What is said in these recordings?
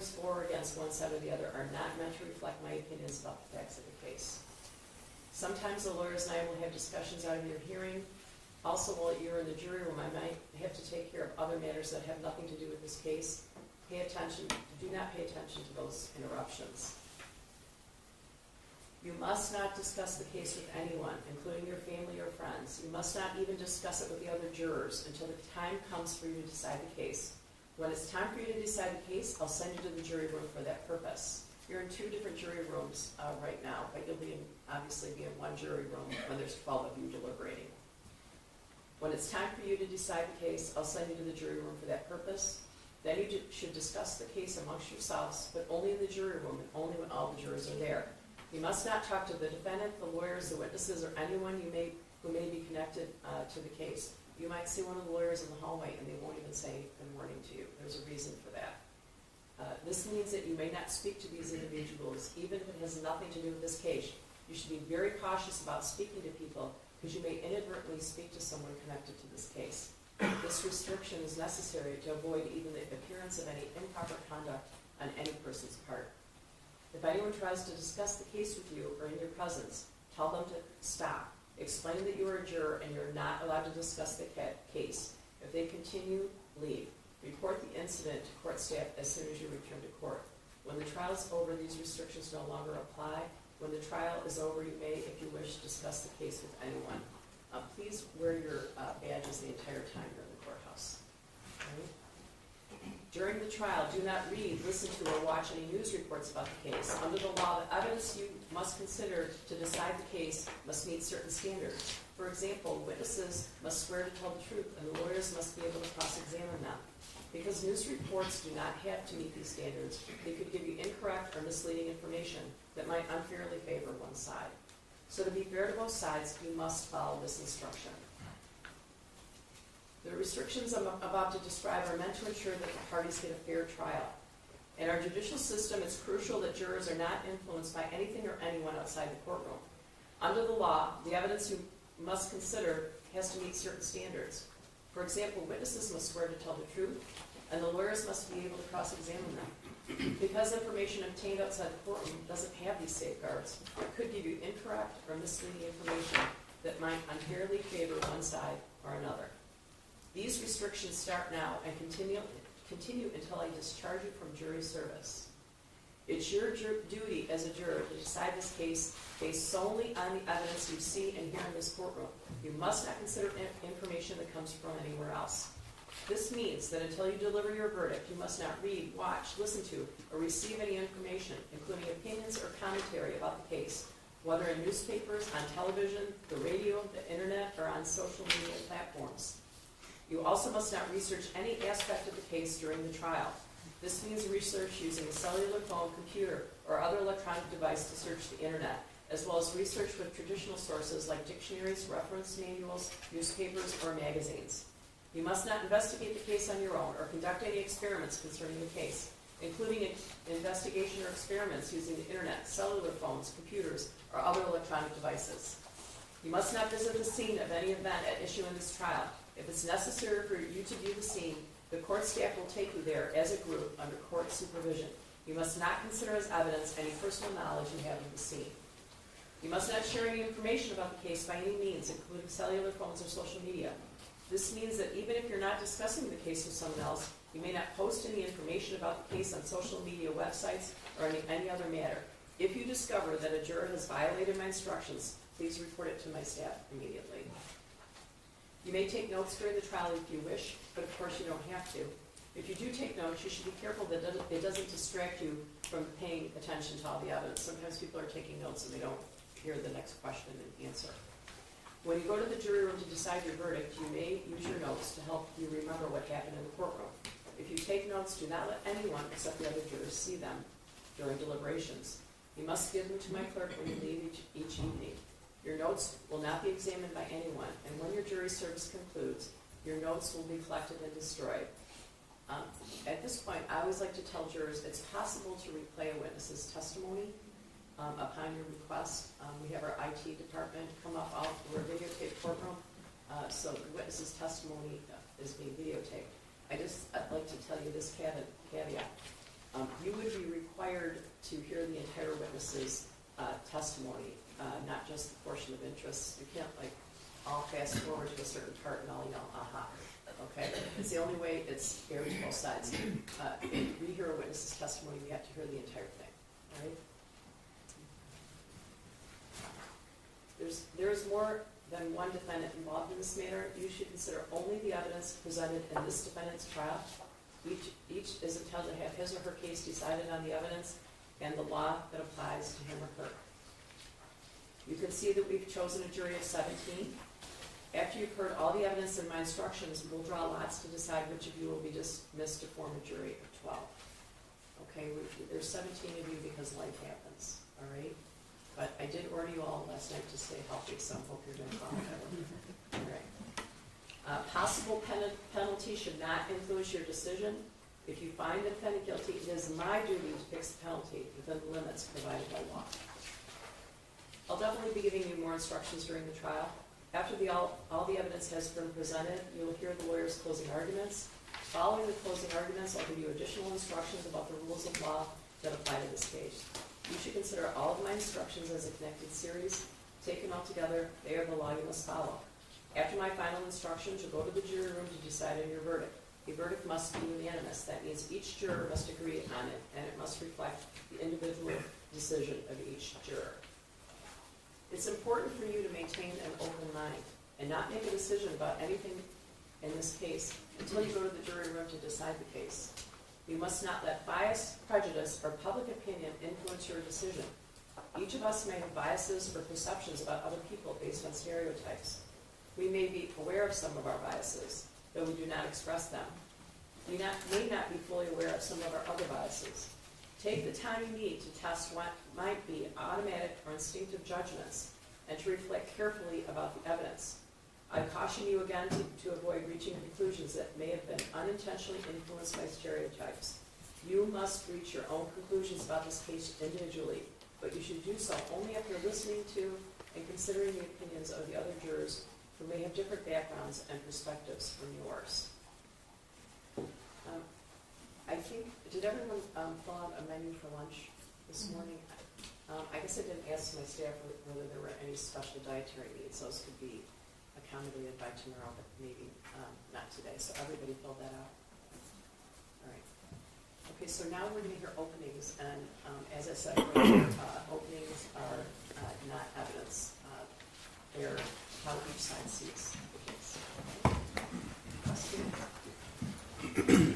rulings for or against one side or the other are not meant to reflect my opinions about the facts of the case. Sometimes the lawyers and I will have discussions out of your hearing. Also, while you're in the jury room, I might have to take care of other matters that have nothing to do with this case. Do not pay attention to those interruptions. You must not discuss the case with anyone, including your family or friends. You must not even discuss it with the other jurors until the time comes for you to decide the case. When it's time for you to decide the case, I'll send you to the jury room for that purpose. You're in 2 different jury rooms right now, but you'll obviously be in one jury room when there's 12 of you deliberating. When it's time for you to decide the case, I'll send you to the jury room for that purpose. Then you should discuss the case amongst yourselves, but only in the jury room and only when all the jurors are there. You must not talk to the defendant, the lawyers, the witnesses, or anyone who may be connected to the case. You might see one of the lawyers in the hallway and they won't even say good morning to you. There's a reason for that. This means that you may not speak to these individuals, even if it has nothing to do with this case. You should be very cautious about speaking to people because you may inadvertently speak to someone connected to this case. This restriction is necessary to avoid even the appearance of any improper conduct on any person's part. If anyone tries to discuss the case with you or in your presence, tell them to stop. Explain that you are a juror and you're not allowed to discuss the case. If they continue, leave. Report the incident to court staff as soon as you return to court. When the trial is over, these restrictions no longer apply. When the trial is over, you may, if you wish, discuss the case with anyone. Please wear your badges the entire time you're in the courthouse. Okay? During the trial, do not read, listen to, or watch any news reports about the case. Under the law, the evidence you must consider to decide the case must meet certain standards. For example, witnesses must swear to tell the truth, and the lawyers must be able to cross-examine them. Because news reports do not have to meet these standards, they could give you incorrect or misleading information that might unfairly favor one side. So to be fair to both sides, you must follow this instruction. The restrictions I'm about to describe are meant to ensure that the parties get a fair trial. In our judicial system, it's crucial that jurors are not influenced by anything or anyone outside the courtroom. Under the law, the evidence you must consider has to meet certain standards. For example, witnesses must swear to tell the truth, and the lawyers must be able to cross-examine them. Because information obtained outside the courtroom doesn't have these safeguards, it could give you incorrect or misleading information that might unfairly favor one side or another. These restrictions start now and continue until I discharge you from jury service. It's your duty as a juror to decide this case based solely on the evidence you see and hear in this courtroom. You must not consider information that comes from anywhere else. This means that until you deliver your verdict, you must not read, watch, listen to, or receive any information, including opinions or commentary about the case, whether in newspapers, on television, the radio, the internet, or on social media platforms. You also must not research any aspect of the case during the trial. This means research using a cellular phone, computer, or other electronic device to search the internet, as well as research with traditional sources like dictionaries, reference manuals, newspapers, or magazines. You must not investigate the case on your own or conduct any experiments concerning the case, including investigation or experiments using the internet, cellular phones, computers, or other electronic devices. You must not visit the scene of any event at issue in this trial. If it's necessary for you to view the scene, the court staff will take you there as a group under court supervision. You must not consider as evidence any personal knowledge you have of the scene. You must not share any information about the case by any means, including cellular phones or social media. This means that even if you're not discussing the case with someone else, you may not post any information about the case on social media websites or any other matter. If you discover that a juror has violated my instructions, please report it to my staff immediately. You may take notes during the trial if you wish, but of course you don't have to. If you do take notes, you should be careful that it doesn't distract you from paying attention to all the evidence. Sometimes people are taking notes and they don't hear the next question and answer. When you go to the jury room to decide your verdict, you may use your notes to help you remember what happened in the courtroom. If you take notes, do not let anyone except the other jurors see them during deliberations. You must give them to my clerk when you leave each evening. Your notes will not be examined by anyone, and when your jury service concludes, your notes will be collected and destroyed. At this point, I always like to tell jurors it's possible to replay a witness's testimony upon your request. We have our IT department come up out of our videotape courtroom, so the witness's testimony is being videotaped. I'd like to tell you this caveat. You would required to hear the entire witness's testimony, not just the portion of interest. You can't like all fast forward to a certain part and all yell, aha. Okay? It's the only way it's fair to both sides. If we hear a witness's testimony, we have to hear the entire thing. All right? There is more than one defendant involved in this matter. You should consider only the evidence presented in this defendant's trial. Each is entitled to have his or her case decided on the evidence and the law that applies to him or her. You can see that we've chosen a jury of 17. After you've heard all the evidence in my instructions, we'll draw lots to decide which of you will be dismissed to form a jury of 12. Okay, there's 17 of you because life happens, all right? But I did order you all last night to stay healthy, so I hope you're going to follow that. All right. Possible penalty should not influence your decision. If you find the defendant guilty, it is my duty to fix the penalty within the limits provided by law. I'll definitely be giving you more instructions during the trial. After all the evidence has been presented, you'll hear the lawyer's closing arguments. Following the closing arguments, I'll give you additional instructions about the rules of law that apply to this case. You should consider all of my instructions as a connected series. Taken all together, they are the law you must follow. After my final instructions, you'll go to the jury room to decide on your verdict. A verdict must be unanimous. That means each juror must agree on it, and it must reflect the individual decision of each juror. It's important for you to maintain an open mind and not make a decision about anything in this case until you go to the jury room to decide the case. You must not let bias, prejudice, or public opinion influence your decision. Each of us may have biases or perceptions about other people based on stereotypes. We may be aware of some of our biases, though we do not express them. We may not be fully aware of some of our other biases. Take the time you need to test what might be automatic or instinctive judgments and to reflect carefully about the evidence. I caution you again to avoid reaching conclusions that may have been unintentionally influenced by stereotypes. You must reach your own conclusions about this case individually, but you should do so only after listening to and considering the opinions of the other jurors who may have different backgrounds and perspectives from yours. I think, did everyone fill out a menu for lunch this morning? I guess I didn't ask my staff whether there were any special dietary needs. Those could be accommodated by tomorrow, but maybe not today. So everybody filled that out? All right. Okay, so now we're going to hear openings. And as I said earlier, openings are not evidence. They're how each side sees the case. Okay.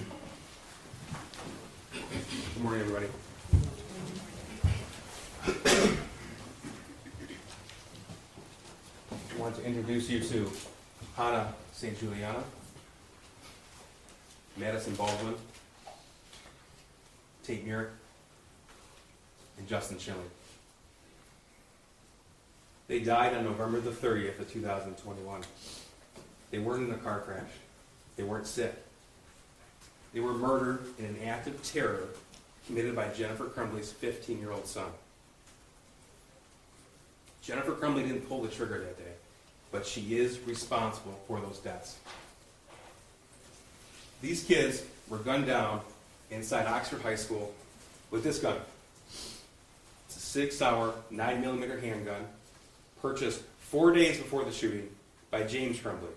Good morning, everybody. I want to introduce you to Hannah St. Juliana, Madison Baldwin, Tate Muir, and Justin Schilling. They died on November the 30th of 2021. They weren't in a car crash. They weren't sick. They were murdered in an act of terror committed by Jennifer Crumbley's 15-year-old son. Jennifer Crumbley didn't pull the trigger that day, but she is responsible for those deaths. These kids were gunned down inside Oxford High School with this gun. It's a 6-hour 9mm handgun purchased 4 days before the shooting by James Crumbley,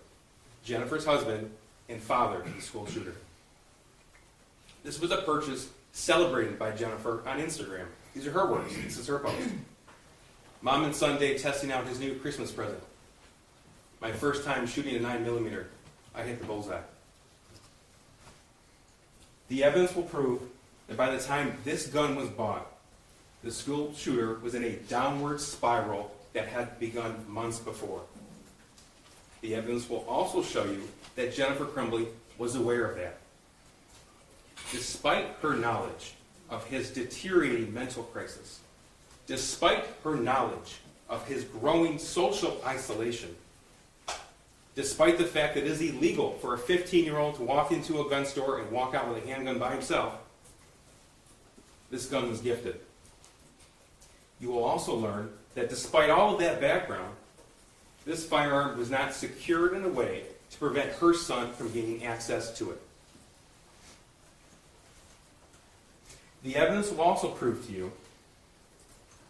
Jennifer's husband and father of the school shooter. This was a purchase celebrated by Jennifer on Instagram. These are her words. This is her post. Mom and son Dave testing out his new Christmas present. My first time shooting a 9mm. I hit the bullseye. The evidence will prove that by the time this gun was bought, the school shooter was in a downward spiral that had begun months before. The evidence will also show you that Jennifer Crumbley was aware of that. Despite her knowledge of his deteriorating mental crisis, despite her knowledge of his growing social isolation, despite the fact that it is illegal for a 15-year-old to walk into a gun store and walk out with a handgun by himself, this gun was gifted. You will also learn that despite all of that background, this firearm was not secured in a way to prevent her son from gaining access to it. The evidence will also prove to you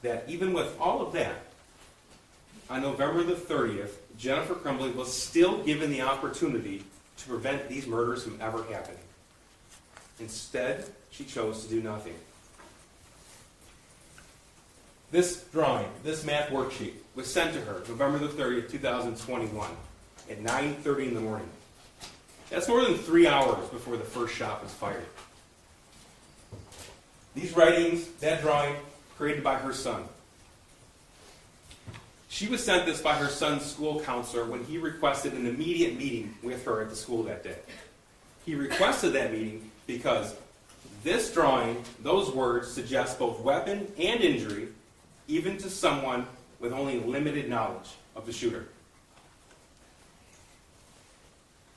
that even with all of that, on November the 30th, Jennifer Crumbly was still given the opportunity to prevent these murders from ever happening. Instead, she chose to do nothing. This drawing, this math worksheet, was sent to her November the 30th, 2021 at 9:30 in the morning. That's more than 3 hours before the first shot was fired. These writings, that drawing, created by her son. She was sent this by her son's school counselor when he requested an immediate meeting with her at the school that day. He requested that meeting because this drawing, those words, suggest both weapon and injury, even to someone with only limited knowledge of the shooter.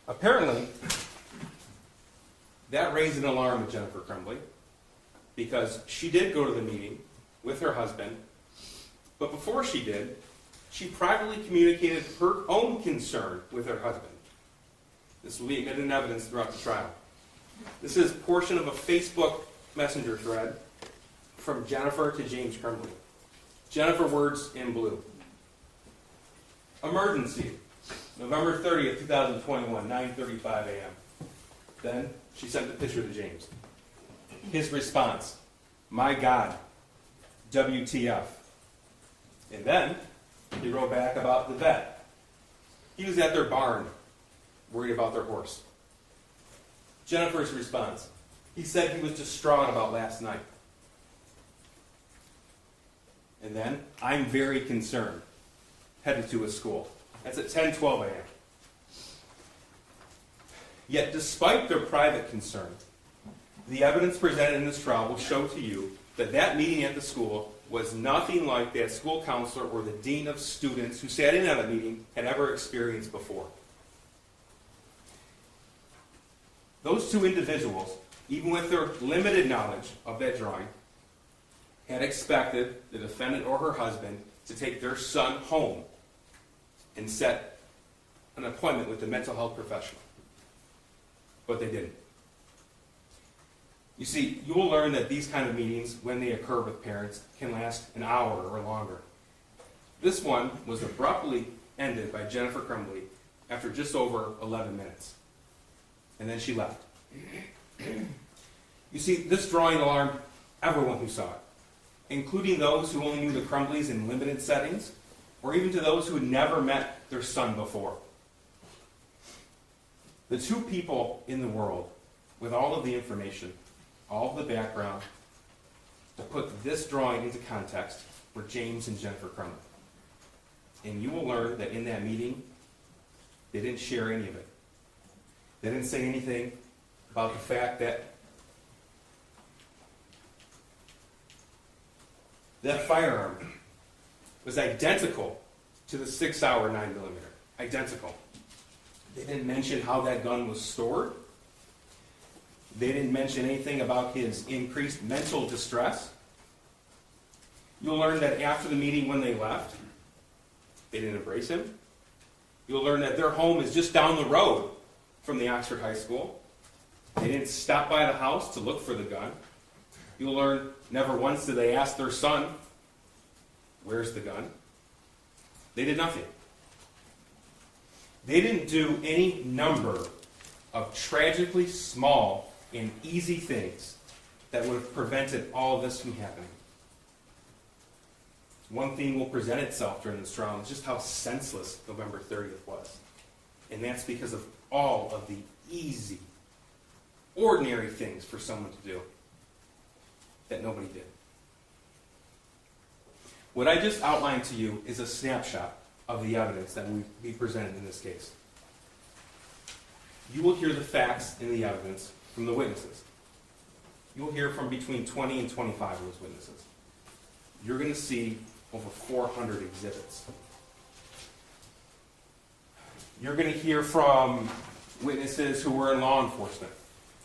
Apparently, that raised an alarm with Jennifer Crumbly because she did go to the meeting with her husband, but before she did, she privately communicated her own concern with her husband. This will be admitted in evidence throughout the trial. This is a portion of a Facebook messenger thread from Jennifer to James Crumbly. Jennifer, words in blue. Emergency, November 30th, 2021, 9:35 a.m. Then she sent the picture to James. His response, my God, WTF. And then he wrote back about the vet. He was at their barn, worried about their horse. Jennifer's response, he said he was distraught about last night. And then, I'm very concerned, headed to his school. That's at 10:12 a.m. Yet, despite their private concern, the evidence presented in this trial will show to you that that meeting at the school was nothing like that school counselor or the dean of students who sat in on the meeting had ever experienced before. Those two individuals, even with their limited knowledge of that drawing, had expected the defendant or her husband to take their son home and set an appointment with a mental health professional. But they didn't. You see, you will learn that these kind of meetings, when they occur with parents, can last an hour or longer. This one was abruptly ended by Jennifer Crumbly after just over 11 minutes. And then she left. You see, this drawing alarmed everyone who saw it, including those who only knew the Crumbleys in limited settings, or even to those who had never met their son before. The two people in the world with all of the information, all of the background, to put this drawing into context were James and Jennifer Crumbly. And you will learn that in that meeting, they didn't share any of it. They didn't say anything about the fact that that firearm was identical to the 6-hour 9mm. Identical. They didn't mention how that gun was stored. They didn't mention anything about his increased mental distress. You'll learn that after the meeting when they left, they didn't embrace him. You'll learn that their home is just down the road from the Oxford High School. They didn't stop by the house to look for the gun. You'll learn never once did they ask their son, where's the gun? They did nothing. They didn't do any number of tragically small and easy things that would have prevented all of this from happening. One theme will present itself during this trial is just how senseless November 30th was. And that's because of all of the easy, ordinary things for someone to do that nobody did. What I just outlined to you is a snapshot of the evidence that will be presented in this case. You will hear the facts and the evidence from the witnesses. You'll hear from between 20 and 25 of those witnesses. You're going to see over 400 exhibits. You're going to hear from witnesses who were in law enforcement.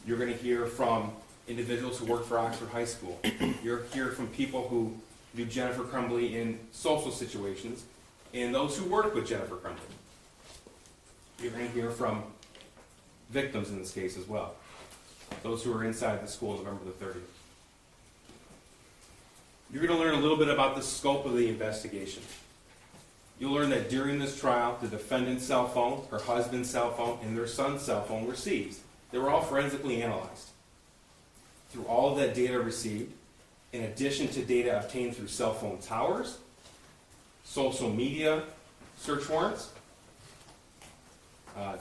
You're going to hear from individuals who worked for Oxford High School. You're going to hear from people who knew Jennifer Crumbly in social situations and those who worked with Jennifer Crumbly. You're going to hear from victims in this case as well, those who were inside the school November the 30th. You're going to learn a little bit about the scope of the investigation. You'll learn that during this trial, the defendant's cell phone, her husband's cell phone, and their son's cell phone were seized. They were all forensically analyzed. Through all of that data received, in addition to data obtained through cell phone towers, social media search warrants,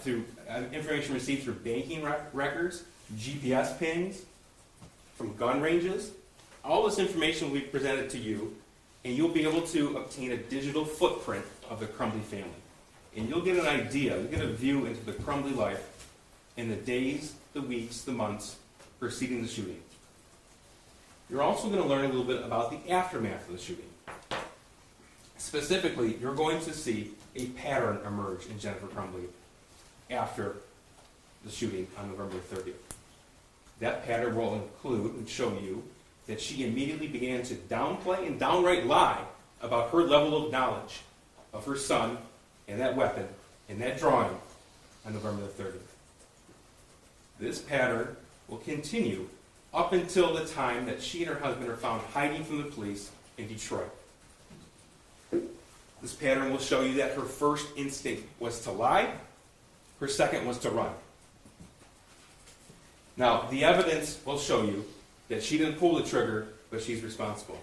through information received through banking records, GPS pings, from gun ranges, all this information will be presented to you, and you'll be able to obtain a digital footprint of the Crumbley family. And you'll get an idea, you'll get a view into the Crumbley life in the days, the weeks, the months preceding the shooting. You're also going to learn a little bit about the aftermath of the shooting. Specifically, you're going to see a pattern emerge in Jennifer Crumbley after the shooting on November 30th. That pattern will include and show you that she immediately began to downplay and downright lie about her level of knowledge of her son and that weapon and that drawing on November the 30th. This pattern will continue up until the time that she and her husband are found hiding from the police in Detroit. This pattern will show you that her first instinct was to lie, her second was to run. Now, the evidence will show you that she didn't pull the trigger, but she's responsible.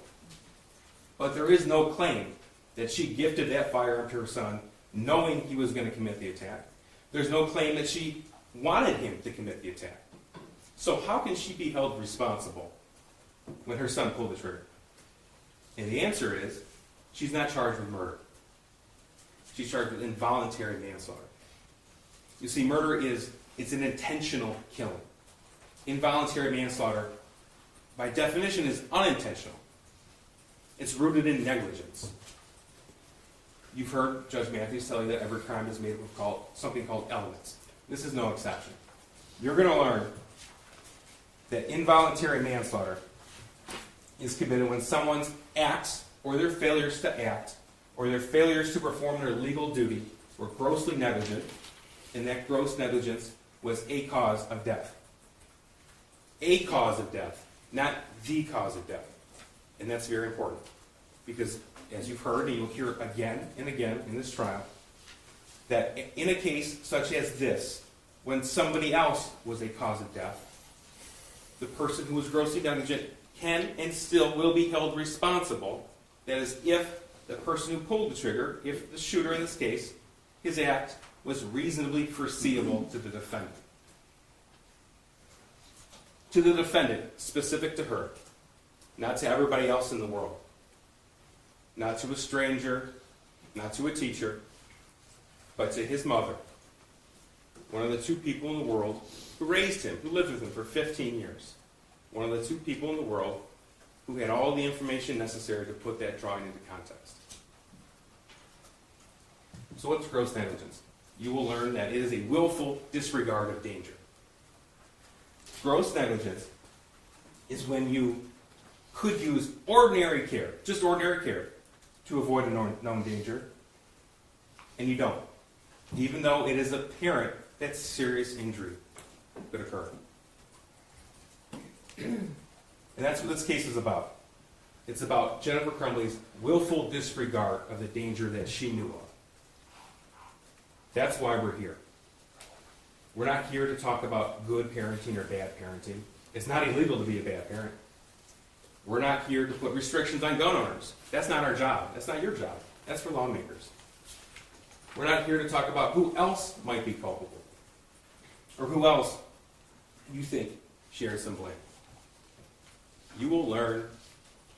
But there is no claim that she gifted that firearm to her son knowing he was going to commit the attack. There's no claim that she wanted him to commit the attack. So how can she be held responsible when her son pulled the trigger? And the answer is, she's not charged with murder. She's charged with involuntary manslaughter. You see, murder it's an intentional killing. Involuntary manslaughter, by definition, is unintentional. It's rooted in negligence. You've heard Judge Matthews tell you that every crime is made up of something called elements. This is no exception. You're going to learn that involuntary manslaughter is committed when someone's acts or their failures to act or their failures to perform their legal duty were grossly negligent, and that gross negligence was a cause of death. A cause of death, not the cause of death. And that's very important because, as you've heard, and you'll hear again and again in this trial, that in a case such as this, when somebody else was a cause of death, the person who was grossly negligent can and still will be held responsible. That is, if the person who pulled the trigger, if the shooter in this case, his act was reasonably foreseeable to the defendant. To the defendant, specific to her, not to everybody else in the world, not to a stranger, not to a teacher, but to his mother, one of the two people in the world who raised him, who lived with him for 15 years, one of the two people in the world who had all the information necessary to put that drawing into context. So what's gross negligence? You will learn that it is a willful disregard of danger. Gross negligence is when you could use ordinary care, just ordinary care, to avoid a known danger, and you don't, even though it is apparent that serious injury could occur. And that's what this case is about. It's about Jennifer Crumbley's willful disregard of the danger that she knew of. That's why we're here. We're not here to talk about good parenting or bad parenting. It's not illegal to be a bad parent. We're not here to put restrictions on gun owners. That's not our job. That's not your job. That's for lawmakers. We're not here to talk about who else might be culpable or who else you think shares some blame. You will learn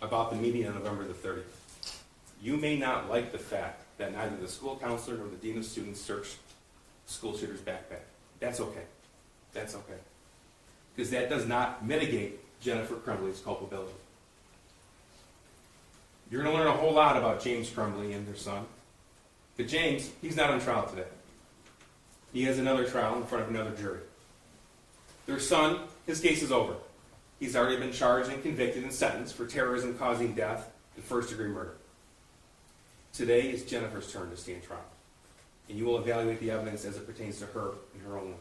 about the meeting on November the 30th. You may not like the fact that neither the school counselor nor the dean of students searched the school shooter's backpack. That's okay. That's okay. Because that does not mitigate Jennifer Crumbley's culpability. You're going to learn a whole lot about James Crumbley and their son. But James, he's not on trial today. He has another trial in front of another jury. Their son, his case is over. He's already been charged and convicted and sentenced for terrorism causing death and first-degree murder. Today is Jennifer's turn to stand trial, and you will evaluate the evidence as it pertains to her and her own life.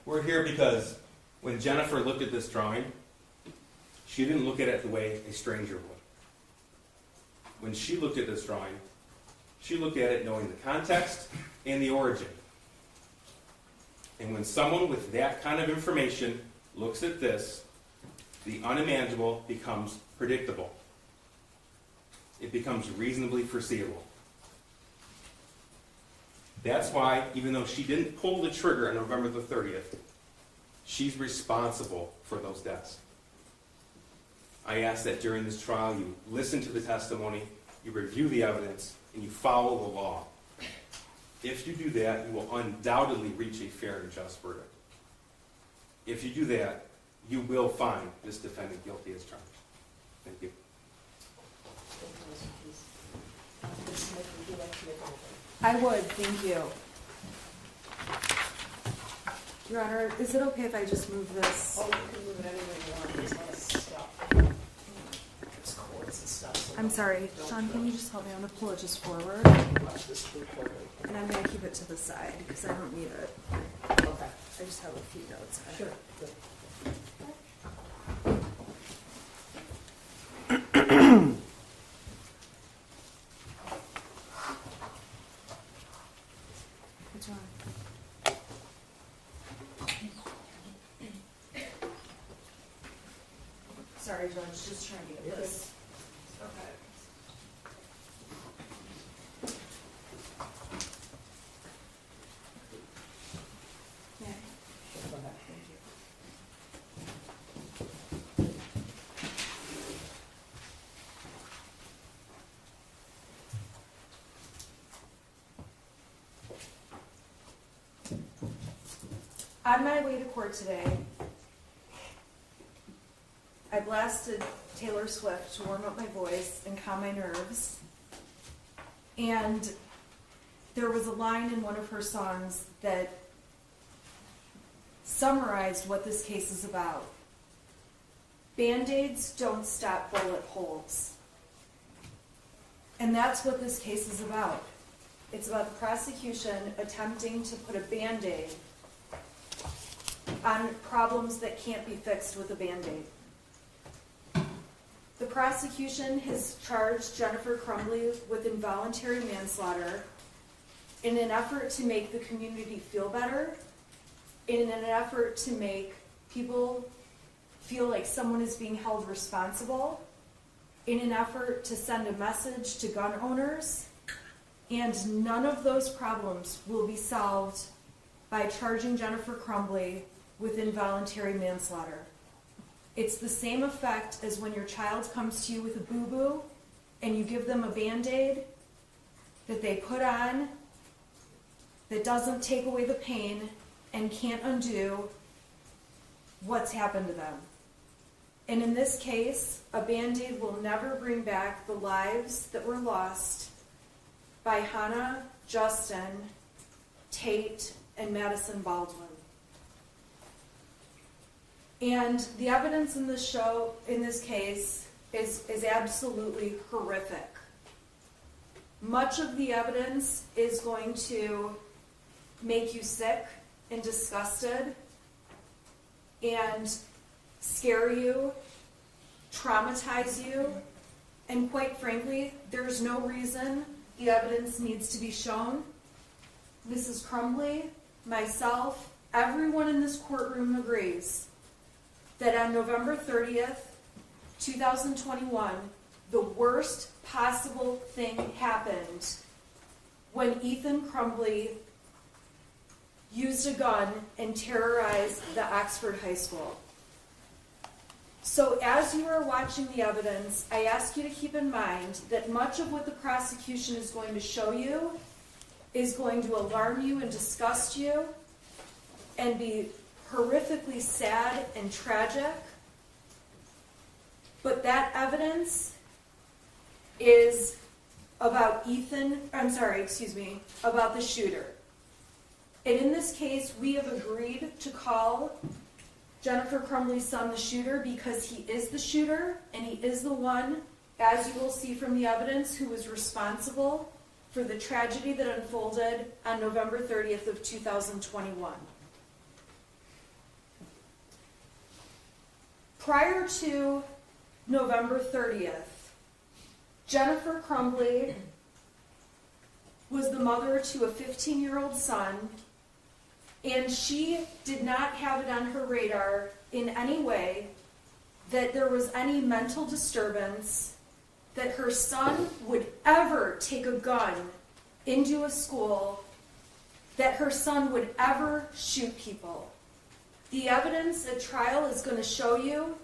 We're here because When Jennifer looked at this drawing, she didn't look at it the way a stranger would. When she looked at this drawing, she looked at it knowing the context and the origin. And when someone with that kind of information looks at this, the unimaginable becomes predictable. It becomes reasonably foreseeable. That's why, even though she didn't pull the trigger on November the 30th, she's responsible for those deaths. I ask that during this trial you listen to the testimony, you review the evidence, and you follow the law. If you do that, you will undoubtedly reach a fair and just verdict. If you do that, you will find this defendant guilty as charged. Thank you. Ms. Smith, would you like to make a motion? I would, thank you. Your Honor, is it okay if I just move this? Oh, you can move it anywhere you want. There's a lot of stuff. There's cords and stuff. So I'm sorry, don't Sean, throw can you just help me? I'm gonna pull it just forward, Watch this recording. and I'm gonna keep it to the side, because I don't need it. Okay. I just have a few notes. Sure. Good. What's wrong? Sorry, Judge, just trying to get this. Okay. Yeah. Go ahead. Thank you. On my way to court today, I blasted Taylor Swift to warm up my voice and calm my nerves. And there was a line in one of her songs that summarized what this case is about. Band-Aids don't stop bullet holes. And that's what this case is about. It's about the prosecution attempting to put a Band-Aid on problems that can't be fixed with a Band-Aid. The prosecution has charged Jennifer Crumbly with involuntary manslaughter in an effort to make the community feel better, in an effort to make people feel like someone is being held responsible, in an effort to send a message to gun owners, and none of those problems will be solved by charging Jennifer Crumbly with involuntary manslaughter. It's the same effect as when your child comes to you with a boo-boo and you give them a Band-Aid that they put on that doesn't take away the pain and can't undo what's happened to them. And in this case, a Band-Aid will never bring back the lives that were lost by Hannah, Justin, Tate, and Madison Baldwin. And the evidence in this case is absolutely horrific. Much of the evidence is going to make you sick and disgusted and scare you, traumatize you, and quite frankly, there's no reason the evidence needs to be shown. Mrs. Crumbly, myself, everyone in this courtroom agrees that on November 30th, 2021, the worst possible thing happened when Ethan Crumbly used a gun and terrorized the Oxford High School. So as you are watching the evidence, I ask you to keep in mind that much of what the prosecution is going to show you is going to alarm you and disgust you and be horrifically sad and tragic. But that evidence is about about the shooter. And in this case, we have agreed to call Jennifer Crumbly's son the shooter because he is the shooter and he is the one, as you will see from the evidence, who was responsible for the tragedy that unfolded on November 30th of 2021. prior to November 30th, Jennifer Crumbly was the mother to a 15-year-old son, and she did not have it on her radar in any way that there was any mental disturbance, that her son would ever take a gun into a school, that her son would ever shoot people. The evidence at trial is going to show you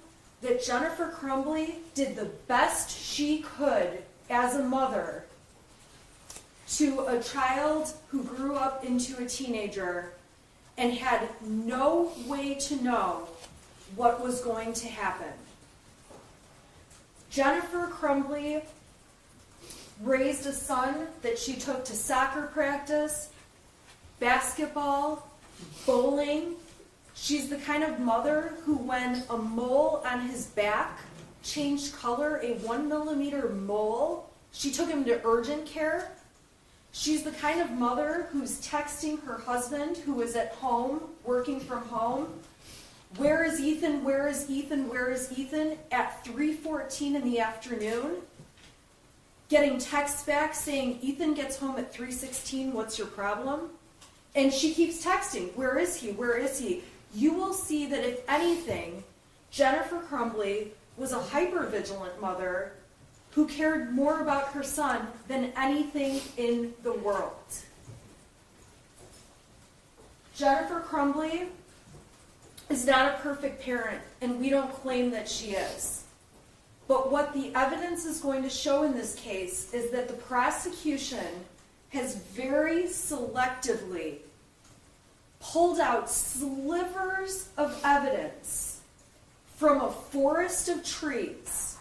that Jennifer Crumbly did the best she could as a mother to a child who grew up into a teenager and had no way to know what was going to happen. Jennifer Crumbly raised a son that she took to soccer practice, basketball, bowling. She's the kind of mother who, when a mole on his back changed color, a 1 millimeter mole, she took him to urgent care. She's the kind of mother who's texting her husband, who is at home, working from home, "Where is Ethan? Where is Ethan? Where is Ethan?" at 3:14 in the afternoon, getting texts back saying, "Ethan gets home at 3:16, what's your problem?" And she keeps texting, "Where is he? Where is he?" You will see that if anything, Jennifer Crumbly was a hyper-vigilant mother who cared more about her son than anything in the world. Jennifer Crumbly is not a perfect parent, and we don't claim that she is. But what the evidence is going to show in this case is that the prosecution has very selectively pulled out slivers of evidence from a forest of trees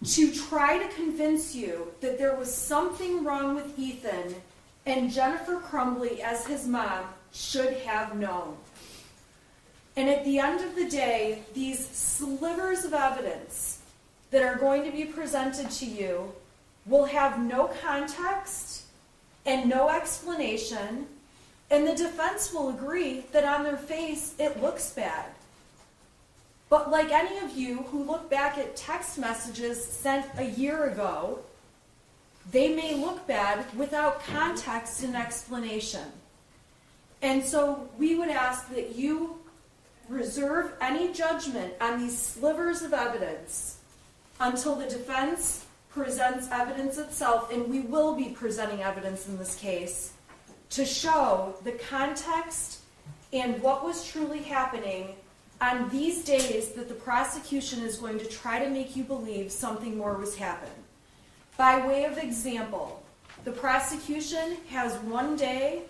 to try to convince you that there was something wrong with Ethan, and Jennifer Crumbly, as his mom, should have known. And at the end of the day, these slivers of evidence that are going to be presented to you will have no context and no explanation, and the defense will agree that on their face it looks bad. But like any of you who look back at text messages sent a year ago, they may look bad without context and explanation. And so we would ask that you reserve any judgment on these slivers of evidence until the defense presents evidence itself, and we will be presenting evidence in this case, to show the context and what was truly happening on these days that the prosecution is going to try to make you believe something more was happening. By way of example, the prosecution has one day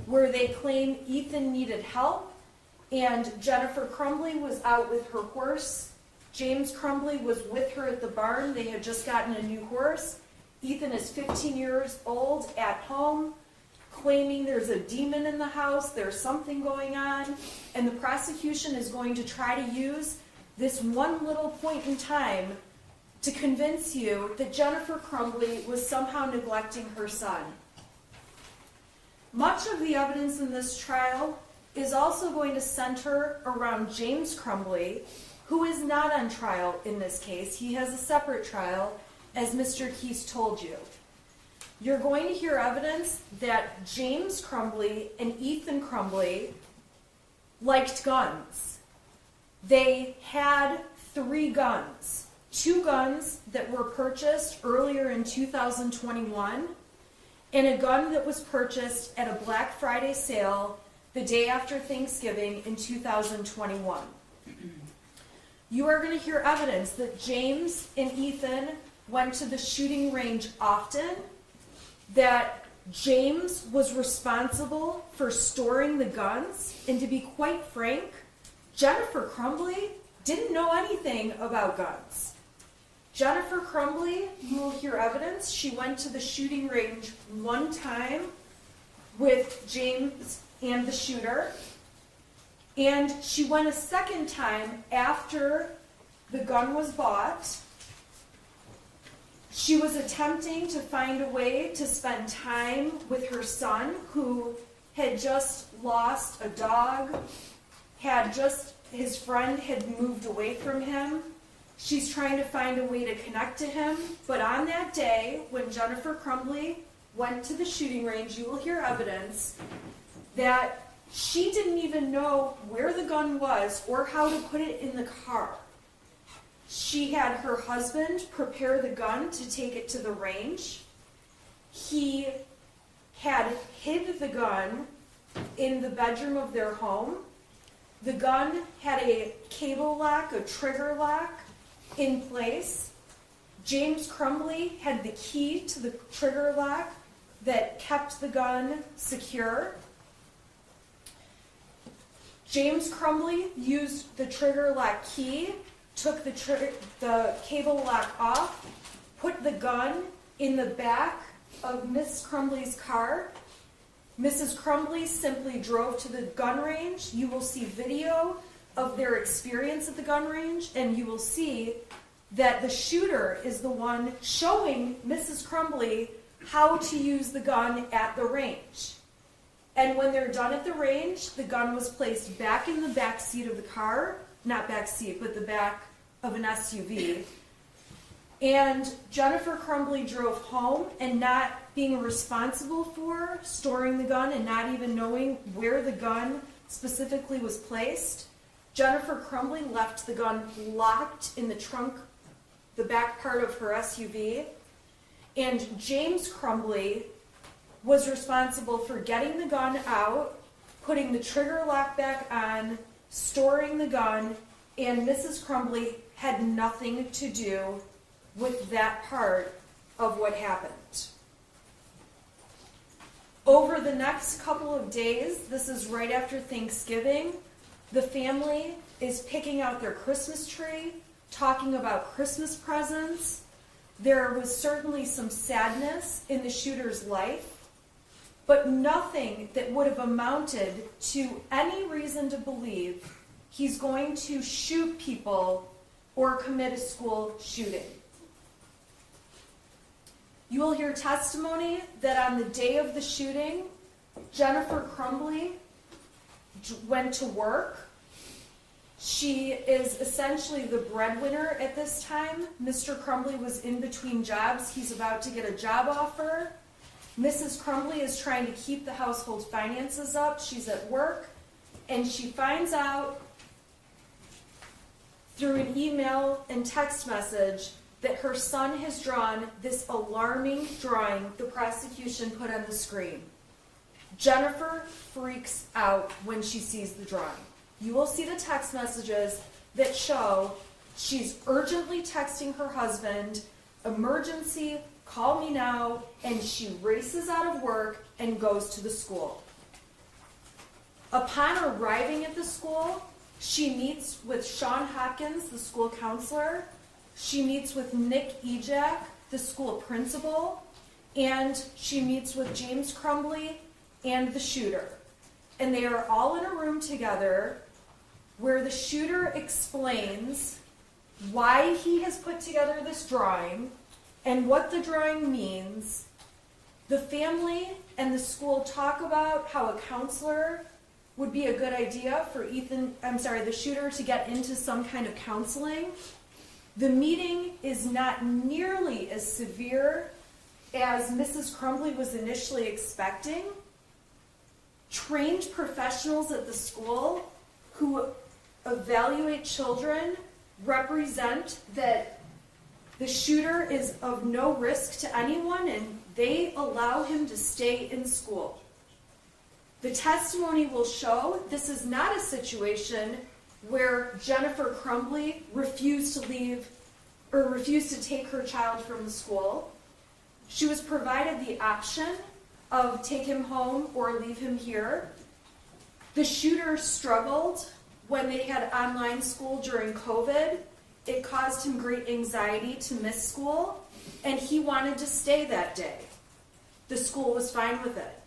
where they claim Ethan needed help and Jennifer Crumbly was out with her horse. James Crumbly was with her at the barn. They had just gotten a new horse. Ethan is 15 years old at home, claiming there's a demon in the house, there's something going on, and the prosecution is going to try to use this one little point in time to convince you that Jennifer Crumbly was somehow neglecting her son. Much of the evidence in this trial is also going to center around James Crumbly, who is not on trial in this case. He has a separate trial, as Mr. Keese told you. You're going to hear evidence that James Crumbly and Ethan Crumbly liked guns. They had 3 guns. 2 guns that were purchased earlier in 2021, and a gun that was purchased at a Black Friday sale the day after Thanksgiving in 2021. You are going to hear evidence that James and Ethan went to the shooting range often, that James was responsible for storing the guns, and to be quite frank, Jennifer Crumbly didn't know anything about guns. Jennifer Crumbly, you will hear evidence, she went to the shooting range one time with James and the shooter, and she went a second time after the gun was bought. She was attempting to find a way to spend time with her son, who had just lost a dog, had just his friend had moved away from him. She's trying to find a way to connect to him. But on that day, when Jennifer Crumbly went to the shooting range, you will hear evidence that she didn't even know where the gun was or how to put it in the car. She had her husband prepare the gun to take it to the range. He had hid the gun in the bedroom of their home. The gun had a cable lock, a trigger lock in place. James Crumbly had the key to the trigger lock that kept the gun secure. James Crumbly used the trigger lock key, took the cable lock off, put the gun in the back of Miss Crumbly's car. Mrs. Crumbly simply drove to the gun range. You will see video of their experience at the gun range, and you will see that the shooter is the one showing Mrs. Crumbly how to use the gun at the range. And when they're done at the range, the gun was placed back in the back seat of the car, not back seat, but the back of an SUV. And Jennifer Crumbly drove home, and not being responsible for storing the gun and not even knowing where the gun specifically was placed, Jennifer Crumbly left the gun locked in the trunk, the back part of her SUV. And James Crumbly was responsible for getting the gun out, putting the trigger lock back on, storing the gun, and Mrs. Crumbly had nothing to do with that part of what happened. Over the next couple of days, this is right after Thanksgiving, the family is picking out their Christmas tree, talking about Christmas presents. There was certainly some sadness in the shooter's life, but nothing that would have amounted to any reason to believe he's going to shoot people or commit a school shooting. You will hear testimony that on the day of the shooting, Jennifer Crumbly went to work. She is essentially the breadwinner at this time. Mr. Crumbly was in between jobs. He's about to get a job offer. Mrs. Crumbly is trying to keep the household finances up. She's at work, and she finds out through an email and text message that her son has drawn this alarming drawing the prosecution put on the screen. Jennifer freaks out when she sees the drawing. You will see the text messages that show she's urgently texting her husband, emergency, call me now, and she races out of work and goes to the school. Upon arriving at the school, she meets with Sean Hopkins, the school counselor. She meets with Nick Ejak, the school principal, and she meets with James Crumbly and the shooter. And they are all in a room together where the shooter explains why he has put together this drawing and what the drawing means. The family and the school talk about how a counselor would be a good idea for the shooter to get into some kind of counseling. The meeting is not nearly as severe as Mrs. Crumbly was initially expecting. Trained professionals at the school who evaluate children represent that the shooter is of no risk to anyone, and they allow him to stay in school. The testimony will show this is not a situation where Jennifer Crumbly refused to take her child from the school. She was provided the option of take him home or leave him here. The shooter struggled when they had online school during COVID. It caused him great anxiety to miss school, and he wanted to stay that day. The school was fine with it.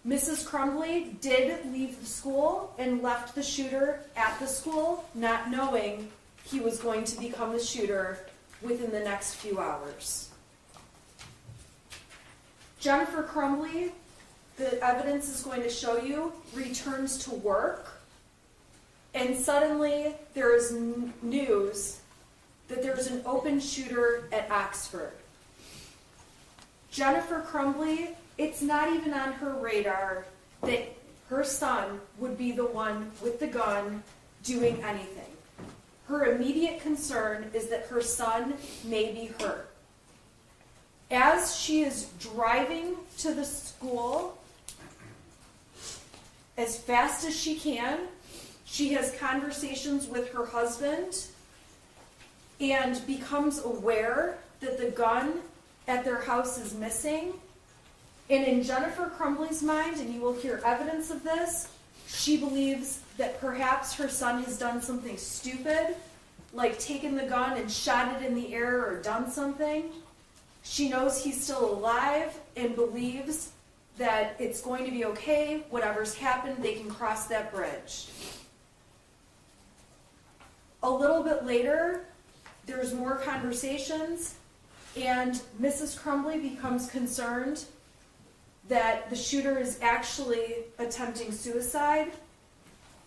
Mrs. Crumbly did leave the school and left the shooter at the school, not knowing he was going to become the shooter within the next few hours. Jennifer Crumbly, the evidence is going to show you, returns to work, and suddenly there is news that there's an open shooter at Oxford. Jennifer Crumbly, it's not even on her radar that her son would be the one with the gun doing anything. Her immediate concern is that her son may be hurt. As she is driving to the school as fast as she can, she has conversations with her husband and becomes aware that the gun at their house is missing. And in Jennifer Crumbly's mind, and you will hear evidence of this, she believes that perhaps her son has done something stupid, like taken the gun and shot it in the air or done something. She knows he's still alive and believes that it's going to be okay. Whatever's happened, they can cross that bridge. A little bit later, there's more conversations, and Mrs. Crumbly becomes concerned that the shooter is actually attempting suicide,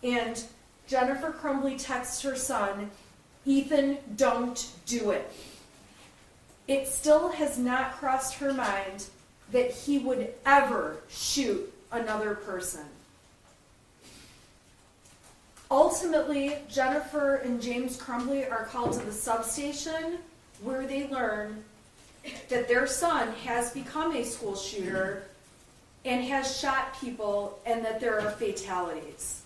and Jennifer Crumbly texts her son, "Ethan, don't do it." It still has not crossed her mind that he would ever shoot another person. Ultimately, Jennifer and James Crumbly are called to the substation, where they learn that their son has become a school shooter and has shot people, and that there are fatalities.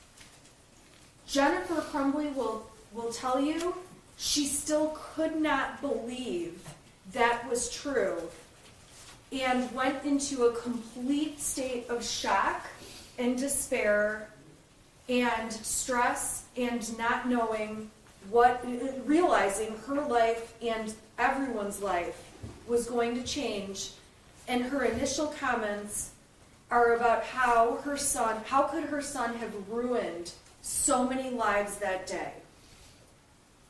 Jennifer Crumbly will tell you she still could not believe that was true, and went into a complete state of shock and despair and stress and not knowing realizing her life and everyone's life was going to change. And her initial comments are about how could her son have ruined so many lives that day.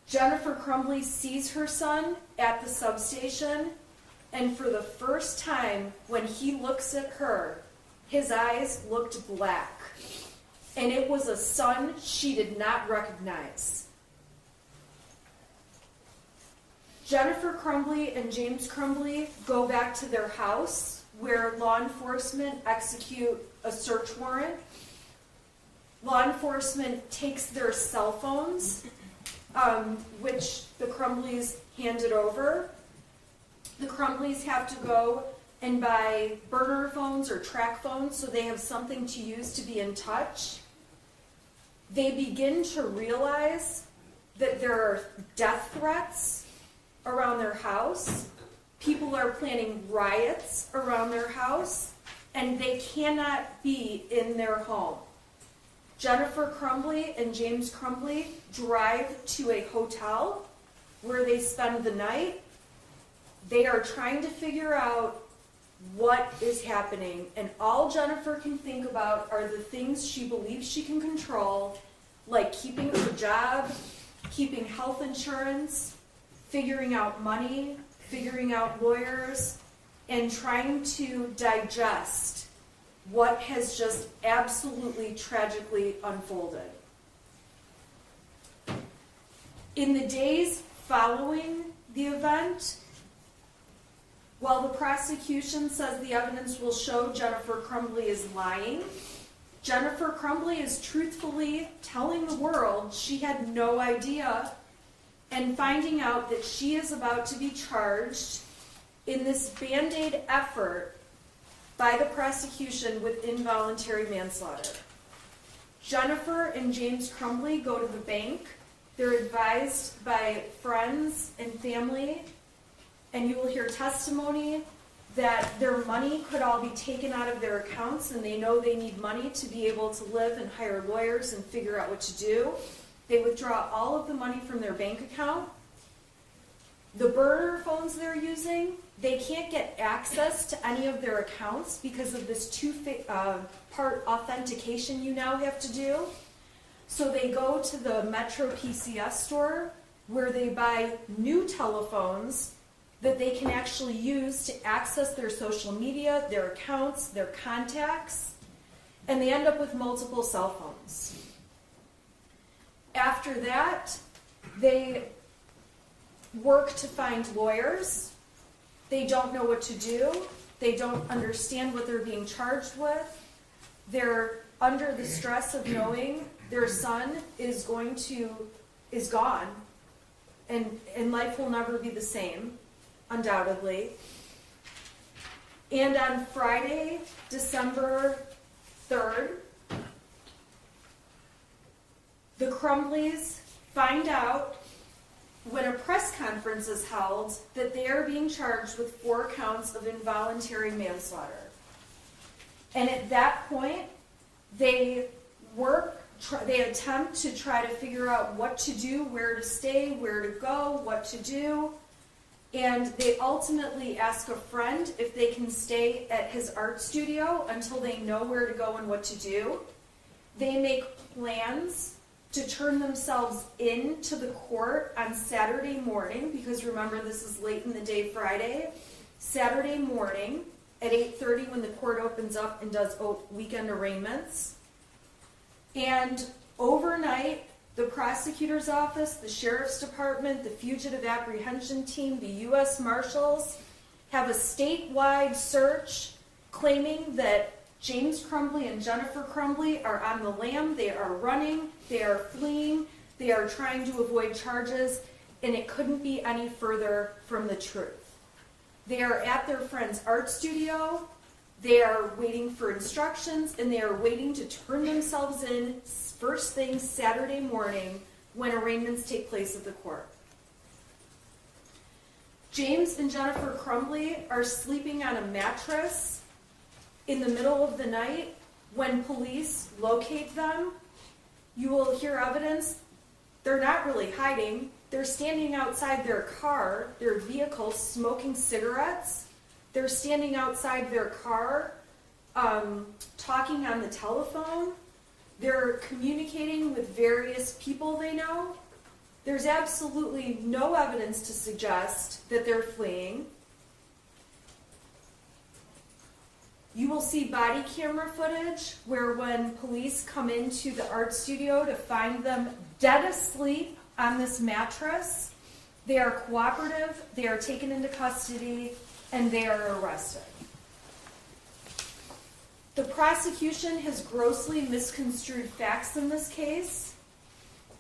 Jennifer Crumbly sees her son at the substation, and for the first time, when he looks at her, his eyes looked black. And it was a son she did not recognize. Jennifer Crumbly and James Crumbly go back to their house, where law enforcement execute a search warrant. Law enforcement takes their cell phones, which the Crumbleys handed over. The Crumbleys have to go and buy burner phones or track phones so they have something to use to be in touch. They begin to realize that there are death threats around their house. People are planning riots around their house, and they cannot be in their home. Jennifer Crumbly and James Crumbly drive to a hotel where they spend the night. They are trying to figure out what is happening, and all Jennifer can think about are the things she believes she can control, like keeping her job, keeping health insurance, figuring out money, figuring out lawyers, and trying to digest what has just absolutely tragically unfolded. In the days following the event, while the prosecution says the evidence will show Jennifer Crumbly is lying, Jennifer Crumbly is truthfully telling the world she had no idea, and finding out that she is about to be charged in this Band-Aid effort by the prosecution with involuntary manslaughter. Jennifer and James Crumbly go to the bank. They're advised by friends and family, and you will hear testimony that their money could all be taken out of their accounts, and they know they need money to be able to live and hire lawyers and figure out what to do. They withdraw all of the money from their bank account. The burner phones they're using, they can't get access to any of their accounts because of this two-part authentication you now have to do. So they go to the Metro PCS store, where they buy new telephones that they can actually use to access their social media, their accounts, their contacts, and they end up with multiple cell phones. After that, they work to find lawyers. They don't know what to do. They don't understand what they're being charged with. They're under the stress of knowing their son is gone, and life will never be the same, undoubtedly. And on Friday, December 3rd, the Crumbleys find out when a press conference is held that they are being charged with 4 counts of involuntary manslaughter. And at that point, they attempt to try to figure out what to do, where to stay, where to go, what to do. And they ultimately ask a friend if they can stay at his art studio until they know where to go and what to do. They make plans to turn themselves into the court on Saturday morning, because remember, this is late in the day Friday. Saturday morning at 8:30 when the court opens up and does weekend arraignments. And overnight, the prosecutor's office, the sheriff's department, the fugitive apprehension team, the U.S. Marshals have a statewide search claiming that James Crumbly and Jennifer Crumbly are on the lam. They are running, they are fleeing, they are trying to avoid charges, and it couldn't be any further from the truth. They are at their friend's art studio, they are waiting for instructions, and they are waiting to turn themselves in first thing Saturday morning when arraignments take place at the court. James and Jennifer Crumbly are sleeping on a mattress in the middle of the night. When police locate them, you will hear evidence. They're not really hiding. They're standing outside their car, their vehicle, smoking cigarettes. They're standing outside their car, talking on the telephone. They're communicating with various people they know. There's absolutely no evidence to suggest that they're fleeing. You will see body camera footage where when police come into the art studio to find them dead asleep on this mattress, they are cooperative, they are taken into custody, and they are arrested. The prosecution has grossly misconstrued facts in this case,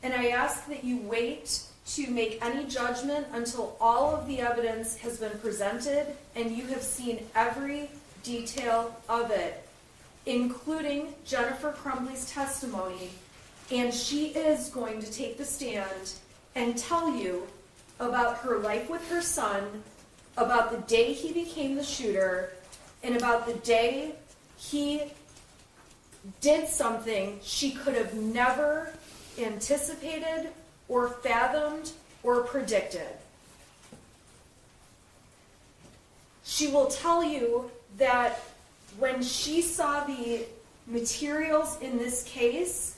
and I ask that you wait to make any judgment until all of the evidence has been presented and you have seen every detail of it, including Jennifer Crumbly's testimony, and she is going to take the stand and tell you about her life with her son, about the day he became the shooter, and about the day he did something she could have never anticipated or fathomed or predicted. She will tell you that when she saw the materials in this case,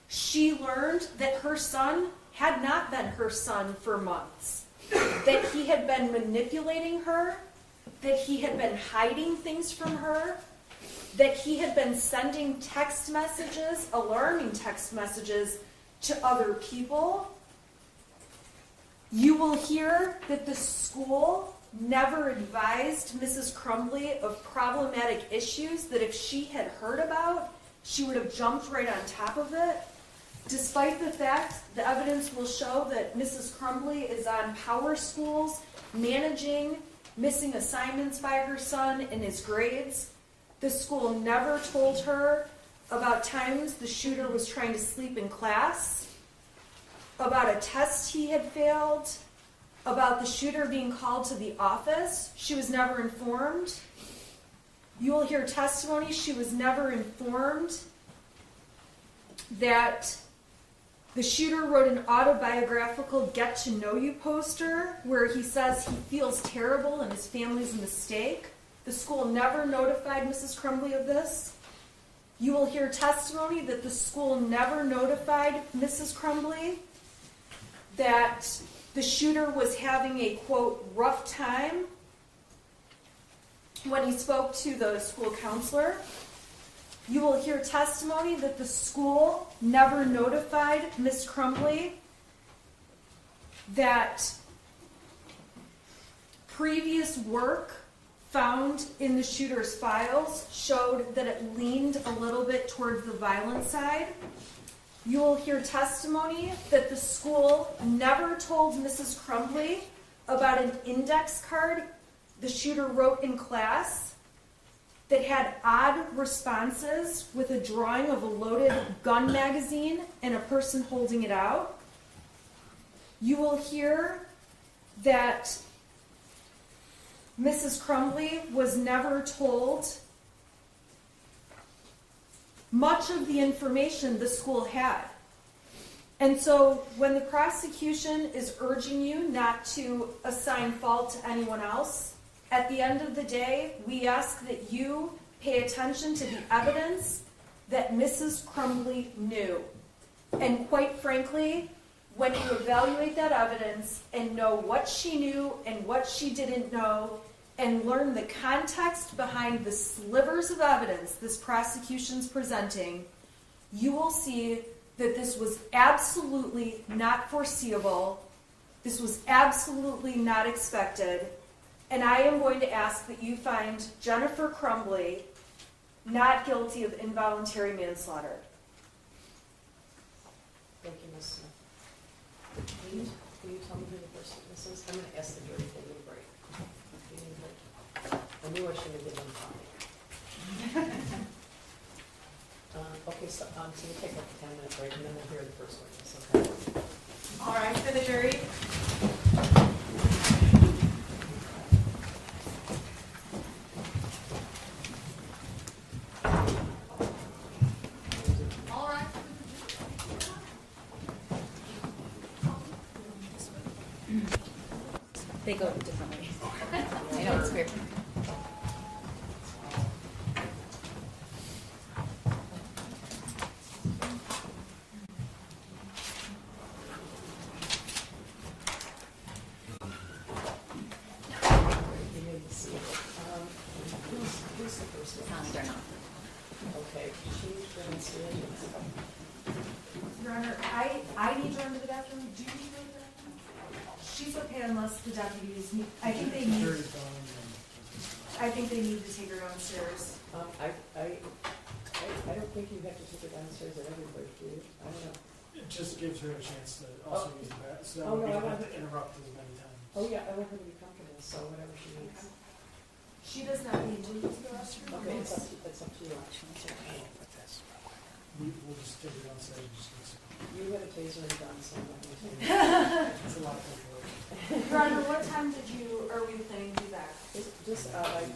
she learned that her son had not been her son for months, that he had been manipulating her, that he had been hiding things from her, that he had been sending text messages, alarming text messages, to other people. You will hear that the school never advised Mrs. Crumbly of problematic issues that if she had heard about, she would have jumped right on top of it. Despite the fact, the evidence will show that Mrs. Crumbly is on power schools, managing missing assignments by her son in his grades. The school never told her about times the shooter was trying to sleep in class, about a test he had failed, about the shooter being called to the office. She was never informed. You will hear testimony. She was never informed that the shooter wrote an autobiographical get-to-know-you poster where he says he feels terrible and his family's a mistake. The school never notified Mrs. Crumbly of this. You will hear testimony that the school never notified Mrs. Crumbly that the shooter was having a, quote, rough time when he spoke to the school counselor. You will hear testimony that the school never notified Ms. Crumbly that previous work found in the shooter's files showed that it leaned a little bit towards the violent side. You will hear testimony that the school never told Mrs. Crumbly about an index card the shooter wrote in class that had odd responses with a drawing of a loaded gun magazine and a person holding it out. You will hear that Mrs. Crumbly was never told much of the information the school had. And so when the prosecution is urging you not to assign fault to anyone else, at the end of the day, we ask that you pay attention to the evidence that Mrs. Crumbly knew. And quite frankly, when you evaluate that evidence and know what she knew and what she didn't know, and learn the context behind the slivers of evidence this prosecution's presenting, you will see that this was absolutely not foreseeable, this was absolutely not expected, and I am going to ask that you find Jennifer Crumbly not guilty of involuntary manslaughter. Thank you, Ms. Smith. Will you tell me who the first witness is? I'm going to ask the jury if they need a break. If they need a break. I knew I should have given them coffee. Okay, so we'll take like a 10-minute break and then we'll hear the first witness, okay? All right, for the jury. They go differently. I know, it's weird. Who's the first one? They're not. Okay, she's going to see Your Honor, I need to run to the bathroom. Do you need to go to the bathroom? She's okay unless the deputies need, I think they need to take her downstairs. I don't think you have to take her downstairs at every break, do you? I don't know. It just gives her a chance to also use the bathroom, so Oh, no, we I don't want have to her- interrupt as many times. Oh, yeah, I want her to be comfortable, so whatever she needs. She does not need to use the restroom. Okay, it's up to you. We'll just take her downstairs and just get some. You had a taser and gun, so I'm not going to take it. It's a lot of paperwork. Your Honor, what time are we planning to be back? Just by 10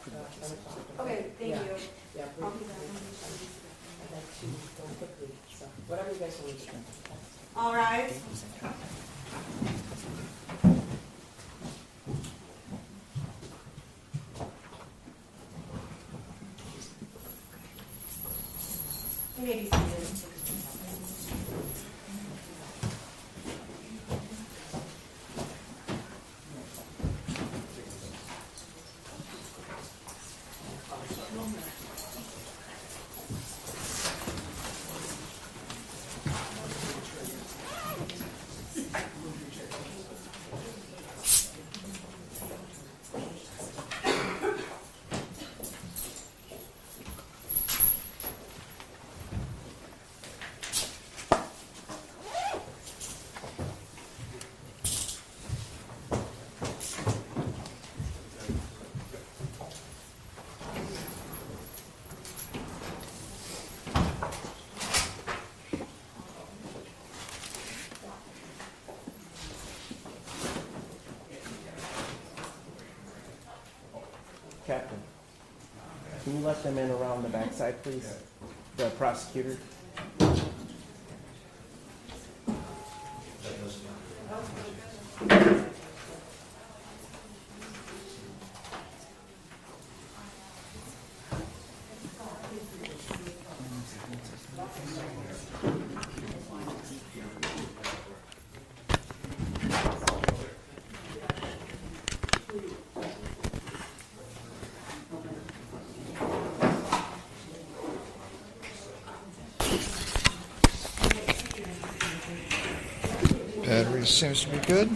o'clock. Okay, thank Yeah. you. Yeah, I'll brief. be back. I'd like to go quickly, so whatever you guys want to do. All right. You may be seated. Captain, can you let them in around the backside, please? The prosecutor. Battery seems to be good.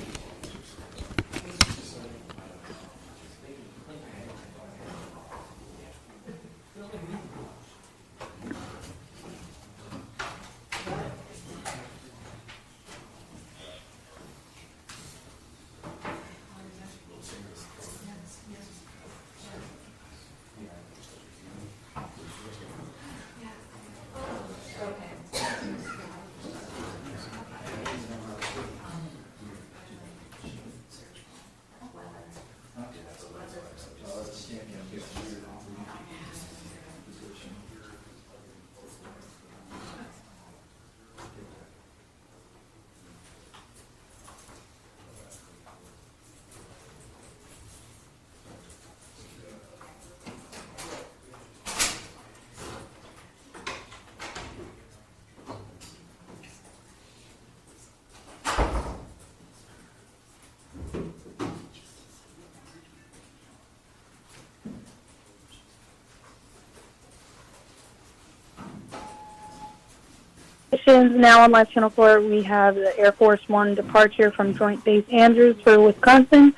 Now on Live Channel 4, we have the Air Force One departure from Joint Base Andrews for Wisconsin.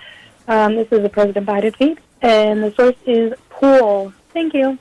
This is a President Biden feed, and the source is Pool. Thank you.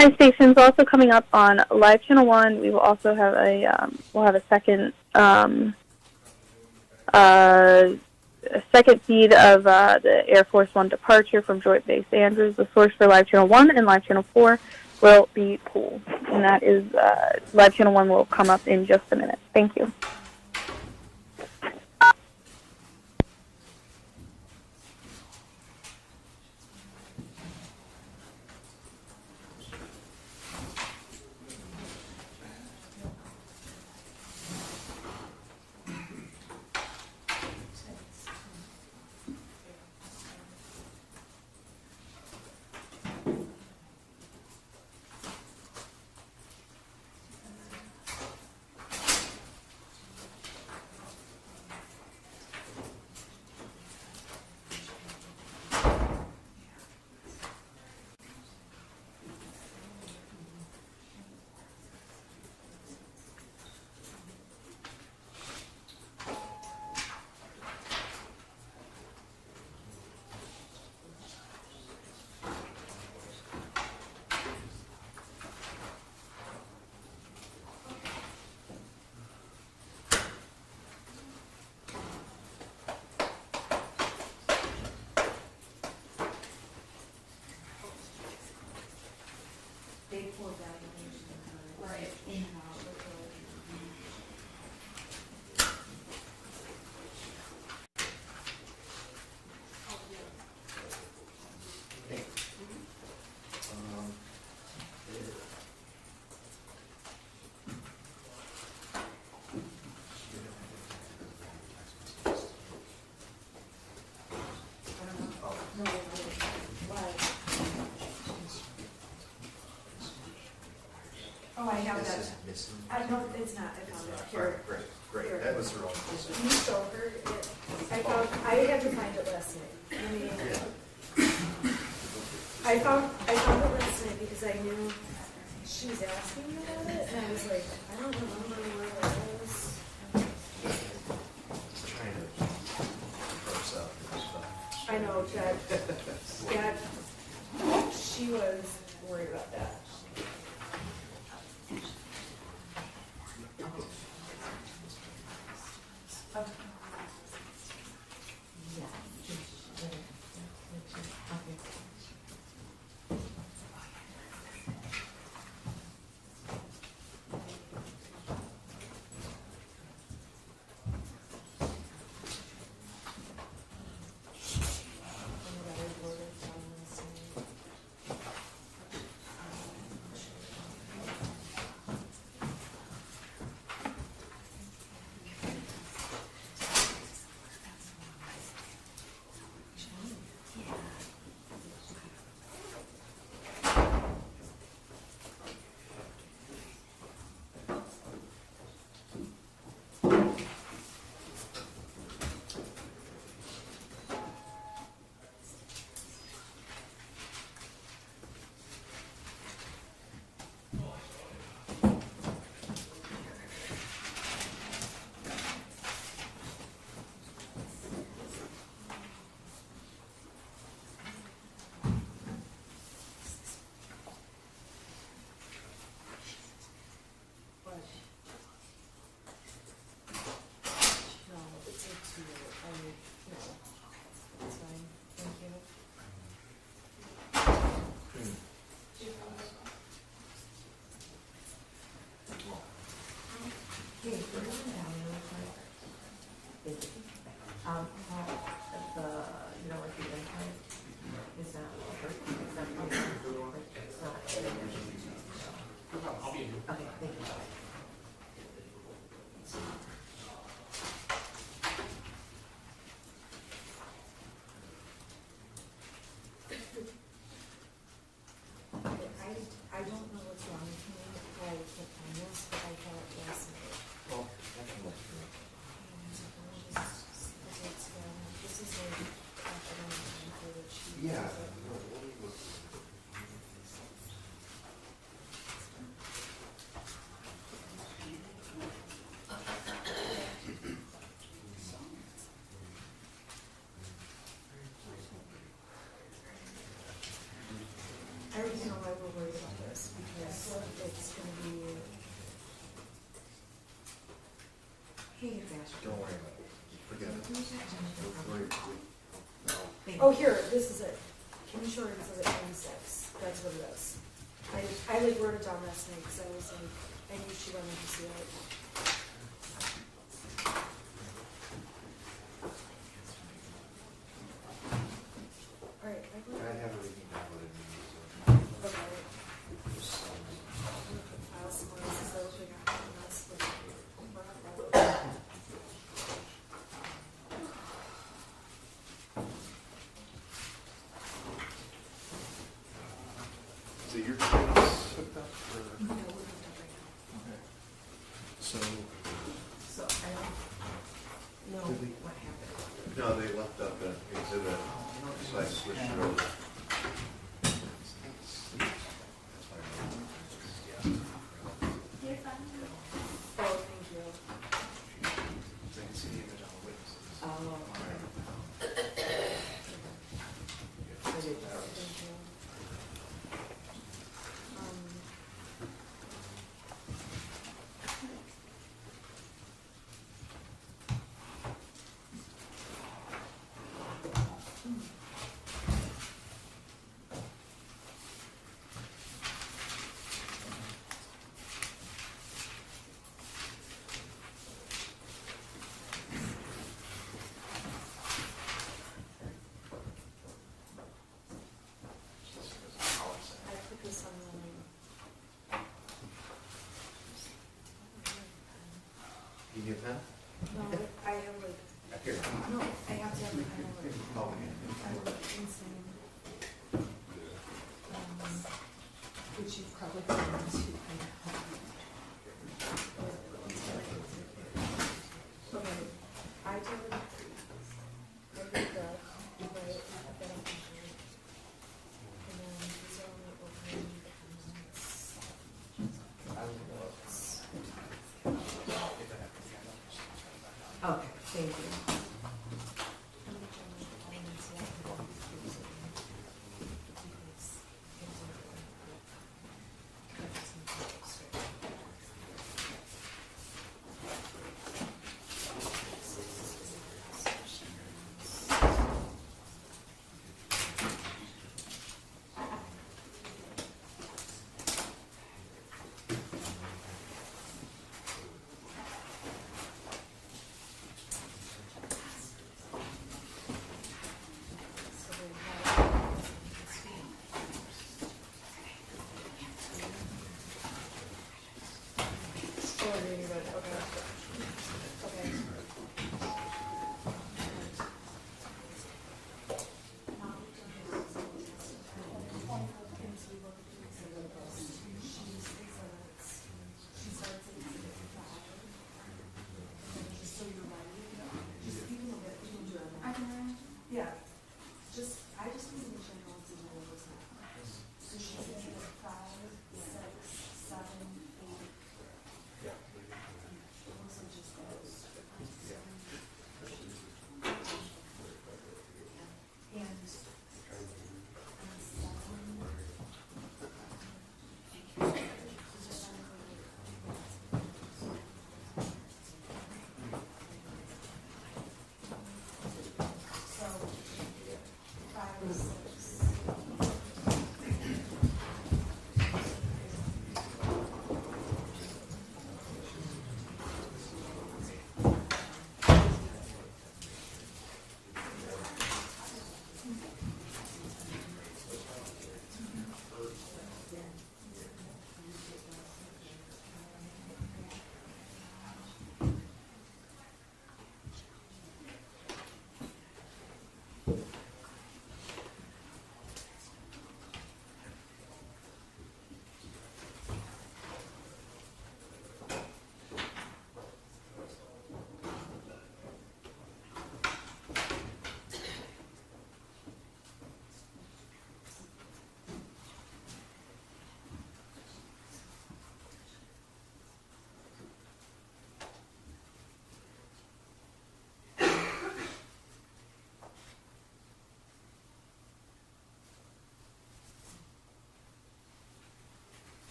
Hi, stations. Also coming up on Live Channel 1, we will also have a second feed of the Air Force One departure from Joint Base Andrews. The source for Live Channel 1 and Live Channel 4 will be Pool. And that is, Live Channel 1 will come up in just a minute. Thank you. got This it. is missing. I know it's not, I found it, here. Great, great, Here. that was the wrong. You show her it. I had to find it last night. I mean, I found it last night because I knew she was asking me about it, and I was like, I don't remember where it was. Trying to parse out this stuff. I know that she was worried about that. I don't know what's wrong with me, why I can't find this, but I got it last night. Well, that can look through. This is like academic info that she. Yeah. I already know why we're worried about this, because it's gonna be. Hey, Don't worry about it. Forget it. Don't worry. No. oh, here, this is it. Can you show her this is at 96? That's what it is. I like wrote it down last night, because I was like, I knew she wanted to see it. All right, I wrote I it. have everything downloaded. Okay. I'll suppose this is what we got from us, but- So your kids hooked up or? No, we're hooked up right now. So, So I don't know what happened. No, they left up an exhibit, so I switched it over. Oh, thank you. So I can see the image on the witnesses. Oh. Alright. Thank you. I put this on the. You need a pen? No, I have like, Up here. no, I have to have a pen over. Oh, I'm insane. Which you've probably found too.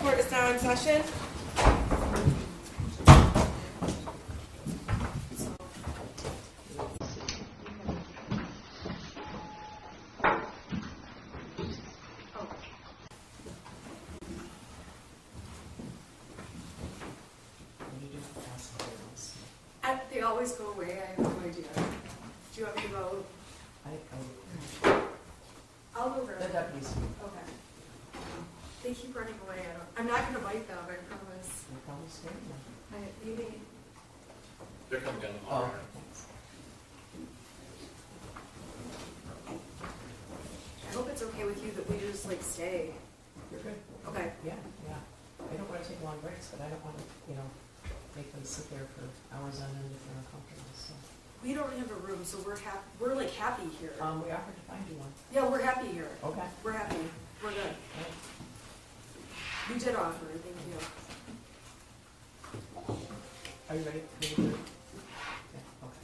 Court is now in session. They always go away. I have no idea. Do you want me to go? I'll go over. The deputies. Okay. They keep running away. I'm not gonna bite them, I promise. They're probably scared now. Maybe. They're coming down the Oh, hall. thanks. I hope it's okay with you that we just like stay. You're good. Okay. Yeah, yeah. I don't want to take long breaks, but I don't want to, make them sit there for hours on end if they're uncomfortable, so. We don't have a room, so we're like happy here. We offered to find you one. Yeah, we're happy here. Okay. We're happy. We're good. We did offer, thank you. Are you ready? Yeah, okay.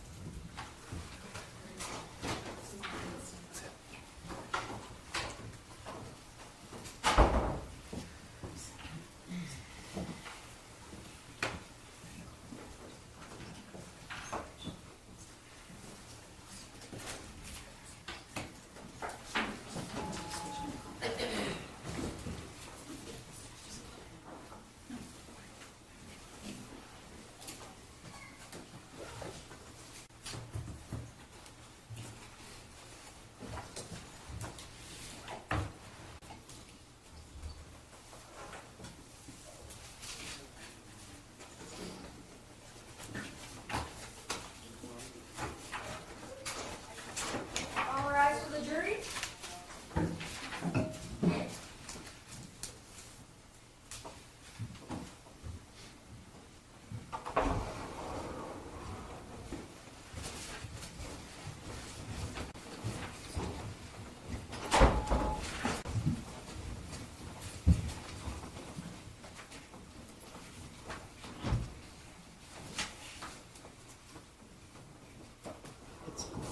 All rise for the jury.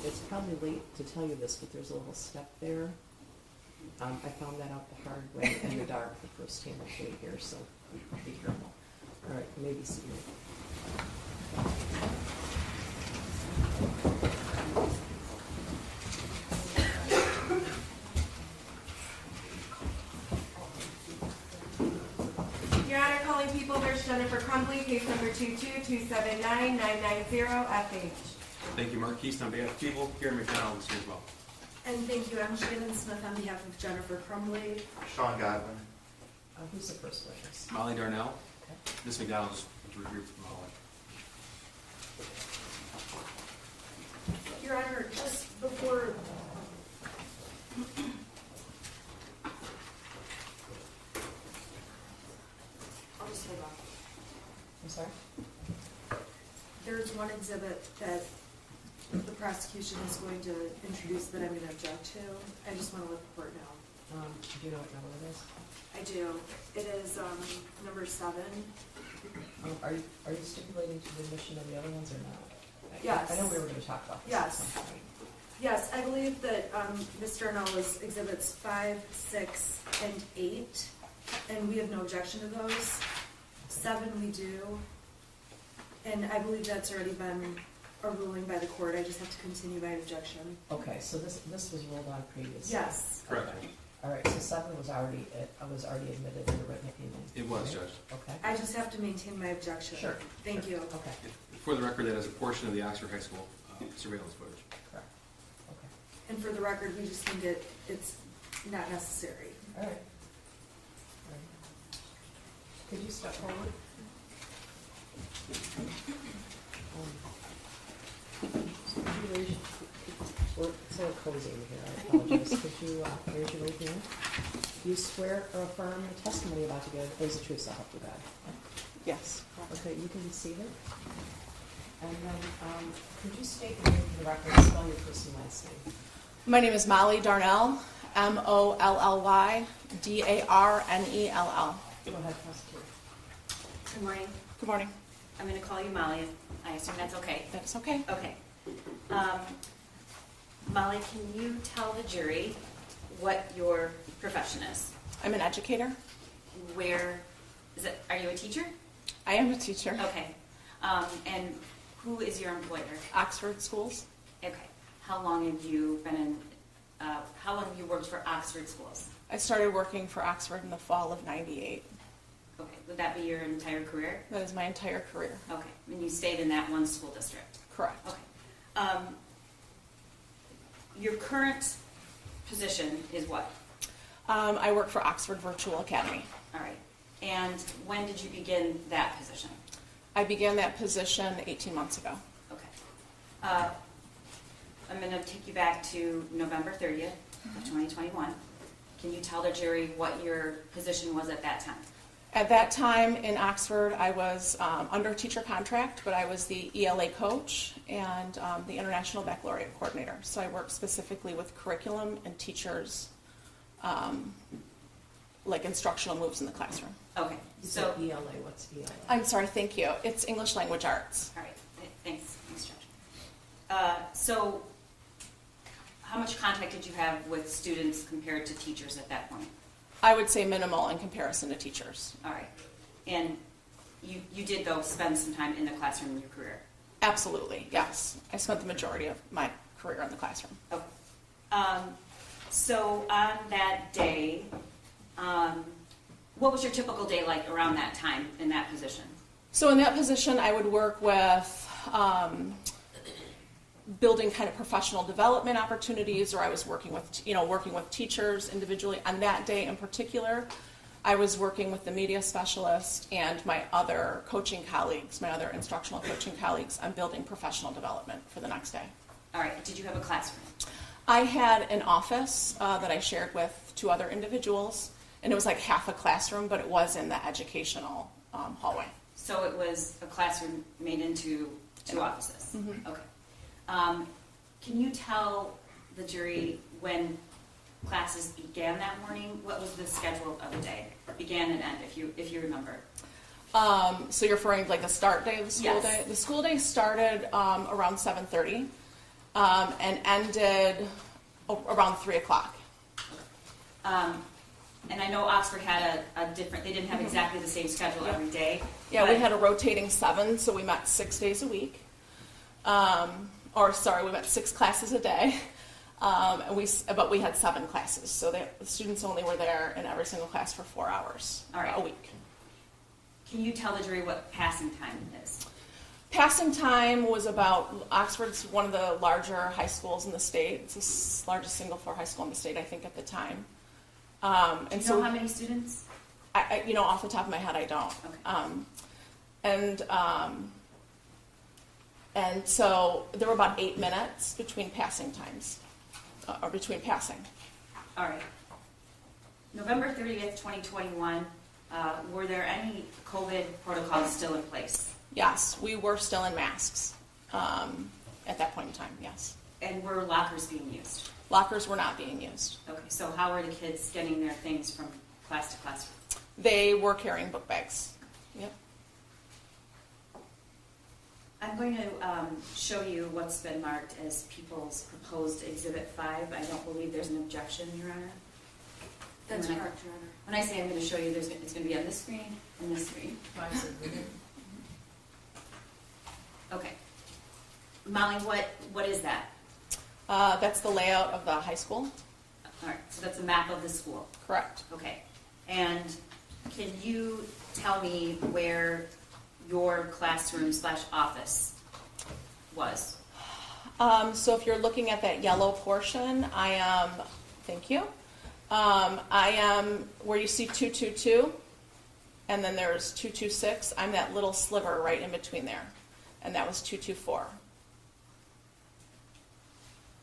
It's probably late to tell you this, but there's a little step there. I found that out the hard way in the dark the first time I came here, so be careful. All right, maybe see you. Your Honor, calling people versus Jennifer Crumbly, case number 222799990 FH. Thank you, Mark Keast, on behalf of people. Karen McDonald is here as well. And thank you, I'm Shannon Smith on behalf of Jennifer Crumley. Sean Godwin. Who's the first witness? Molly Darnell. Okay. Ms. McDonald is reviewed from Molly. Your Honor, just before, I'll just hold on. I'm sorry? There's one exhibit that the prosecution is going to introduce that I'm going to object to. I just want to let the court know. Do you know what number it is? I do. It is number 7. Are you stipulating to the admission of the other ones or not? Yes. I know we were going to talk about this Yes. at some point. Yes, I believe that Mr. Darnell is exhibits 5, 6, and 8, and we have no objection to those. 7 we do, and I believe that's already been a ruling by the court. I just have to continue my objection. Okay, so this was ruled on previously? Yes. Correct. Okay. All right, so 7 was already admitted in the written opinion? It was, right? Judge. Okay. I just have to maintain my objection. Sure. Thank you. Okay, For the record, that is a portion of the Oxford High School surveillance footage. correct. Okay. And for the record, we just think it's not necessary. All right. All right. Could you step forward? We're sort of cozy in here, I apologize. Could you raise your right hand? Do you swear or affirm the testimony you're about to give is the truth, so help you God? Yes. Okay, you can be seated. And then, could you state your name for the record and spell your first and last name? My name is Molly Darnell, MOLLY-DARNELL. Go ahead, prosecutor. Good morning. Good morning. I'm going to call you Molly. I assume that's okay. That's okay. Okay. Molly, can you tell the jury what your profession is? I'm an educator. Where is it? Are you a teacher? I am a teacher. Okay. And who is your employer? Oxford Schools. Okay. How long have you been in? How long have you worked for Oxford Schools? I started working for Oxford in the fall of '98. Okay. Would that be your entire career? That is my entire career. Okay. And you stayed in that one school district? Correct. Okay. Your current position is what? I work for Oxford Virtual Academy. All right. And when did you begin that position? I began that position 18 months ago. Okay. I'm going to take you back to November 30th of 2021. Can you tell the jury what your position was at that time? At that time in Oxford, I was under teacher contract, but I was the ELA coach and the International Baccalaureate Coordinator. So I worked specifically with curriculum and teachers, like instructional moves in the classroom. Okay. You So, said ELA, what's ELA? I'm sorry, thank you. It's English Language Arts. all right. Thanks, Judge. So, how much contact did you have with students compared to teachers at that point? I would say minimal in comparison to teachers. All right. And you did, though, spend some time in the classroom in your career? Absolutely, yes. I spent the majority of my career in the classroom. Okay. So on that day, what was your typical day like around that time in that position? So in that position, I would work with building kind of professional development opportunities, or I was working with teachers individually. On that day in particular, I was working with the media specialist and my other coaching colleagues, my other instructional coaching colleagues, on building professional development for the next day. All right. Did you have a classroom? I had an office that I shared with two other individuals, and it was like half a classroom, but it was in the educational hallway. So it was a classroom made into two offices? Mm-hmm. Okay. Can you tell the jury when classes began that morning? What was the schedule of the day? Began and end, if you remember. So you're referring to like the start day of the school Yes. day? The school day started around 7:30 and ended around 3 o'clock. And I know Oxford had a different, they didn't have exactly the same schedule every day. Yeah, we but- had a rotating 7, so we met 6 days a week. We met 6 classes a day. But we had 7 classes, so the students only were there in every single class for 4 hours All right. a week. Can you tell the jury what passing time is? Passing time was about, Oxford's one of the larger high schools in the state. It's the largest single-floor high school in the state, I think, at the time. Do you know how many students? Off the top of my head, I don't. Okay. And so there were about 8 minutes between passing times, or between passing. All right. November 30th, 2021, were there any COVID protocols still in place? Yes, we were still in masks at that point in time, yes. And were lockers being used? Lockers were not being used. Okay, so how were the kids getting their things from class to class? They were carrying book bags. Yep. I'm going to show you what's been marked as People's Proposed Exhibit 5. I don't believe there's an objection, Your Honor. That's When I- correct, Your Honor. When I say I'm going to show you, it's going to be on this screen and this screen. Okay. Molly, what is that? That's the layout of the high school. All right, so that's a map of the school. Correct. Okay. And can you tell me where your classroom/office was? So if you're looking at that yellow portion, I am, thank you. I am where you see 222, and then there's 226. I'm that little sliver right in between there, and that was 224.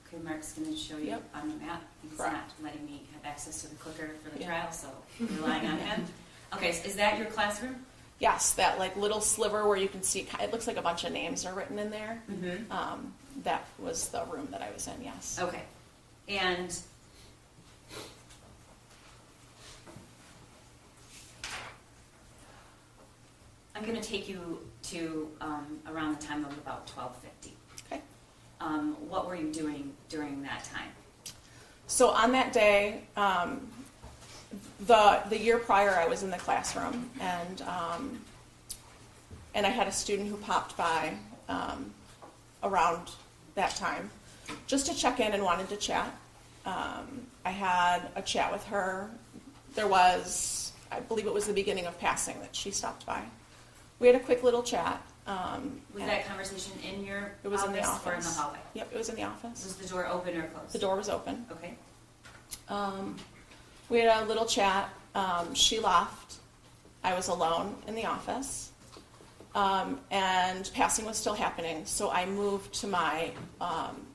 Okay, Mark's going to show you Yep. on the map. He's Correct. not letting me have access to the clicker for the Yeah. trial, so I'm relying on him. Okay, so is that your classroom? Yes, that like little sliver where you can see, it looks like a bunch of names are written in there. Mm-hmm. That was the room that I was in, yes. Okay. And I'm going to take you to around the time of about 12:50. Okay. What were you doing during that time? So on that day, the year prior, I was in the classroom, and I had a student who popped by around that time just to check in and wanted to chat. I had a chat with her. There was, I believe it was the beginning of passing that she stopped by. We had a quick little chat. Was that conversation in your It was in the office or in the office. hallway? Yep, it was in the office. Was the door open or closed? The door was open. Okay. We had a little chat. She left. I was alone in the office. And passing was still happening, so I moved to my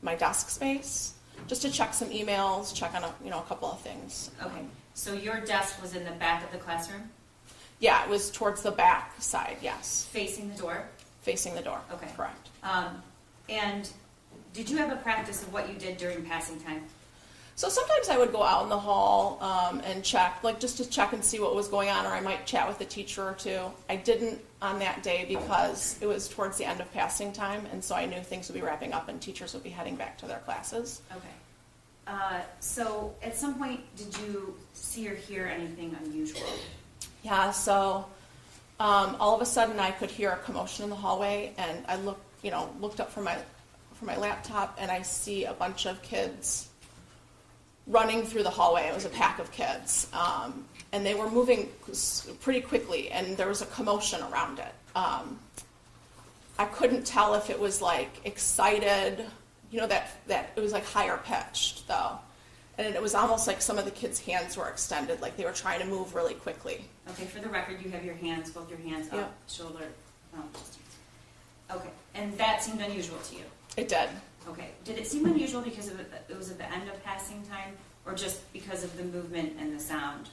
my desk space just to check some emails, check on a couple of things. Okay, so your desk was in the back of the classroom, Yeah, it was towards the back side, yes, facing the door? facing the door. Okay. Correct. And did you have a practice of what you did during passing time? So sometimes I would go out in the hall and check, like just to check and see what was going on, or I might chat with a teacher or two. I didn't on that day because it was towards the end of passing time, and so I knew things would be wrapping up and teachers would be heading back to their classes. Okay. So at some point, did you see or hear anything unusual? Yeah, so all of a sudden I could hear a commotion in the hallway, and I looked up from my laptop, and I see a bunch of kids running through the hallway. It was a pack of kids, and they were moving pretty quickly, and there was a commotion around it. I couldn't tell if it was like excited, that it was like higher pitched though, and it was almost like some of the kids' hands were extended, like they were trying to move really quickly. Okay, for the record, you have your hands, both your hands up, Yep. shoulder, distance. Okay, and that seemed unusual to you? It did. Okay, did it seem unusual because it was at the end of passing time, or just because of the movement and the sound?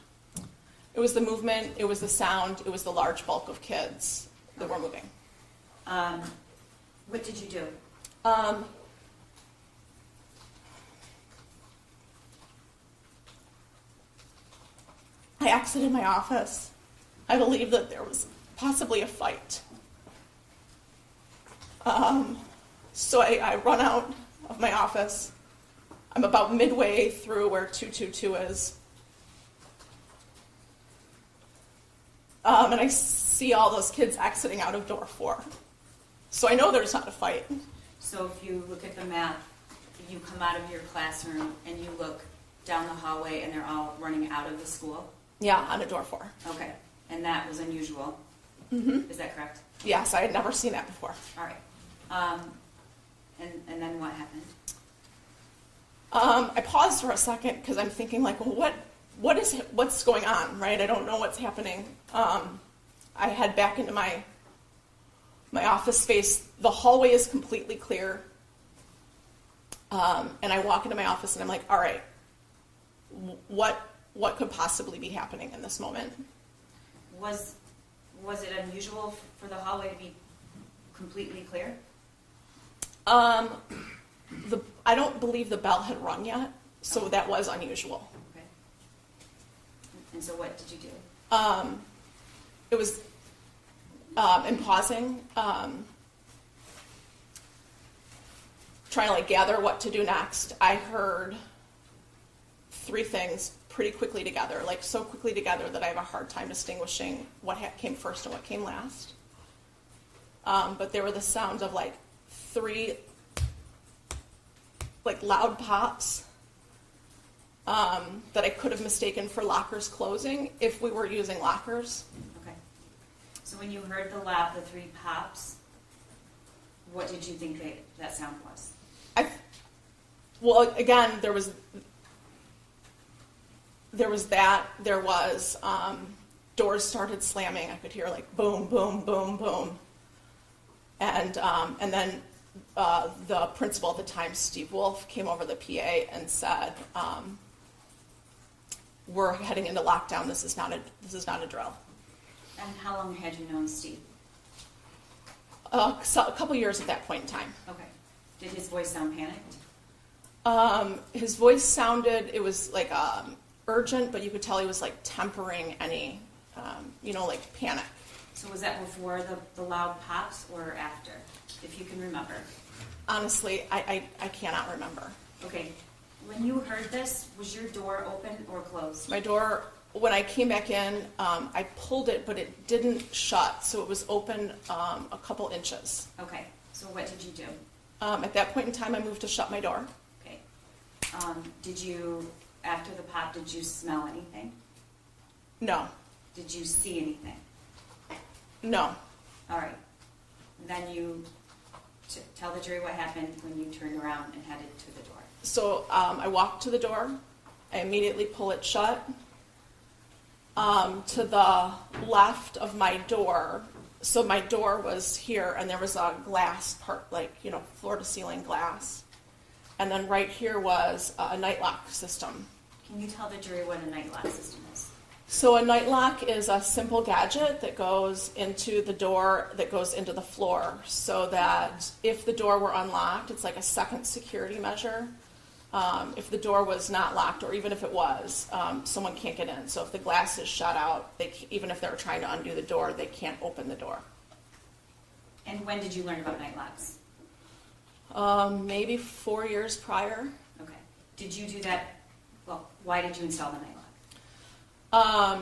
It was the movement, it was the sound, it was the large bulk of kids that were moving. What did you do? I exited my office. I believe that there was possibly a fight. So I run out of my office. I'm about midway through where 222 is. And I see all those kids exiting out of door 4. So I know there's not a fight. So if you look at the map, you come out of your classroom and you look down the hallway and they're all running out of the school? Yeah, on a door 4. Okay, and that was unusual. Mm-hmm. Is that correct? Yes, I had never seen that before. All right. And then what happened? I paused for a second because I'm thinking, like, what's going on, right? I don't know what's happening. I head back into my office space. The hallway is completely clear. And I walk into my office and I'm like, all right, what could possibly be happening in this moment? Was it unusual for the hallway to be completely clear? I don't believe the bell had rung yet, so that was unusual. Okay. And so what did you do? It was in pausing, trying to like gather what to do next. I heard 3 things pretty quickly together, like so quickly together that I have a hard time distinguishing what came first and what came last. But there were the sounds of like 3 like loud pops that I could have mistaken for lockers closing if we were using lockers. Okay. So when you heard the 3 pops, what did you think that sound was? Well, again, there was doors started slamming. I could hear like boom, boom, boom, boom, and then the principal at the time, Steve Wolf, came over the PA and said, "We're heading into lockdown. This is not a drill." And how long had you known Steve? So a couple years at that point in time. Okay. Did his voice sound panicked? His voice sounded, it was like urgent, but you could tell he was like tempering any, like panic. So was that before the loud pops or after, if you can remember? Honestly, I cannot remember. Okay. When you heard this, was your door open or closed? My door, when I came back in, I pulled it, but it didn't shut, so it was open a couple inches. Okay. So what did you do? At that point in time, I moved to shut my door. Okay. Did you, after the pop, did you smell anything? No. Did you see anything? No. All right. Then you tell the jury what happened when you turned around and headed to the door. So I walked to the door. I immediately pull it shut. to the left of my door. So my door was here, and there was a glass part, like, floor to ceiling glass. And then right here was a night lock system. Can you tell the jury what a night lock system is? So a night lock is a simple gadget that goes into the door that goes into the floor, so that if the door were unlocked, it's like a second security measure. If the door was not locked, or even if it was, someone can't get in. So if the glass is shut out, even if they were trying to undo the door, they can't open the door. And when did you learn about night locks? Maybe 4 years prior. Okay. Did you do that? Well, why did you install the night lock?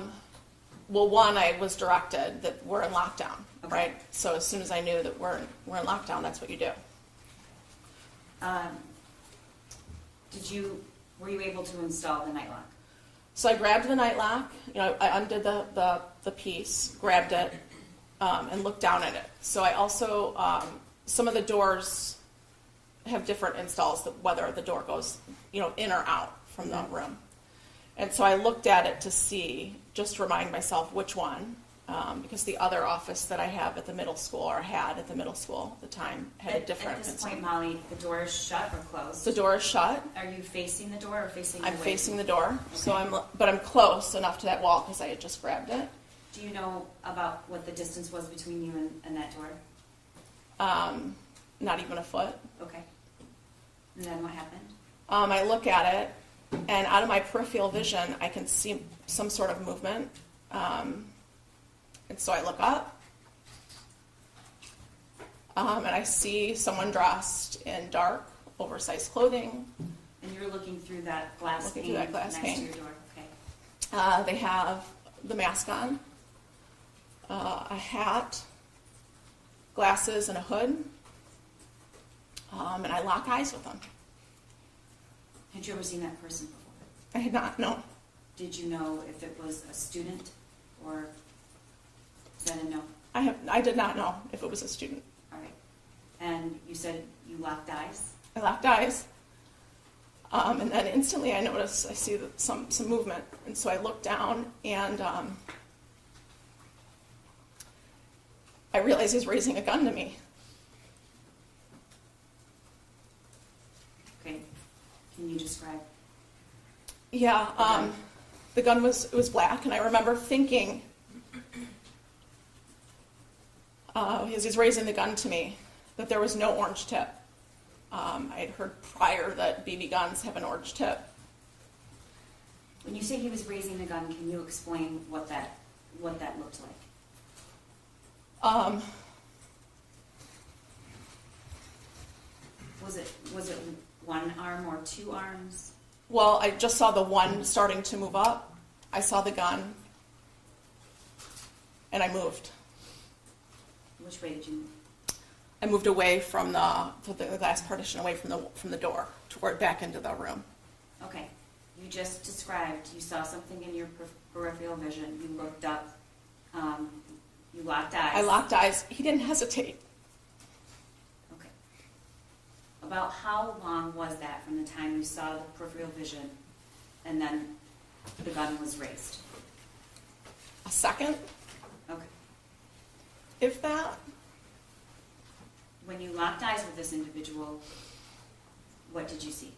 Well, one, I was directed that we're in lockdown, Okay. right? So as soon as I knew that we're in lockdown, that's what you do. Were you able to install the night lock? So I grabbed the night lock, I undid the piece, grabbed it, and looked down at it. So I also, some of the doors have different installs, whether the door goes, in or out from the room. And so I looked at it to see, just to remind myself which one, because the other office that I have at the middle school, or had at the middle school at the time, had a different At this install. point, Molly, the door is shut or closed? The door is shut. Are you facing the door or facing I'm away? facing the door, so I'm close enough to that wall because I had just grabbed it. Do you know about what the distance was between you and that door? Not even a foot. Okay. And then what happened? I look at it, and out of my peripheral vision, I can see some sort of movement. And so I look up, and I see someone dressed in dark, oversized clothing. And you're looking through that glass Looking pane through that glass next pane. to your door. Okay. They have the mask on, a hat, glasses, and a hood. And I lock eyes with them. Had you ever seen that person before? I had not, no. Did you know if it was a student or is that a no? I did not know if it was a student. All right. And you said you locked eyes? I locked eyes. And then instantly I notice, I see some movement. And so I look down, and I realize he's raising a gun to me. Okay. Can you describe? Yeah, the gun was black, and I remember thinking, as he's raising the gun to me, that there was no orange tip. I had heard prior that BB guns have an orange tip. When you say he was raising the gun, can you explain what that looked like? Was it one arm or two arms? Well, I just saw the one starting to move up. I saw the gun, and I moved. Which way did you move? I moved away from the glass partition, away from the door, toward back into the room. Okay. You just described you saw something in your peripheral vision. You looked up. You locked eyes. I locked eyes. He didn't hesitate. Okay. About how long was that from the time you saw the peripheral vision and then the gun was raised? A second, Okay. if that. When you locked eyes with this individual, what did you see?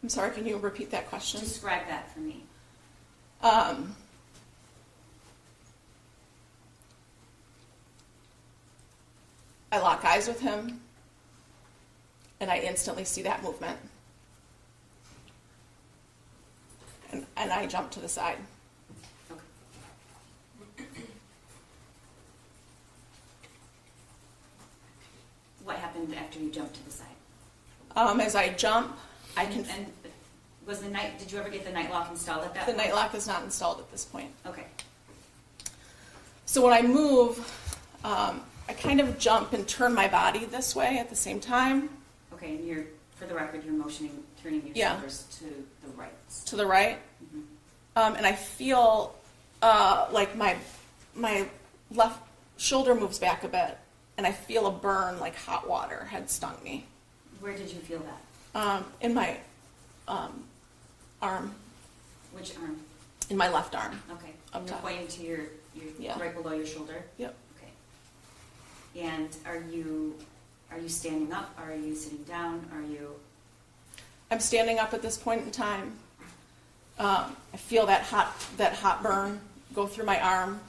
I'm sorry, can you repeat that question? Describe that for me. I lock eyes with him, and I instantly see that movement. And I jump to the side. Okay. What happened after you jumped to the side? As I jump, I can. And did you ever get the night lock installed at that The point? night lock is not installed at this point. Okay. So when I move, I kind of jump and turn my body this way at the same time. Okay, and for the record, you're turning your Yeah. shoulders to the right. To the right. Mhm. And I feel like my left shoulder moves back a bit, and I feel a burn like hot water had stung me. Where did you feel that? In my arm, Which arm? in my left arm. Okay. Up You're top. pointing to your Yeah. right below your shoulder? Yep. Okay. And are you standing up? Are you sitting down? Are you? I'm standing up at this point in time. I feel that hot burn go through my arm,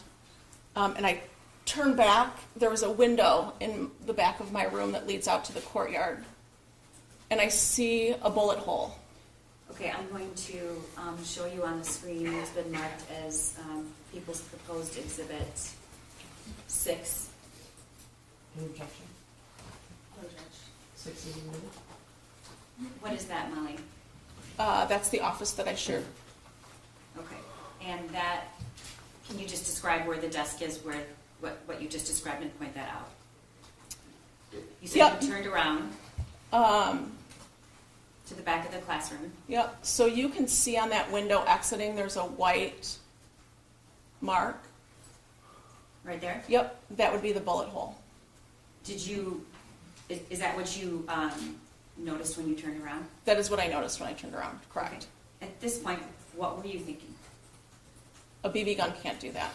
and I turn back. There was a window in the back of my room that leads out to the courtyard, and I see a bullet hole. Okay, I'm going to show you on the screen. It's been marked as People's Proposed Exhibit 6. Any objection? 6 is admitted. What is that, Molly? That's the office that I shared. Okay, and that, can you just describe where the desk is, where what you just described, and point that out? You said Yep. you turned around to the back of the classroom. Yep. So you can see on that window exiting, there's a white mark. Right there? Yep, that would be the bullet hole. Did you, is that what you noticed when you turned around? That is what I noticed when I turned around. Correct. Okay. At this point, what were you thinking? A BB gun can't do that.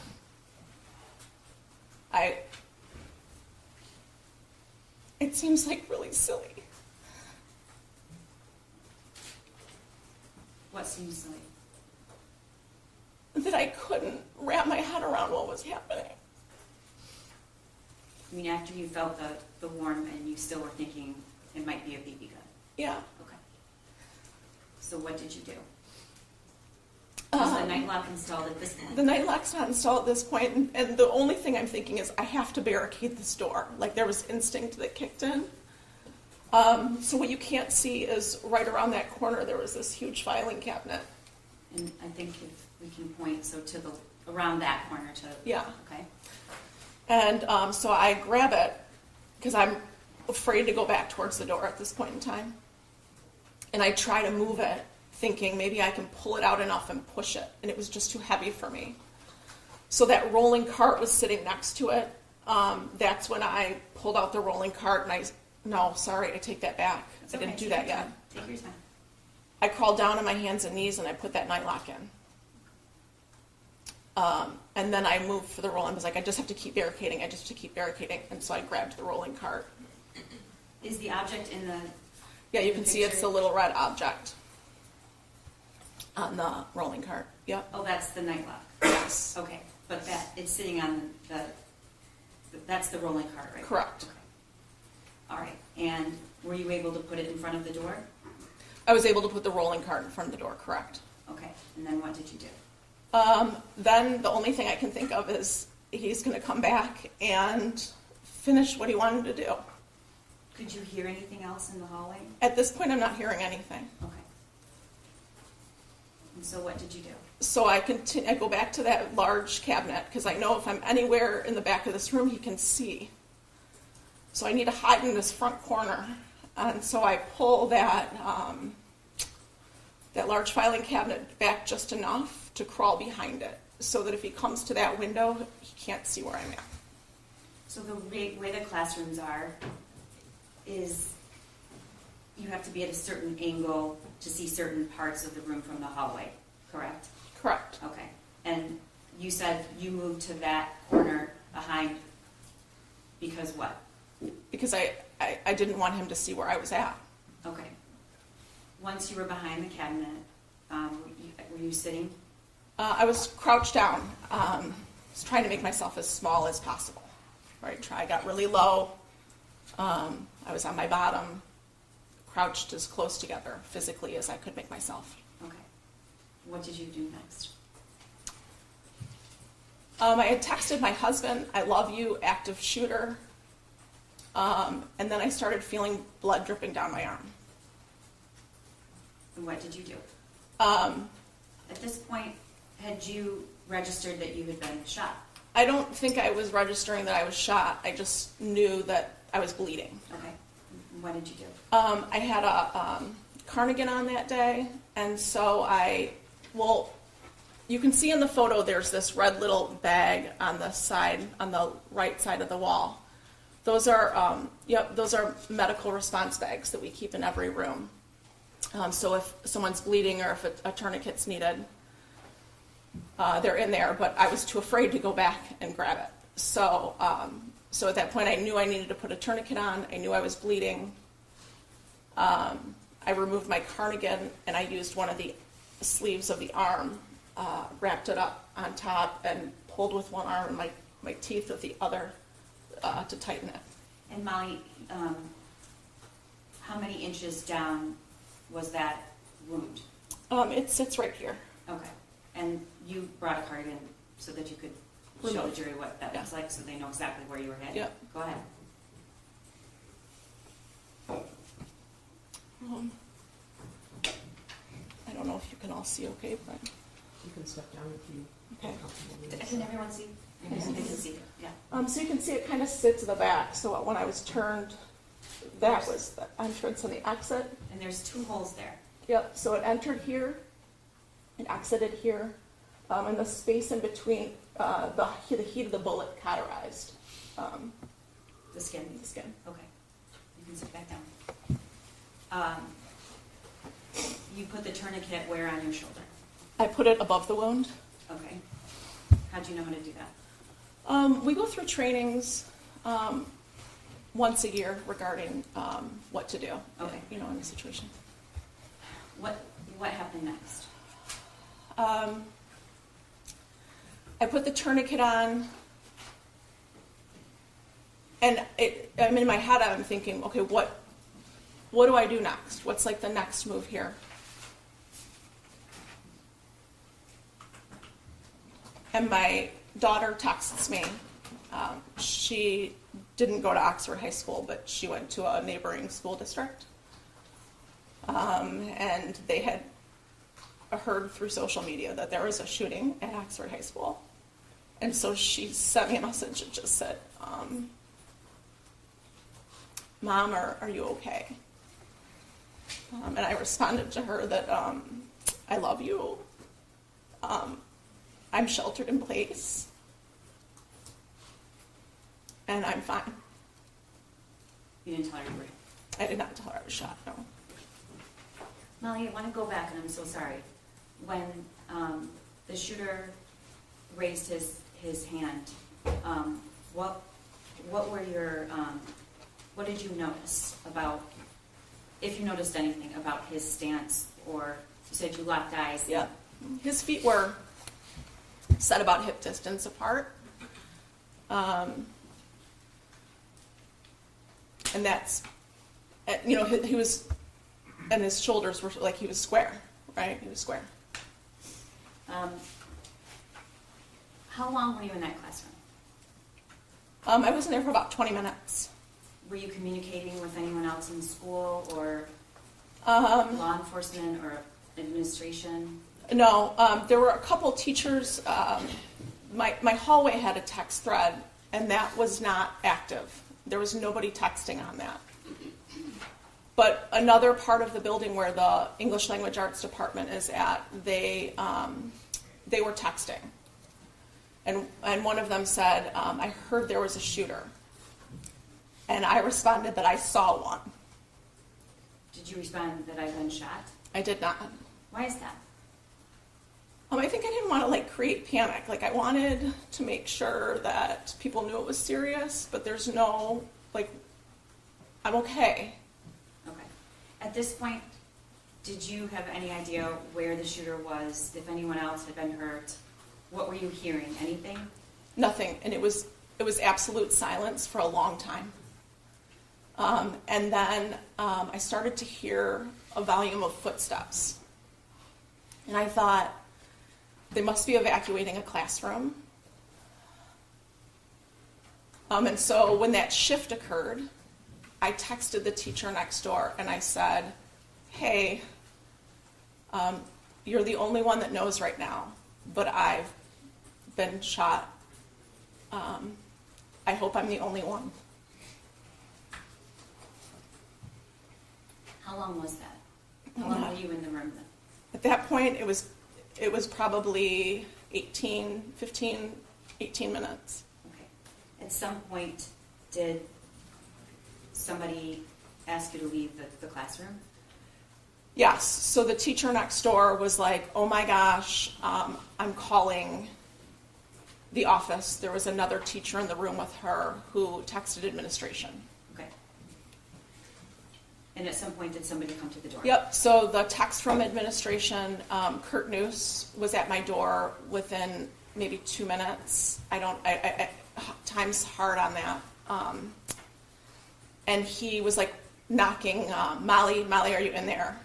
It seems like really silly. What seems silly? That I couldn't wrap my head around what was happening. I mean, after you felt the warmth and you still were thinking it might be a BB gun. Yeah. Okay. So what did you do? Was the night lock installed at this point? The night lock's not installed at this point, and the only thing I'm thinking is I have to barricade this door. Like there was instinct that kicked in. So what you can't see is right around that corner there was this huge filing cabinet. And I think if we can point to around that corner to. Yeah. Okay. And so I grab it because I'm afraid to go back towards the door at this point in time. And I try to move it, thinking maybe I can pull it out enough and push it. And it was just too heavy for me. So that rolling cart was sitting next to it. That's when I pulled out the rolling cart and no, sorry, I take that back. It's I didn't okay. do Take that your yet. time. Take your time. I crawled down on my hands and knees and I put that night lock in. And then I moved for the rolling. I was like, I just have to keep barricading. And so I grabbed the rolling cart. Is the object in the? Yeah, you in can the see it's picture? the little red object on the rolling cart. Yep. Oh, that's the night lock. Yes. Okay, but it's sitting on that's the rolling cart, right? Correct. Okay. All right, and were you able to put it in front of the door? I was able to put the rolling cart in front of the door, correct. Okay, and then what did you do? Then the only thing I can think of is he's going to come back and finish what he wanted to do. Could you hear anything else in the hallway? At this point, I'm not hearing anything. Okay. And so what did you do? So I go back to that large cabinet because I know if I'm anywhere in the back of this room, he can see. So I need to hide in this front corner. And so I pull that large filing cabinet back just enough to crawl behind it so that if he comes to that window, he can't see where I'm at. So the way the classrooms are is you have to be at a certain angle to see certain parts of the room from the hallway, correct? Correct. Okay. And you said you moved to that corner behind because what? Because I didn't want him to see where I was at. Okay. Once you were behind the cabinet, were you sitting? I was crouched down. I was trying to make myself as small as possible. Right? I got really low. I was on my bottom, crouched as close together physically as I could make myself. Okay. What did you do next? I had texted my husband, "I love you, active shooter." And then I started feeling blood dripping down my arm. And what did you do? At At this point, had you registered that you had been shot? I don't think I was registering that I was shot. I just knew that I was bleeding. Okay. What did you do? I had a cardigan on that day, and so you can see in the photo there's this red little bag on the side, on the right side of the wall. Those are medical response bags that we keep in every room. So if someone's bleeding or if a tourniquet's needed, they're in there, but I was too afraid to go back and grab it. So at that point, I knew I needed to put a tourniquet on. I knew I was bleeding. I removed my cardigan, and I used one of the sleeves of the arm, wrapped it up on top, and pulled with one arm and my teeth with the other to tighten it. And Molly, how many inches down was that wound? It sits right here. Okay. And you brought a cardigan so that you could show the jury what that looks like, so they know exactly where you were hit? Yep. Go ahead. I don't know if you can all see okay, but You can step down if you okay. Can everyone see? They can see it, yeah. So you can see it kind of sits in the back. So when I was turned, that was the entrance and the exit. And there's 2 holes there. Yep. So it entered here, it exited here, and the space in between, the heat of the bullet cauterized The skin? the skin. Okay. You can sit back down. You put the tourniquet where on your shoulder? I put it above the wound. Okay. How'd you know how to do that? We go through trainings once a year regarding what to do, Okay. in the situation. What happened next? I put the tourniquet on, and I'm in my head. I'm thinking, okay, what do I do next? What's like the next move here? And my daughter texts me. She didn't go to Oxford High School, but she went to a neighboring school district. And they had heard through social media that there was a shooting at Oxford High School. And so she sent me a message that just said, Mom, are you okay? And I responded to her that I love you. I'm sheltered in place. And I'm fine. You didn't tell her you were. I did not tell her I was shot, no. Molly, I want to go back, and I'm so sorry. When the shooter raised his hand, what were your what did you notice about, if you noticed anything about his stance, or you said you locked eyes? Yeah. His feet were set about hip distance apart. And that's, he was, and his shoulders were like he was square, right? He was square. How long were you in that classroom? I was in there for about 20 minutes. Were you communicating with anyone else in school, or law enforcement or administration? No, there were a couple teachers. My hallway had a text thread, and that was not active. There was nobody texting on that. But another part of the building where the English Language Arts Department is at, they were texting. And one of them said, I heard there was a shooter. And I responded that I saw one. Did you respond that I've been shot? I did not. Why is that? I think I didn't want to create panic. I wanted to make sure that people knew it was serious, but there's no, I'm okay. Okay. At this point, did you have any idea where the shooter was, if anyone else had been hurt? What were you hearing? Anything? Nothing, and it was absolute silence for a long time. And then I started to hear a volume of footsteps. And I thought, they must be evacuating a classroom. And so when that shift occurred, I texted the teacher next door and I said, hey, you're the only one that knows right now, but I've been shot. I hope I'm the only one. How long was that? How long were you in the room then? At that point, it was probably 18 minutes. Okay. At some point, did somebody ask you to leave the classroom? Yes, so the teacher next door was like, oh my gosh, I'm calling the office. There was another teacher in the room with her who texted administration. Okay. And at some point, did somebody come to the door? Yep, so the text from administration, Kurt Noose was at my door within maybe 2 minutes. Time's hard on that. And he was like knocking, Molly, are you in there?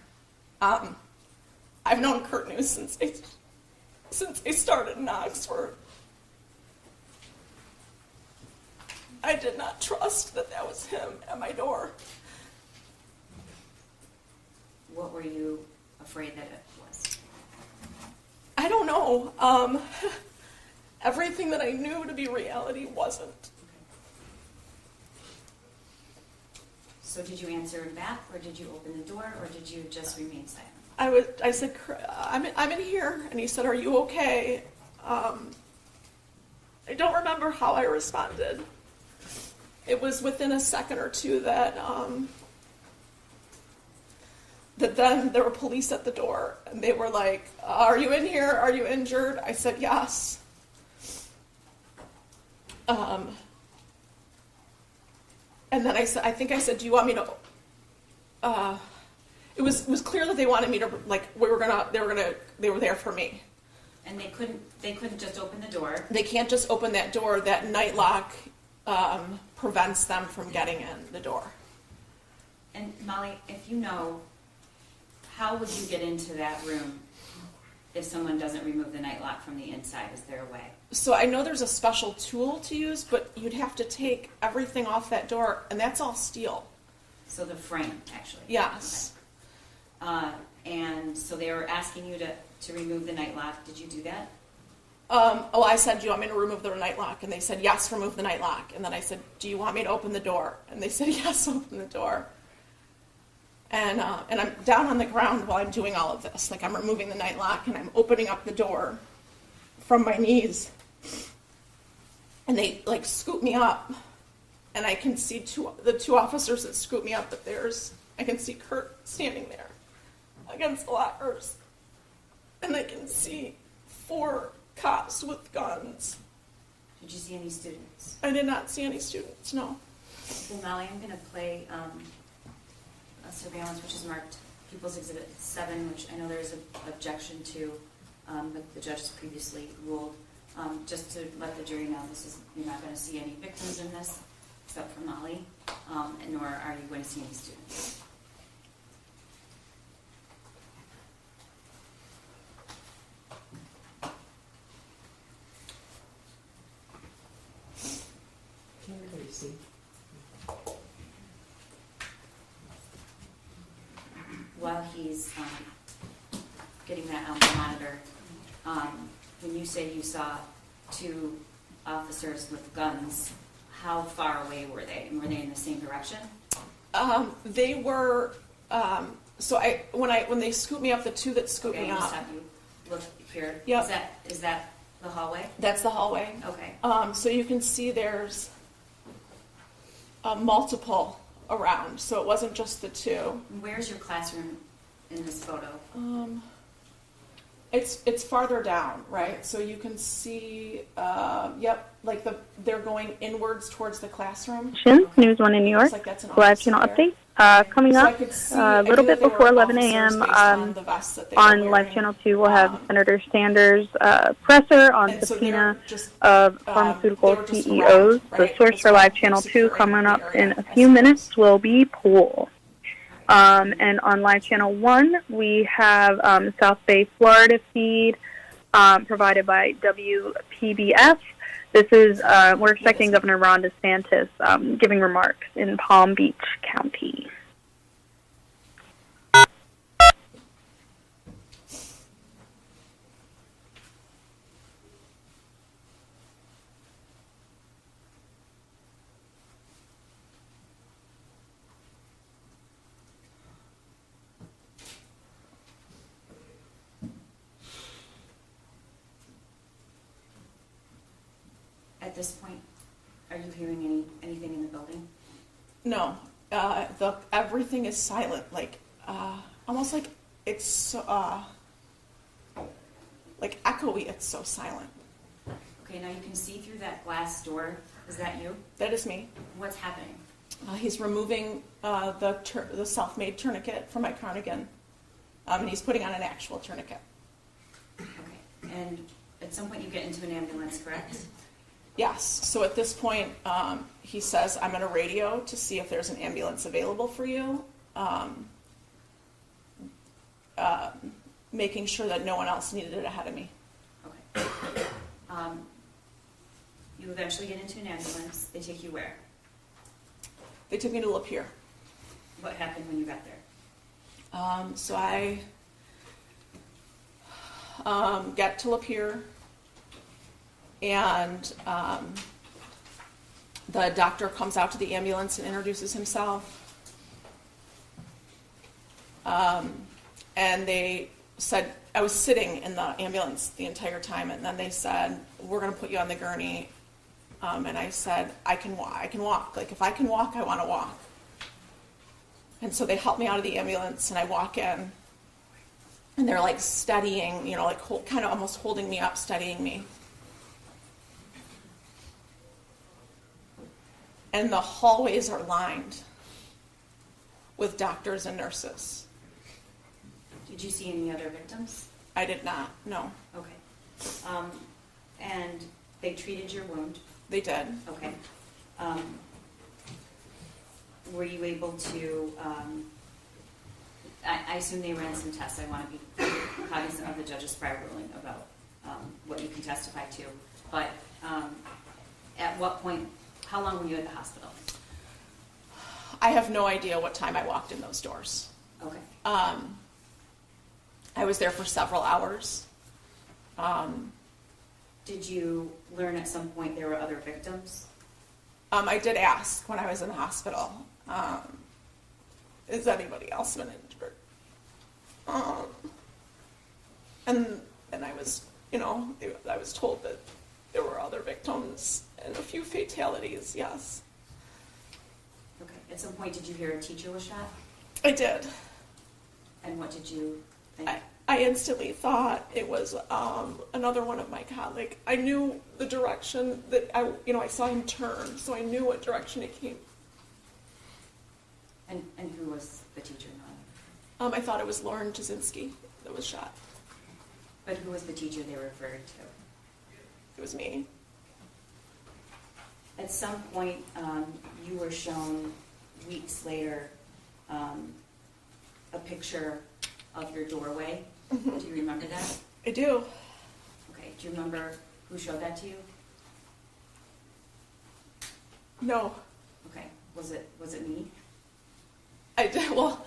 I've known Kurt Noose since they started in Oxford. I did not trust that was him at my door. What were you afraid that it was? I don't know. Everything that I knew to be reality wasn't. So did you answer him back, or did you open the door, or did you just remain silent? I said, I'm in here, and he said, are you okay? I don't remember how I responded. It was within a second or two that then there were police at the door, and they were like, are you in here? Are you injured? I said, yes. And then I said, do you want me to, it was clear that they wanted me to, like, they were there for me. And they couldn't just open the door. They can't just open that door. That night lock prevents them from getting in the door. And Molly, if you know, how would you get into that room if someone doesn't remove the night lock from the inside? Is there a way? So I know there's a special tool to use, but you'd have to take everything off that door, and that's all steel. So the frame, actually. Yes. Okay. And so they were asking you to remove the night lock. Did you do that? I said, do you want me to remove the night lock? And they said, yes, remove the night lock. And then I said, do you want me to open the door? And they said, yes, open the door. And I'm down on the ground while I'm doing all of this. Like, I'm removing the night lock, and I'm opening up the door from my knees. And they, like, scoop me up. And I can see the two officers that scoop me up, but I can see Kurt standing there against the lockers. And I can see 4 cops with guns. Did you see any students? I did not see any students, no. Well, Molly, I'm going to play a surveillance, which is marked People's Exhibit 7, which I know there's an objection to, but the judge has previously ruled. Just to let the jury know, you're not going to see any victims in this, except for Molly, and nor are you going to see any students. Can everybody see? While he's getting that on the monitor, when you say you saw 2 officers with guns, how far away were they? And were they in the same direction? They were. When they scooped me up, the 2 that scooped me I'll up. just have you look here. Yep. Is that the hallway? That's the hallway. Okay. So you can see there's multiple around. So it wasn't just the 2. Where's your classroom in this photo? It's farther down, right? So you can see, like they're going inwards towards the classroom. News 1 in New York. Looks like that's an Live office channel there. update. Coming So I up could see- a I little knew bit that they before were 11 officers a.m. based on the vests that they were On Live wearing. Channel 2, we'll have Senator Sanders' presser on And so subpoena they're just, of pharmaceutical they were just CEOs. around, The right? source Just for Live around Channel 2 securing coming the up in area, a I few suppose. minutes will be Pool. And on Live Channel 1, we have South Bay, Florida feed provided by WPBF. This is, we're expecting Governor Ron DeSantis giving remarks in Palm Beach County. At this point, are you hearing anything in the building? No, everything is silent, like almost like it's like echoey. It's so silent. Okay, now you can see through that glass door. Is that you? That is me. What's happening? He's removing the self-made tourniquet from my cardigan, and he's putting on an actual tourniquet. Okay, and at some point you get into an ambulance, correct? Yes. So at this point, he says, I'm going to radio to see if there's an ambulance available for you, making sure that no one else needed it ahead of me. Okay. You eventually get into an ambulance. They take you where? They took me to Lapeer. What happened when you got there? So I get to Lapeer, and the doctor comes out to the ambulance and introduces himself. And they said, I was sitting in the ambulance the entire time, and then they said, we're going to put you on the gurney. And I said, I can walk. Like, if I can walk, I want to walk. And so they help me out of the ambulance, and I walk in, and they're like steadying, like kind of almost holding me up, steadying me. And the hallways are lined with doctors and nurses. Did you see any other victims? I did not, no. Okay. And they treated your wound? They did. Okay. Were you able to, I assume they ran some tests. I want to be cognizant of the judge's prior ruling about what you can testify to. But at what point, how long were you at the hospital? I have no idea what time I walked in those doors. Okay. I was there for several hours. Did you learn at some point there were other victims? I did ask when I was in the hospital, is anybody else been injured? And I was, I was told that there were other victims and a few fatalities, yes. Okay. At some point, did you hear a teacher was shot? I did. And what did you think? I instantly thought it was another one of my colleagues. I knew the direction that I saw him turn, so I knew what direction it came. And who was the teacher? I thought it was Lauren Jasinski that was shot. But who was the teacher they referred to? It was me. At some point, you were shown weeks later a picture of your doorway. Mm-hmm. Do you remember that? I do. Okay. Do you remember who showed that to you? No. Okay. Was it me? I did. Well,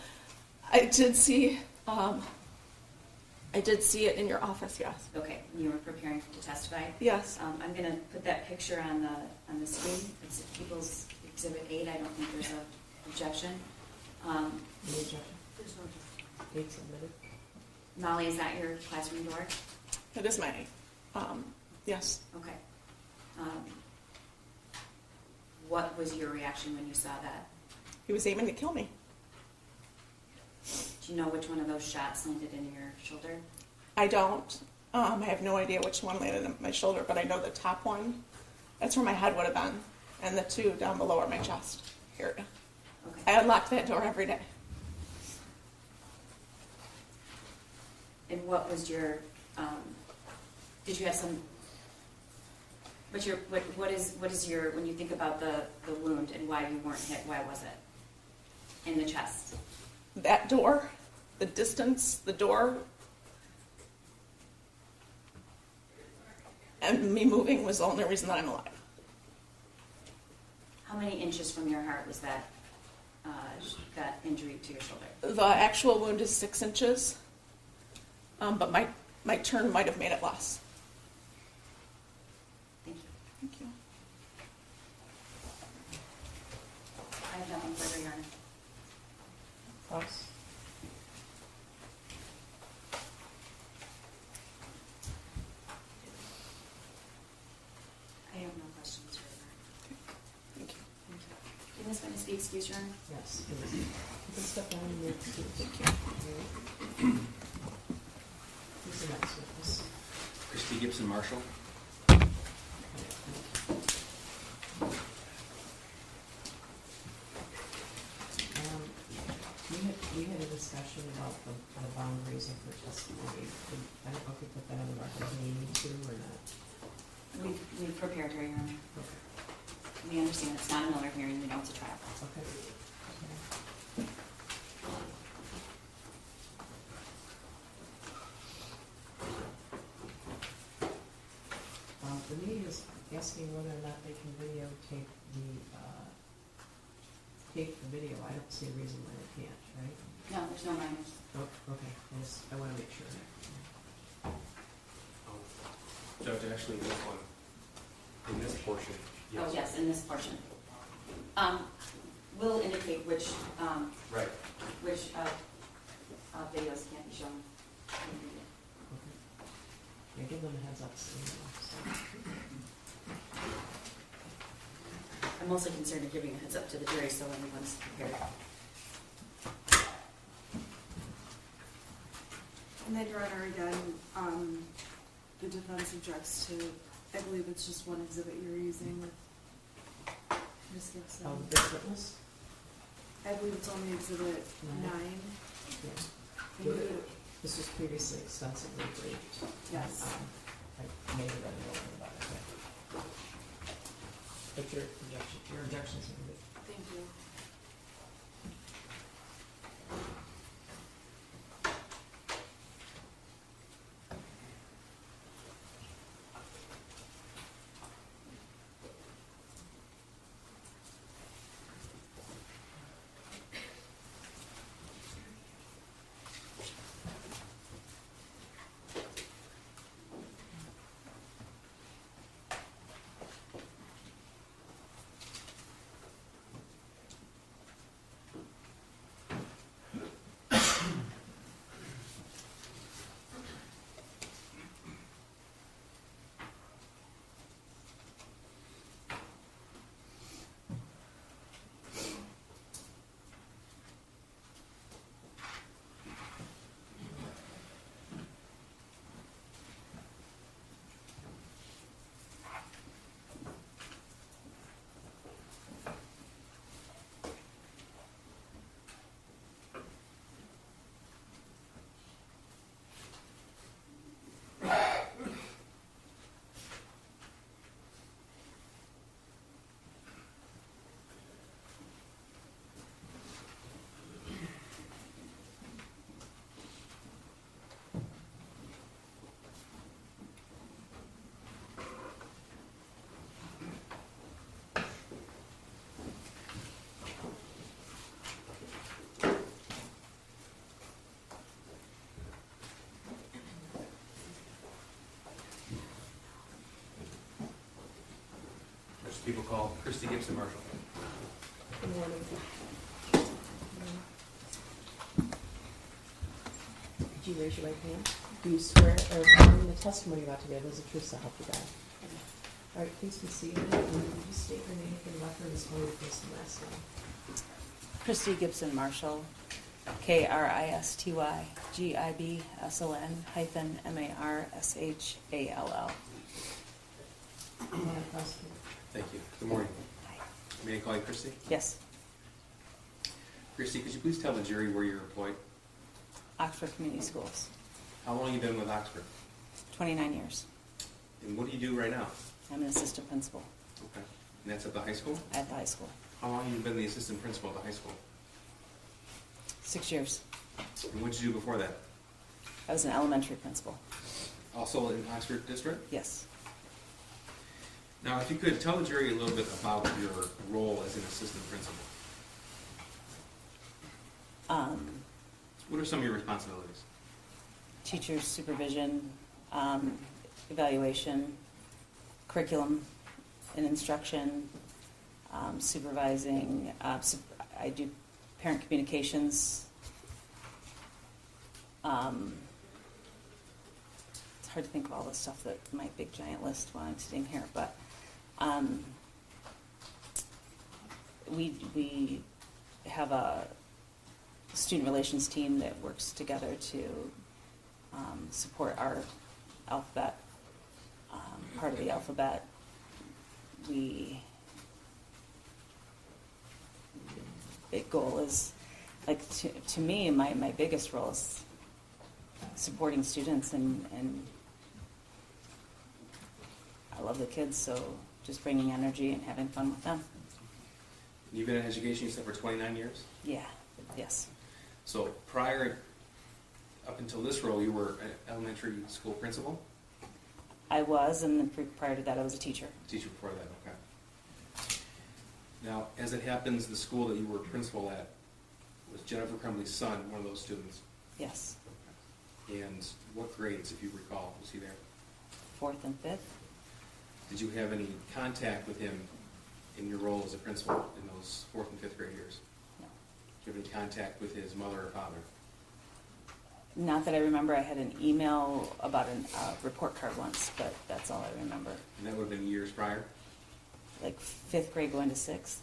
I did see. I did see it in your office. Yes. Okay. You were preparing to testify. Yes. I'm going to put that picture on the screen. It's People's Exhibit 8. I don't think there's an objection. There's no date submitted. Molly, is that your classroom door? That is my. Yes. Okay. What was your reaction when you saw that? He was aiming to kill me. Do you know which one of those shots landed in your shoulder? I don't. I have no idea which one landed on my shoulder, but I know the top one. That's where my head would have been, and the two down below are my chest area. Okay. I unlock that door every day. And what was your? Did you have some? What is your when you think about the wound and why you weren't hit? Why was it in the chest? That door, the distance, the door, and me moving was the only reason that I'm alive. How many inches from your heart was that injury to your shoulder? The actual wound is 6 inches, but my turn might have made it less. Thank you. Thank you. I have nothing further, Your Honor. Us? I have no questions, Your Honor. Thank you. Thank you. Can this witness be excused, Your Honor? Yes. You can step down and move to the picture. Who's the next witness? Christy Gibson Marshall. We had a discussion about the boundaries of her testimony. I don't know if we put that on the record, do we need to or not? We prepared her, Your Honor. Okay. We understand it's not a Miller hearing, we know it's a trial. Okay. The media is asking whether or not they can videotape tape the video. I don't see a reason why they can't, right? No, there's no minors. Oh, okay, I want to make sure. Judge, actually, this one, in this portion, yes. Oh, yes, in this portion. We'll indicate which, Right. which videos can't be shown. Okay. Yeah, give them a heads up. So they know, so. I'm mostly concerned in giving a heads up to the jury so everyone's prepared. And then, Your Honor, again, the defense objects to, I believe it's just one exhibit you're using with Ms. Gibson. Oh, this witness? I believe it's only exhibit 9. Yeah. Thank you. This was previously extensively briefed. Yes. I made it about it. But your objections are good. Thank you. People call Christy Gibson Marshall. Good morning. Could you raise your right hand? Do you swear or affirm the testimony you're about to give is the truth so help you God? All right, please be seated. And would you state your name for the record and spell your first and last name? Christy Gibson Marshall, KRISTY GIBSON -MARSHALL. Thank you. Good morning. May I call you Christy? Yes, Christy, could you please tell the jury where you're employed? Oxford Community Schools, How long have you been with Oxford? 29 years. And what do you do right now? I'm an assistant principal Okay. And that's at the high school? at the high school. How long have you been the assistant principal at the high school? 6 years. And what did you do before that? I was an elementary principal. Also in Oxford District? Yes. Now, if you could tell the jury a little bit about your role as an assistant principal. What are some of your responsibilities? Teacher supervision, evaluation, curriculum and instruction, supervising. I do parent communications. It's hard to think of all the stuff that my big giant list while I'm sitting here, but we have a student relations team that works together to support our alphabet, part of the alphabet. Big goal is, like, to me, my biggest role is supporting students, and I love the kids, so just bringing energy and having fun with them. You've been in education, you said, for 29 years? Yeah, yes. So up until this role, you were an elementary school principal? I was, and then prior to that, I was a teacher. Teacher before that, okay. Now, as it happens, the school that you were principal at was Jennifer Crumley's son, one of those students. Yes, And what grades, if you recall, was he there? 4th and 5th. Did you have any contact with him in your role as a principal in those 4th and 5th grade years? No. Did you have any contact with his mother or father? Not that I remember. I had an email about a report card once, but that's all I remember. And that would have been years prior? Like 5th grade going to 6th.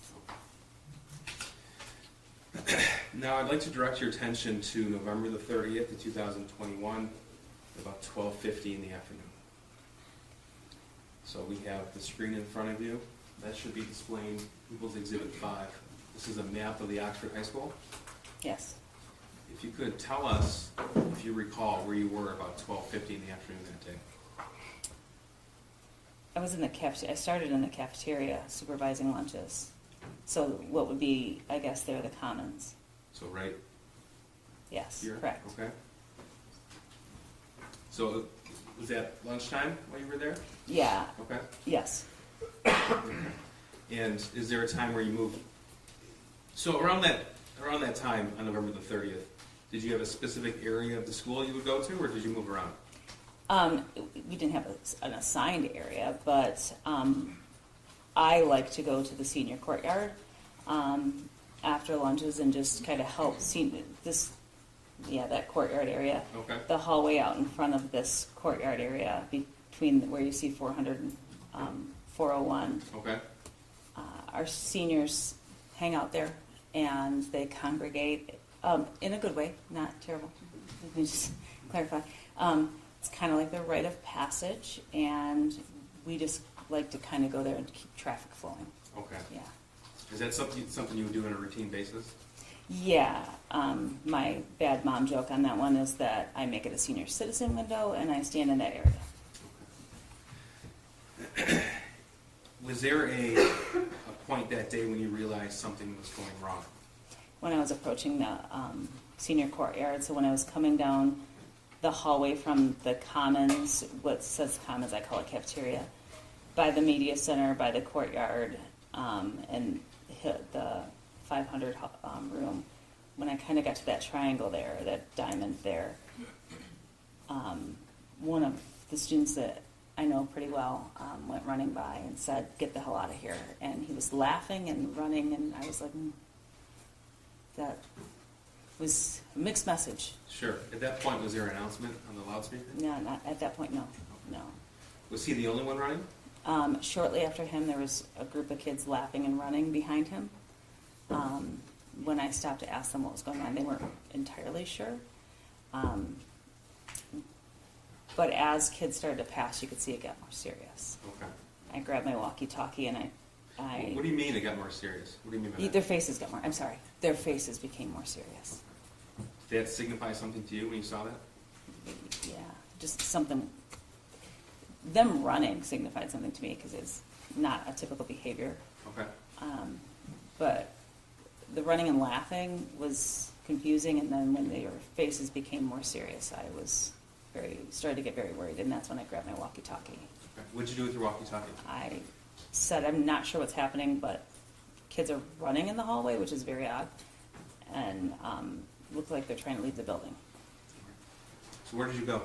Now, I'd like to direct your attention to November the 30th of 2021, about 12:50 in the afternoon. So we have the screen in front of you. That should be displaying People's Exhibit 5. This is a map of the Oxford High School. Yes. If you could tell us, if you recall, where you were about 12:50 in the afternoon that day. I was in the I started in the cafeteria supervising lunches. So what would be, I guess, there the commons. So right Yes, here? correct. Okay. So was that lunchtime while you were there? Yeah. Okay. Yes. And is there a time where you moved? So around that time on November the 30th, did you have a specific area of the school you would go to, or did you move around? We didn't have an assigned area, but I like to go to the senior courtyard after lunches and just kind of help see that courtyard area. Okay. The hallway out in front of this courtyard area between where you see 400 and 401. Okay. Our seniors hang out there and they congregate in a good way, not terrible. Let me just clarify. It's kind of like the rite of passage, and we just like to kind of go there and keep traffic flowing. Okay. Yeah. Is that something you would do on a routine basis? Yeah. My bad mom joke on that one is that I make it a senior citizen window, and I stand in that area. Was there a point that day when you realized something was going wrong? When I was approaching the senior courtyard, so when I was coming down the hallway from the commons, what says commons, I call it cafeteria, by the media center, by the courtyard, and hit the 500 room. When I kind of got to that triangle there, that diamond there, one of the students that I know pretty well went running by and said, "Get the hell out of here." And he was laughing and running, and I was like, that was a mixed message. Sure. At that point, was there an announcement on the loudspeaker? No, not at that point, no. Was he the only one running? Shortly after him, there was a group of kids laughing and running behind him. When I stopped to ask them what was going on, they weren't entirely sure. But as kids started to pass, you could see it got more serious. Okay. I grabbed my walkie-talkie and I What do you mean it got more serious? What do you mean by that? their faces got more, I'm sorry, their faces became more serious. Did that signify something to you when you saw that? Yeah, just something, them running signified something to me because it's not a typical behavior. Okay. But the running and laughing was confusing, and then when their faces became more serious, I was started to get very worried, and that's when I grabbed my walkie-talkie. Okay. What'd you do with your walkie-talkie? I said, I'm not sure what's happening, but kids are running in the hallway, which is very odd, and look like they're trying to leave the building. So where did you go?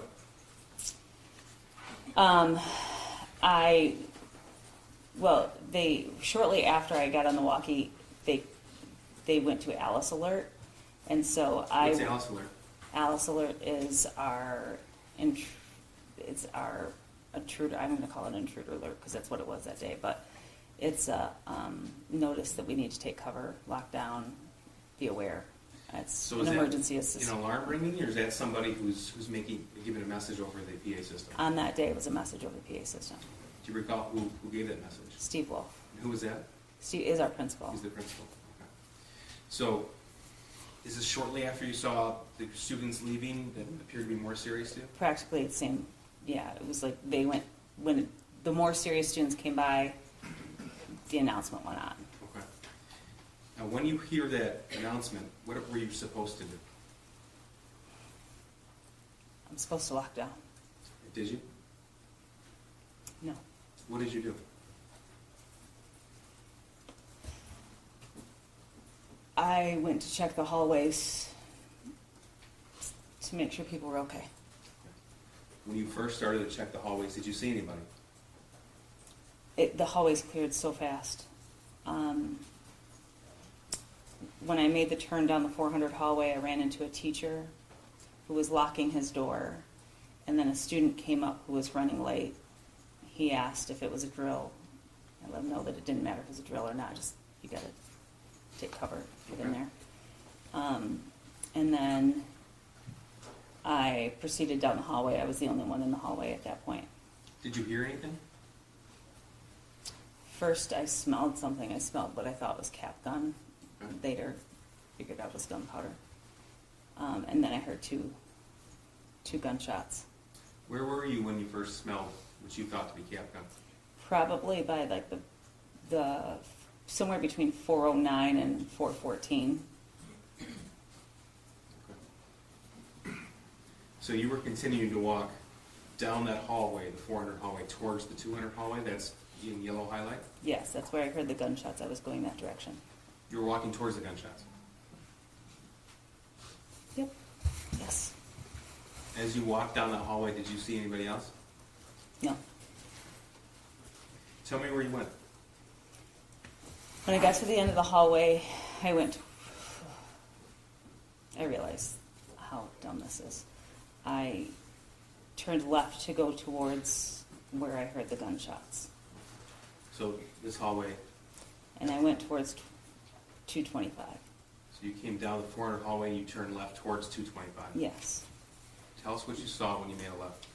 They shortly after I got on the walkie, they went to Alice Alert, and so What's Alice Alert? Alice Alert is our intruder. I'm going to call it intruder alert because that's what it was that day. But it's a notice that we need to take cover, lock down, be aware. It's So an is emergency that assistant. an alarm ringing, or is that somebody who's giving a message over the PA system? On that day, it was a message over the PA system. Do you recall who gave that message? Steve Wolf. And who was that? Steve is our principal. He's the principal. Okay. So, is this shortly after you saw the students leaving that appeared to be more serious to you? Practically the same. Yeah, it was like they went, when the more serious students came by, the announcement went on. Okay. Now, when you hear that announcement, what were you supposed to do? I'm supposed to lock down. Did you? No. What did you do? I went to check the hallways to make sure people were okay. When you first started to check the hallways, did you see anybody? The hallways cleared so fast. When I made the turn down the 400 hallway, I ran into a teacher who was locking his door, and then a student came up who was running late. He asked if it was a drill. I let him know that it didn't matter if it was a drill or not, just you gotta take cover, get in there. And then I proceeded down the hallway. I was the only one in the hallway at that point. Did you hear anything? First, I smelled something. I smelled what I thought was cap gun. Okay. Later, figured out it was gunpowder. And then I heard two gunshots. Where were you when you first smelled what you thought to be cap gun? Probably by like the somewhere between 409 and 414. Okay. So you were continuing to walk down that hallway, the 400 hallway, towards the 200 hallway. That's in yellow highlight. Yes, that's where I heard the gunshots. I was going that direction. You were walking towards the gunshots. Yep. Yes. As you walked down that hallway, did you see anybody else? No. Tell me where you went. When I got to the end of the hallway, I realized how dumb this is. I turned left to go towards where I heard the gunshots. So this hallway, And I went towards 225. so you came down the 400 hallway and you turned left towards 225. Yes. Tell us what you saw when you made a left.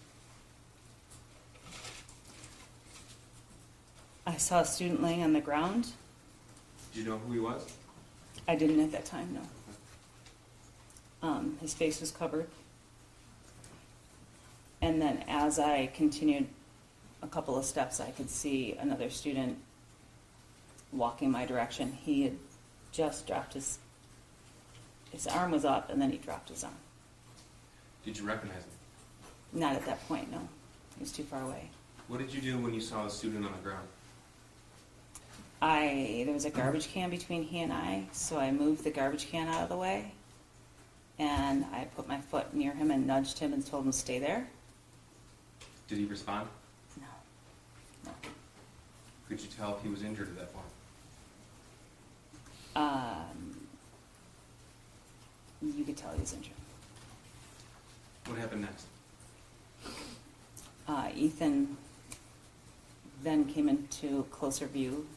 I saw a student laying on the ground. Did you know who he was? I didn't at that time, no. His face was covered. And then as I continued a couple of steps, I could see another student walking my direction. He had just dropped his arm was up, and then he dropped his arm. Did you recognize him? Not at that point, no. He was too far away. What did you do when you saw a student on the ground? There was a garbage can between he and I, so I moved the garbage can out of the way, and I put my foot near him and nudged him and told him to stay there. Did he respond? No. No. Could you tell if he was injured at that point? You could tell he was injured. What happened next? Ethan then came into closer view,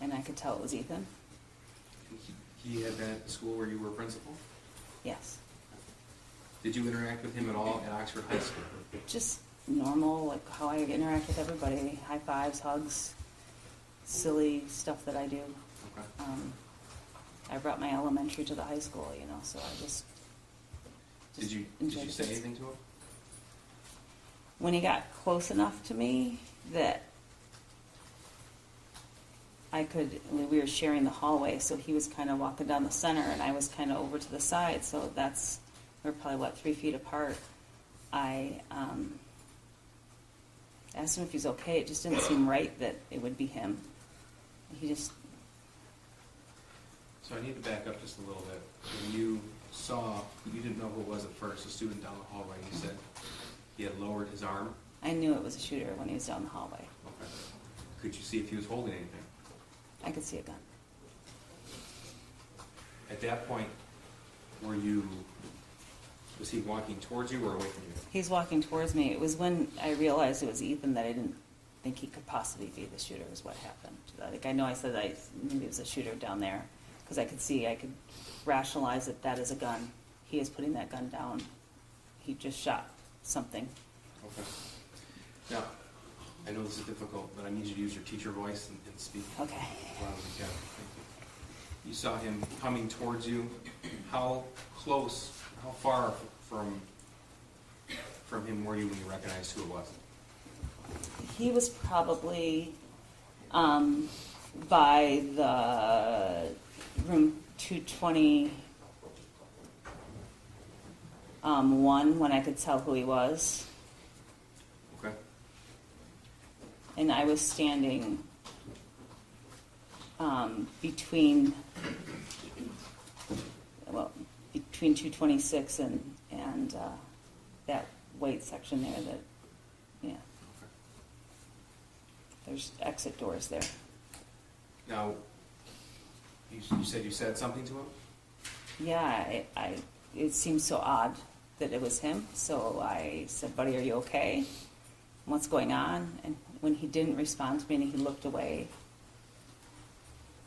and I could tell it was Ethan. He had been at the school where you were principal? Yes. Did you interact with him at all at Oxford High School? Just normal, like how I interact with everybody. High fives, hugs, silly stuff that I do. Okay. I brought my elementary to the high school, so I just Did you enjoyed say it. anything to him? When he got close enough to me that we were sharing the hallway, so he was kind of walking down the center and I was kind of over to the side, so we're probably 3 feet apart. I asked him if he's okay. It just didn't seem right that it would be him. So I need to back up just a little bit. When you didn't know who it was at first, a student down the hallway, you said he had lowered his arm. I knew it was a shooter when he was down the hallway. Okay. Could you see if he was holding anything? I could see a gun. At that point, was he walking towards you or away from you? He's walking towards me. It was when I realized it was Ethan that I didn't think he could possibly be the shooter is what happened. Like I know I said I knew he was a shooter down there, because I could rationalize that is a gun. He is putting that gun down. He just shot something. Okay. Now, I know this is difficult, but I need you to use your teacher voice and speak Okay. as loud as you can. Thank you. You saw him coming towards you. How close, how far from him were you when you recognized who it was? He was probably by the room 221 when I could tell who he was. Okay. And I was standing between 226 and that white section there that, yeah. Okay. There's exit doors there. Now, you said you said something to him? Yeah, it seemed so odd that it was him, so I said, "Buddy, are you okay? What's going on?" And when he didn't respond to me and he looked away,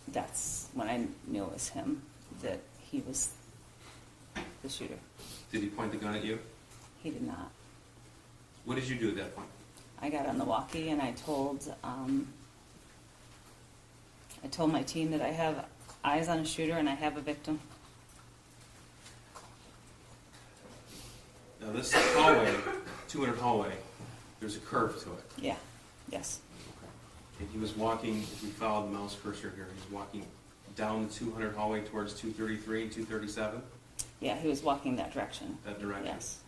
that's when I knew it was him, that he was the shooter. Did he point the gun at you? He did not. What did you do at that point? I got on the walkie and I told my team that I have eyes on a shooter and I have a victim. Now this hallway, 200 hallway, there's a curve to it. Yeah, yes. And he was walking, if we follow the mouse cursor here, he's walking down the 200 hallway towards 233 and 237? Yeah, he was walking that direction. That direction? Yes.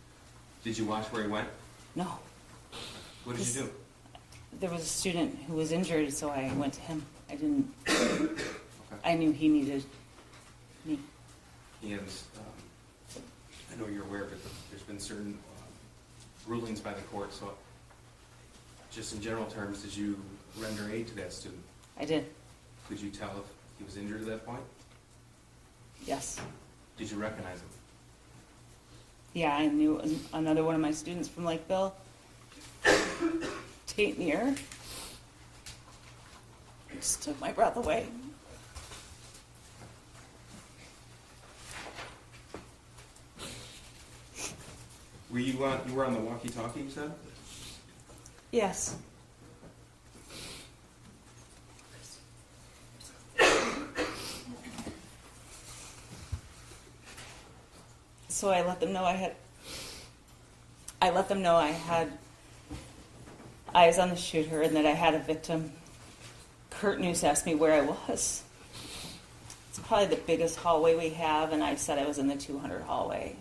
Did you watch where he went? No. What did you do? There was a student who was injured, so I went to him. I didn't. Okay. I knew he needed me. And I know you're aware, but there's been certain rulings by the court, so just in general terms, did you render aid to that student? I did. Could you tell if he was injured at that point? Yes. Did you recognize him? Yeah, I knew another one of my students from Lakeville, Tate Near. It just took my breath away. You were on the walkie-talkie, you said? Yes. So I let them know I had eyes on the shooter and that I had a victim. Kurt Noose asked me where I was. It's probably the biggest hallway we have, and I said I was in the 200 hallway.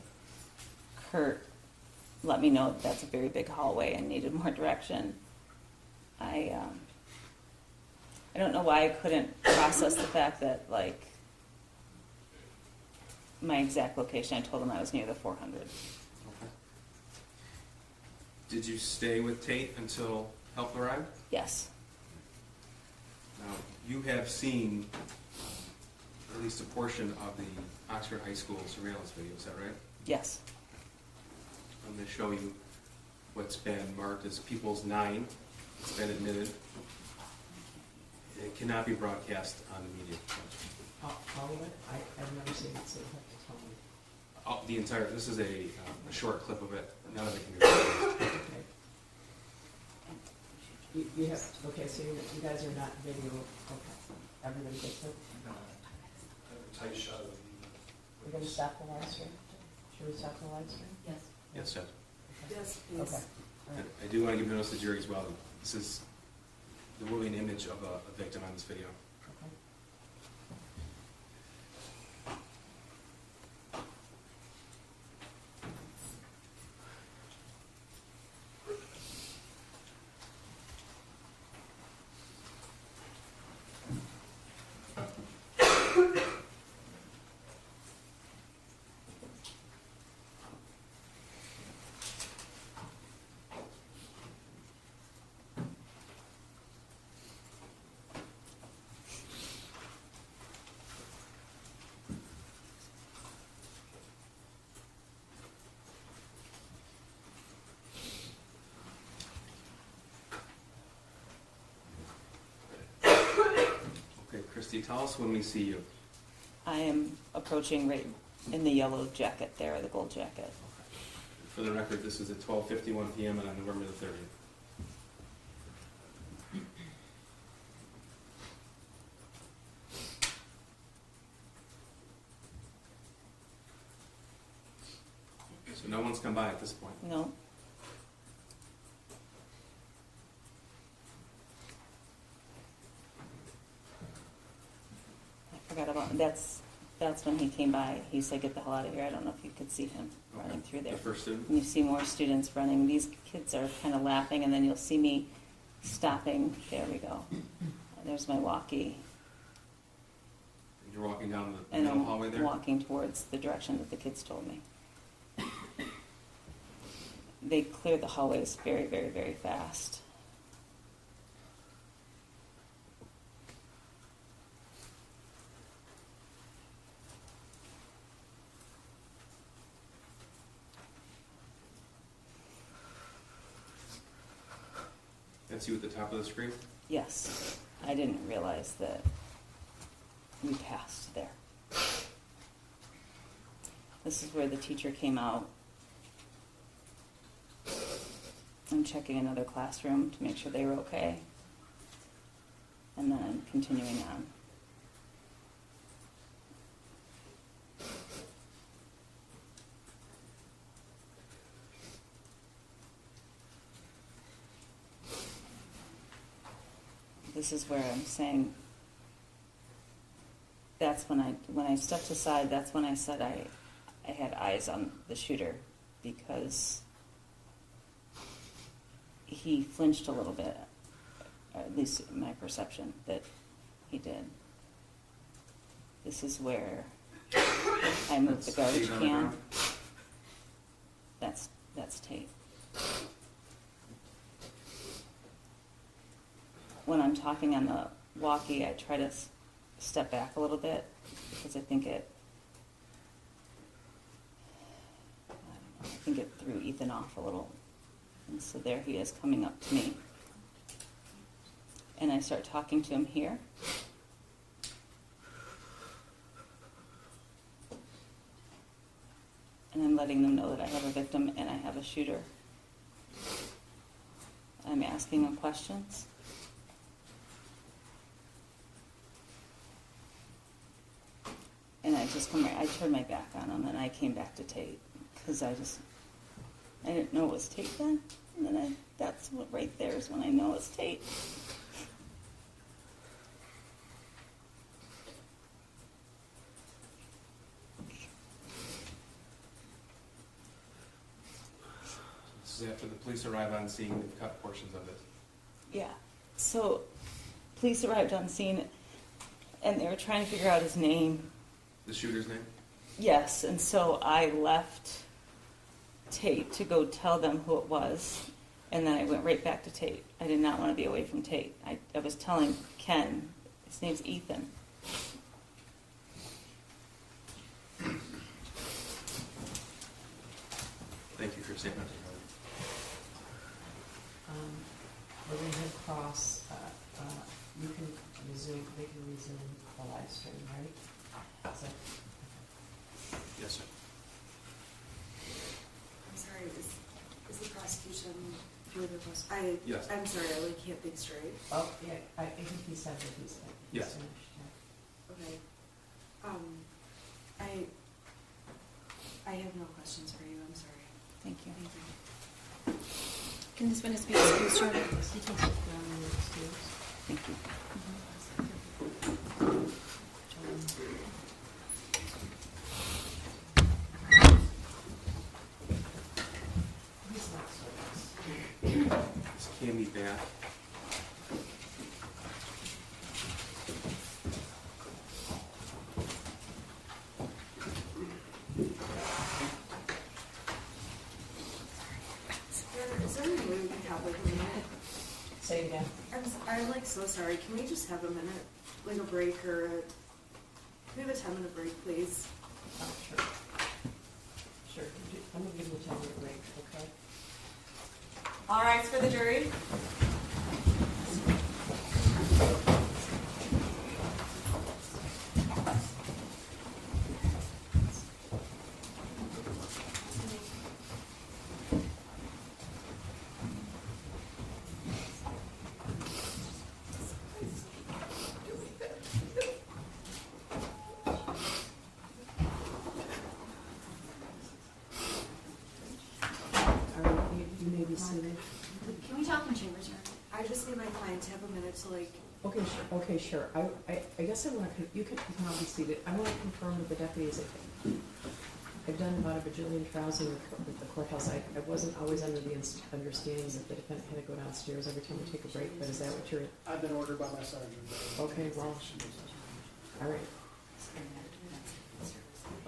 Kurt let me know that that's a very big hallway and needed more direction. I don't know why I couldn't process the fact that, like, my exact location, I told him I was near the 400. Okay. Did you stay with Tate until help arrived? Yes. Now, you have seen at least a portion of the Oxford High School surveillance video, is that right? Yes. I'm going to show you what's been marked as People's 9. It's been admitted. It cannot be broadcast on the media. All of it? I've never seen it, so you have to tell me. The entire, this is a short clip of it. None of it can be broadcast. Okay. You have, okay, so you guys are not video, okay. Everybody gets it? Tight shot of We're gonna stop the live stream? Should we stop the live stream? Yes. Yes, Judge. Yes, please. Okay. All right. I do want to give notice to the jury as well. This is the moving image of a victim on this video. Okay. Okay, Christy, tell us when we see you. I am approaching right in the yellow jacket there, or the gold jacket. For the record, this is at 12:51 p.m. on November the 30th. So no one's come by at this point. No. I forgot about, that's when he came by. He said, "Get the hell out of here." I don't know if you could see him running through there. The first student? And you see more students running. These kids are kind of laughing, and then you'll see me stopping. There we go. There's my walkie. You're walking down the And middle I'm hallway there? walking towards the direction that the kids told me. They clear the hallways very, very, very fast. That's you at the top of the screen? Yes, I didn't realize that we passed there. This is where the teacher came out. I'm checking another classroom to make sure they were okay. And then I'm continuing on. This is where I'm saying, that's when I stepped aside, that's when I said I had eyes on the shooter, because he flinched a little bit, or at least in my perception that he did. This is where I moved the garbage Tape on the can. ground? That's tape. When I'm talking on the walkie, I try to step back a little bit, because I think it threw Ethan off a little. And so there he is coming up to me. And I start talking to him here. And I'm letting them know that I have a victim and I have a shooter. I'm asking them questions. And I turned my back on him, and I came back to Tate, because I didn't know it was Tate then. And then that's what right there is when I know it's Tate. This is after the police arrive on scene and cut portions of it. Yeah. So police arrived on scene, and they were trying to figure out his name. The shooter's name? Yes, and so I left Tate to go tell them who it was, and then I went right back to Tate. I did not want to be away from Tate. I was telling Ken, his name's Ethan. Thank you for your statement. We're going to head across, you can resume the live stream, right? Is that- Yes, sir. I'm sorry, is the prosecution further Yes. I'm sorry, I can't think straight. Oh, yeah, I think he said that he's Yes. finished, yeah. Okay. I have no questions for you, I'm sorry. Thank you. Thank you. Can this witness be excused, sir? Thank you. This can be bad. Is there any way we can have like a minute? Say it again. I'm like so sorry, can we just have a minute, like a break or can we have a 10-minute break, please? Oh, sure. Sure, I'm going to give you a 10-minute break, okay? All right, for the jury. say my clients have a minute to like, Okay, sure. I guess I want to, you can all be seated. I want to confirm with the deputies. I've done about a bajillion trials in the courthouse. I wasn't always under the understanding that the defendant had to go downstairs every time we take a break, but is that what you're? I've been ordered by my sergeant. Okay, well, all right.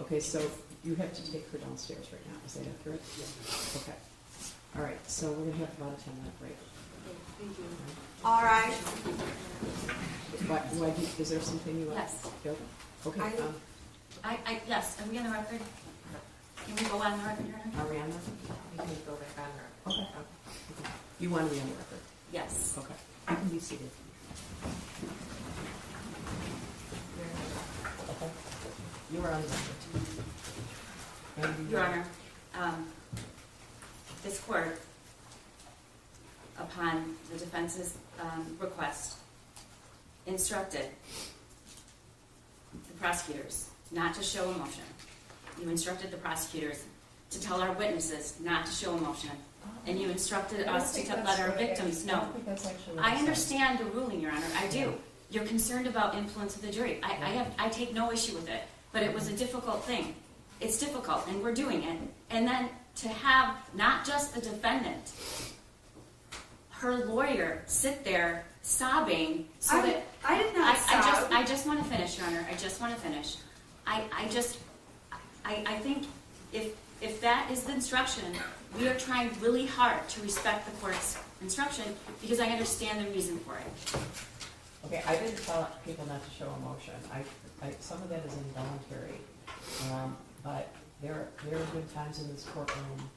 Okay, so you have to take her downstairs right now. Is that accurate? Yes, ma'am. Okay. All right, so we're gonna have about a 10-minute break. thank you. All right. Is there something you want? Yes. Yep. Okay. Yes, are we on the record? Can we go on the record, Your Honor? Are we on there? We can go back on the record. Okay. You want to be on the record? Yes. Okay. You can be seated. Okay. You are on the record. And Your Honor, this court, upon the defense's request, instructed the prosecutors not to show emotion. You instructed the prosecutors to tell our witnesses not to show emotion. And you instructed us to let our victims know. I understand the ruling, Your Honor, I do. You're concerned about influence of the jury. I take no issue with it, but it was a difficult thing. It's difficult, and we're doing it. And then to have not just the defendant, her lawyer sit there sobbing so that I did not sob. I just want to finish, Your Honor. I just want to finish. I think if that is the instruction, we are trying really hard to respect the court's instruction because I understand the reason for it. Okay, I didn't tell people not to show emotion. Some of that is involuntary, but there have been times in this courtroom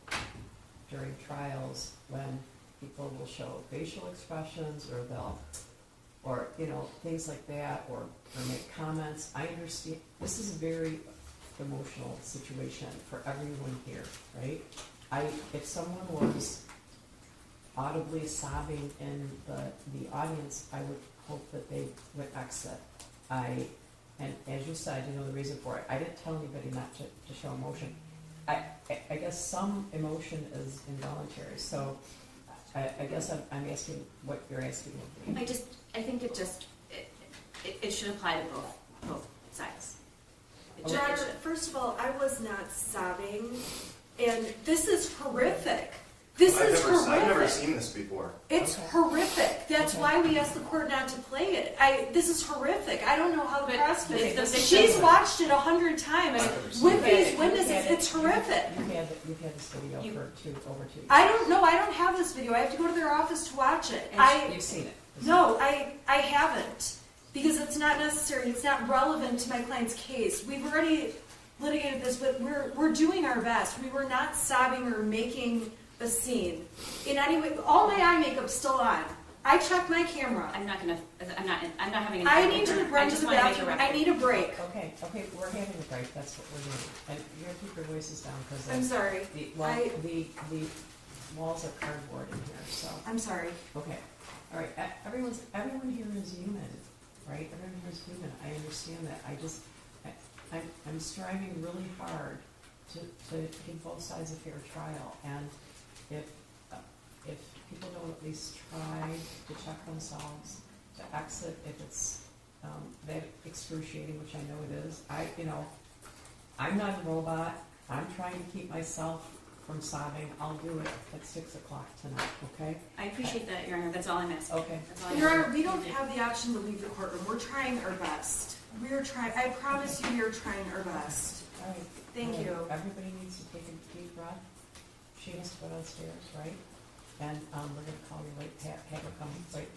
during trials when people will show facial expressions or things like that, or make comments. I understand this is a very emotional situation for everyone here, right? If someone was audibly sobbing in the audience, I would hope that they would exit. And as you said, the reason for it. I didn't tell anybody not to show emotion. I guess some emotion is involuntary, so I guess I'm asking what you're asking of me. I think it should apply to both sides. Your Honor, first of all, I was not sobbing, and this is horrific. I've never seen this before. It's horrific. That's why we asked the court not to play it. This is horrific. I don't know how the prosecutor. She's watched it 100 times with these witnesses. It's horrific. You've had this video for over 2 years. I don't know. I don't have this video. I have to go to their office to watch it. You've seen it. No, I haven't, because it's not necessary. It's not relevant to my client's case. We've already litigated this, but we're doing our best. We were not sobbing or making a scene in any way. All my eye makeup's still on. I checked my camera. I'm not having an I need to run to the bathroom. I need a break. Okay, we're having a break. That's what we're doing. And you're gonna keep your voices down because I'm sorry. The walls are cardboard in here, so. I'm sorry. Okay, all right. Everyone here is human, right? Everyone here is human. I understand that. I'm striving really hard to give both sides a fair trial, and if people don't at least try to check themselves, to exit if it's that excruciating, which I know it is. I'm not a robot. I'm trying to keep myself from sobbing. I'll do it at 6 o'clock tonight, okay? I appreciate that, Your Honor. That's all I'm asking. Okay. That's all Your Honor, we don't have the option to leave the courtroom. We're trying our best. We're trying. I promise you, we are trying our best. All right. Thank you. Everybody needs to take a deep breath. She has to go downstairs, right? And we're going to call you late, have her come. Wait.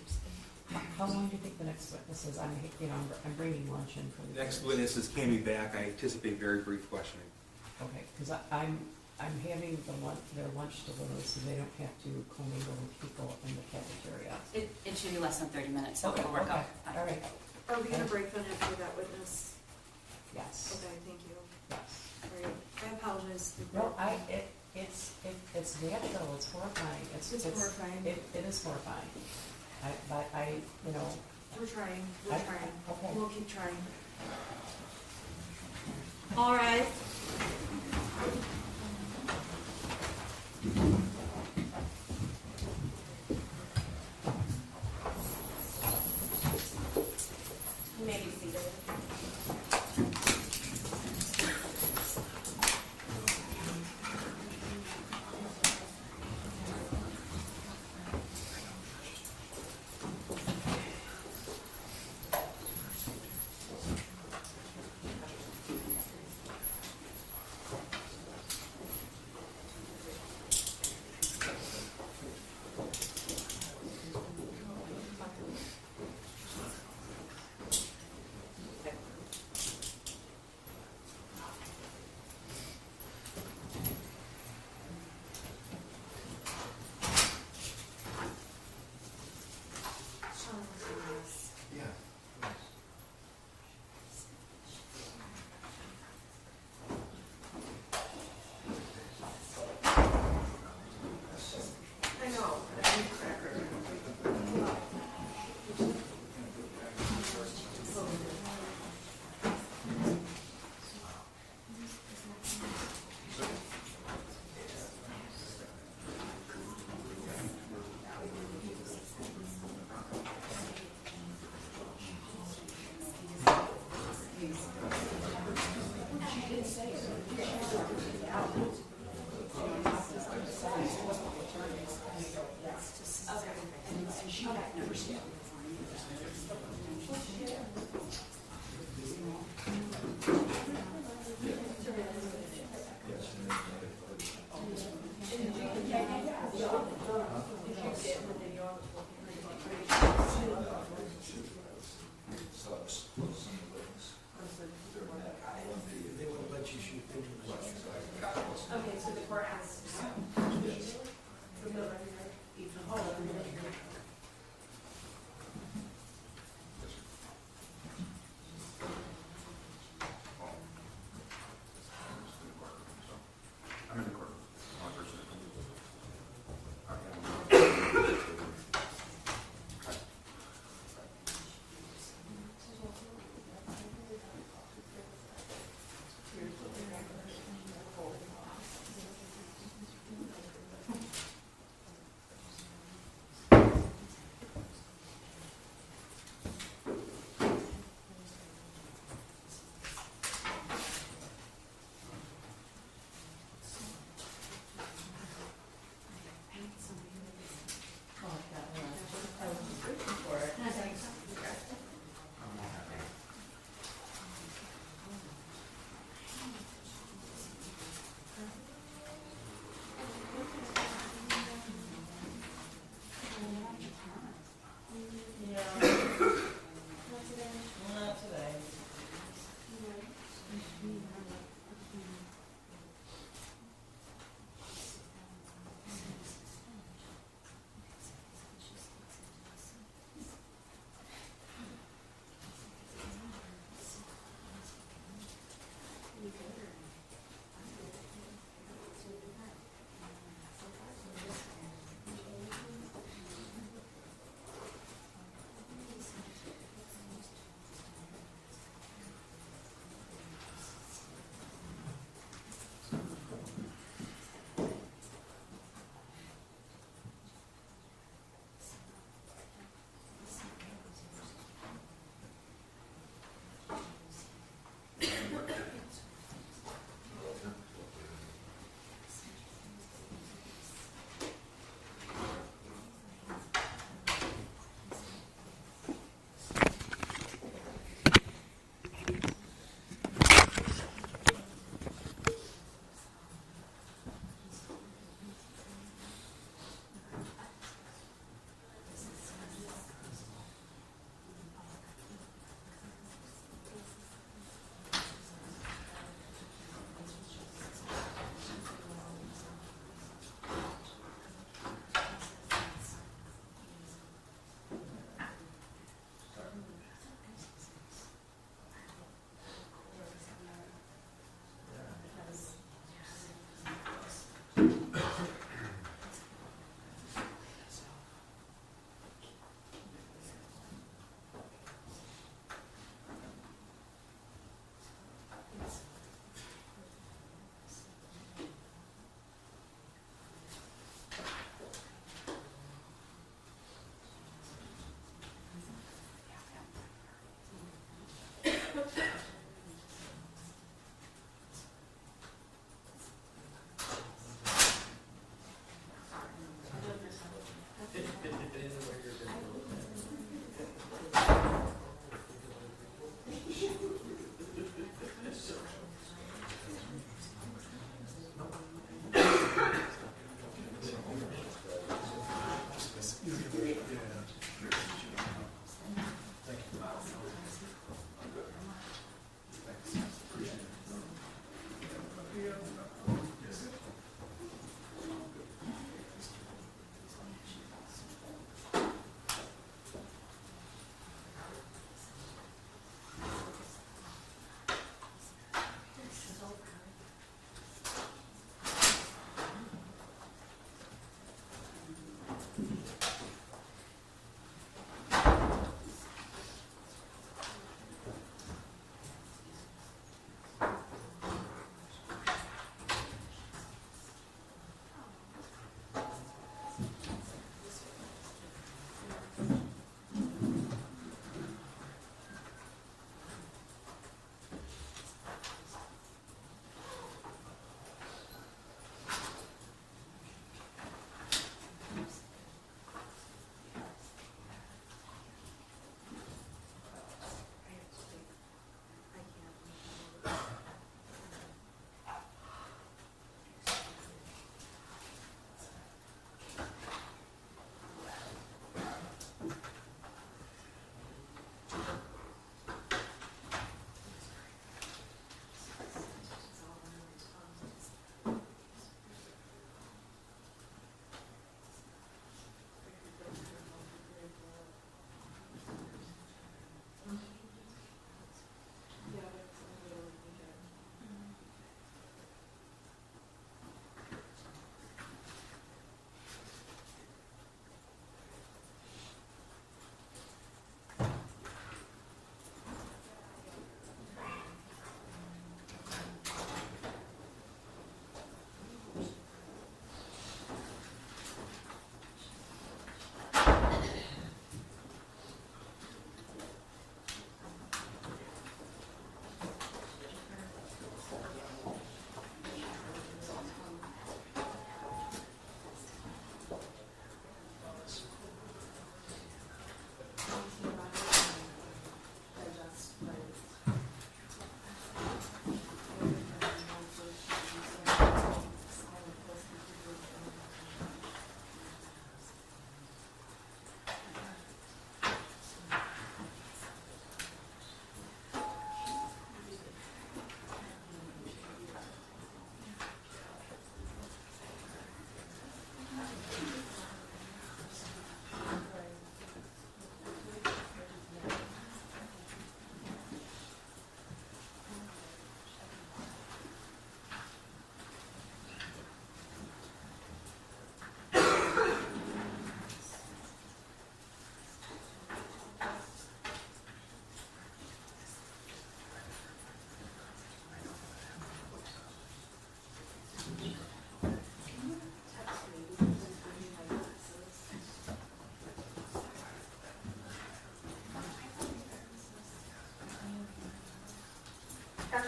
How long do you think the next witness is? I'm bringing lunch in for the Next witnesses can be back. I anticipate very brief questioning. Okay, because I'm having their lunch delivered so they don't have to commingle with people in the cafeteria. It should be less than 30 minutes, so Okay, it'll work okay. out. All right. Are we going to break then after that witness? Yes. Okay, thank you. Yes. All right. I apologize. No, it's natural. It's horrifying. It's horrifying. It is horrifying. We're trying. Okay. We'll keep trying. All right.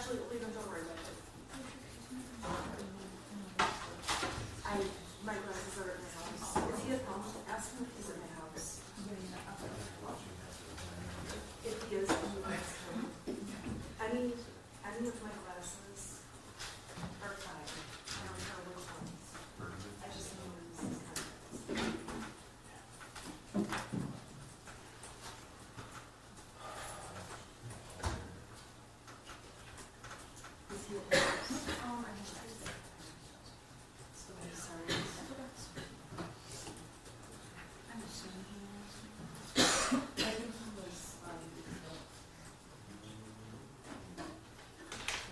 Actually, leave him, don't worry about it. My glasses are at my house. Is he at home? Ask him if he's at my house. If he is, can you ask him? Any of my glasses are fine. I don't care which ones. I just know where this is coming. Is he at my house? Oh, I'm sorry. So I'm sorry. I'm assuming he was. I think he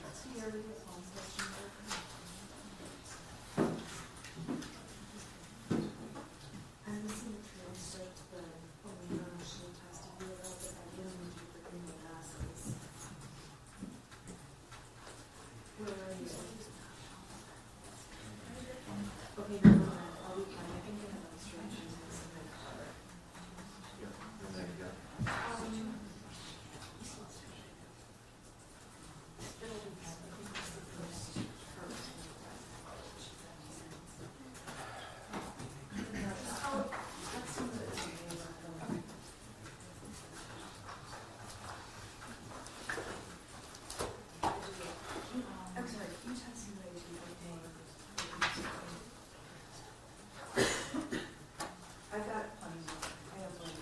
was, he already has phone session. I listened to transcript, but only she tested me about it. I didn't do the green glasses. Where are you? Okay, never mind. I'll be fine. I can get an instructions and submit. And then you got, It'll be fine. I think it's the first part. Oh, that's some of the okay. I'm sorry, can you test me later? I've got plenty more. I have plenty.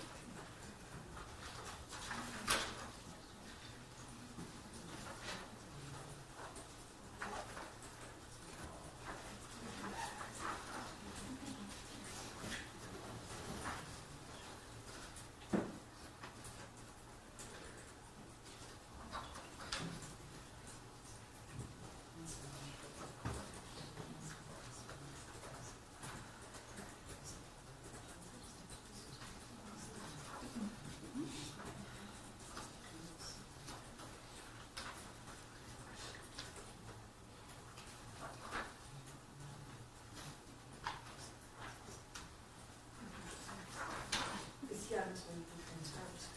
Is he on his way to transcript?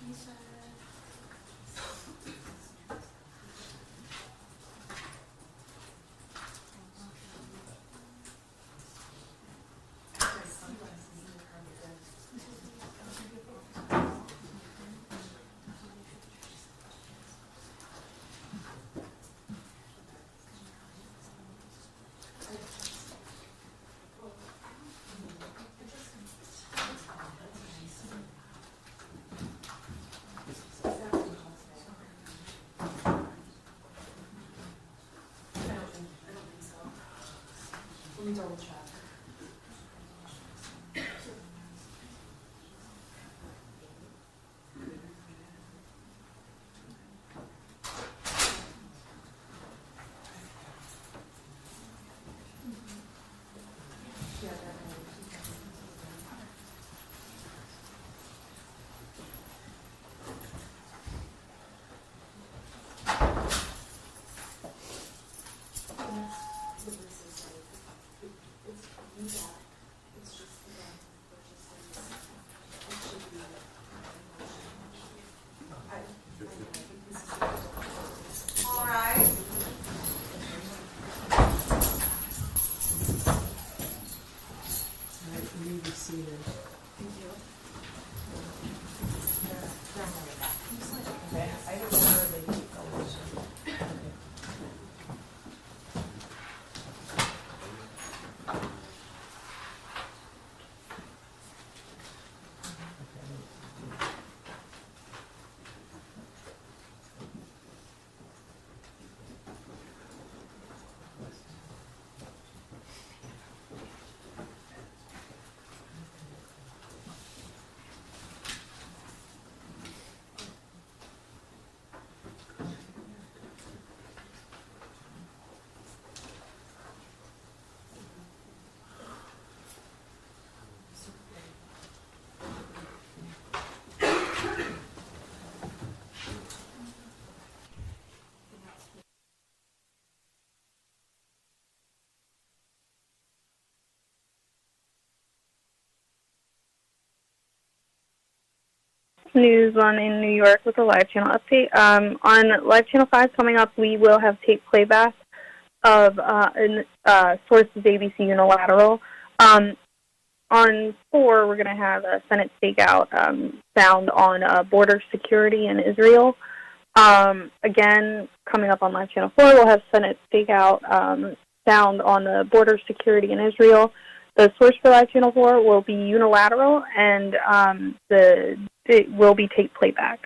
He said. Let me double check. Yeah, It's News 1 in New York with a live channel update. On live channel 5 coming up, we will have tape playback of Source's ABC Unilateral. On 4, we're going to have a Senate stakeout sound on border security in Israel. Again, coming up on live channel 4, we'll have Senate stakeout sound on the border security in Israel. The source for live channel 4 will be unilateral, and it will be tape playback.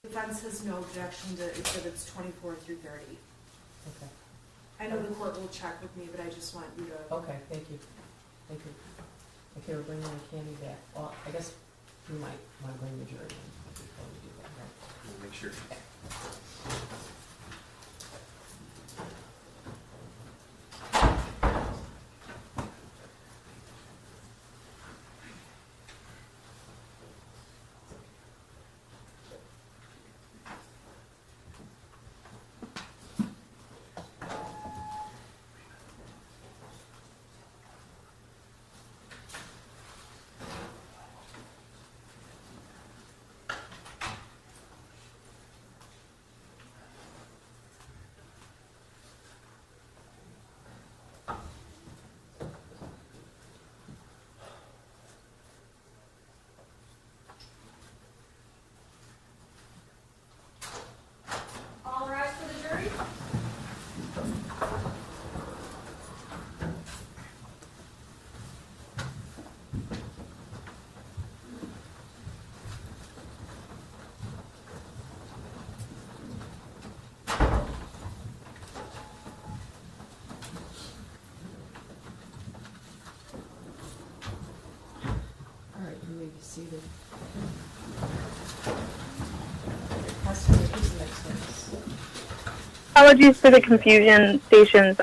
Defense has no objection to exhibits 24 through 30. Okay. I know the court will check with me, but I just want you to. Okay, thank you. Thank you. Okay, we're bringing the candy back. Well, I guess we might want to bring the jury in before we do that, right? Make sure. All rise for the jury. All right, you may be seated. Pastor, who's the next witness? Apologies for the confusion, stations.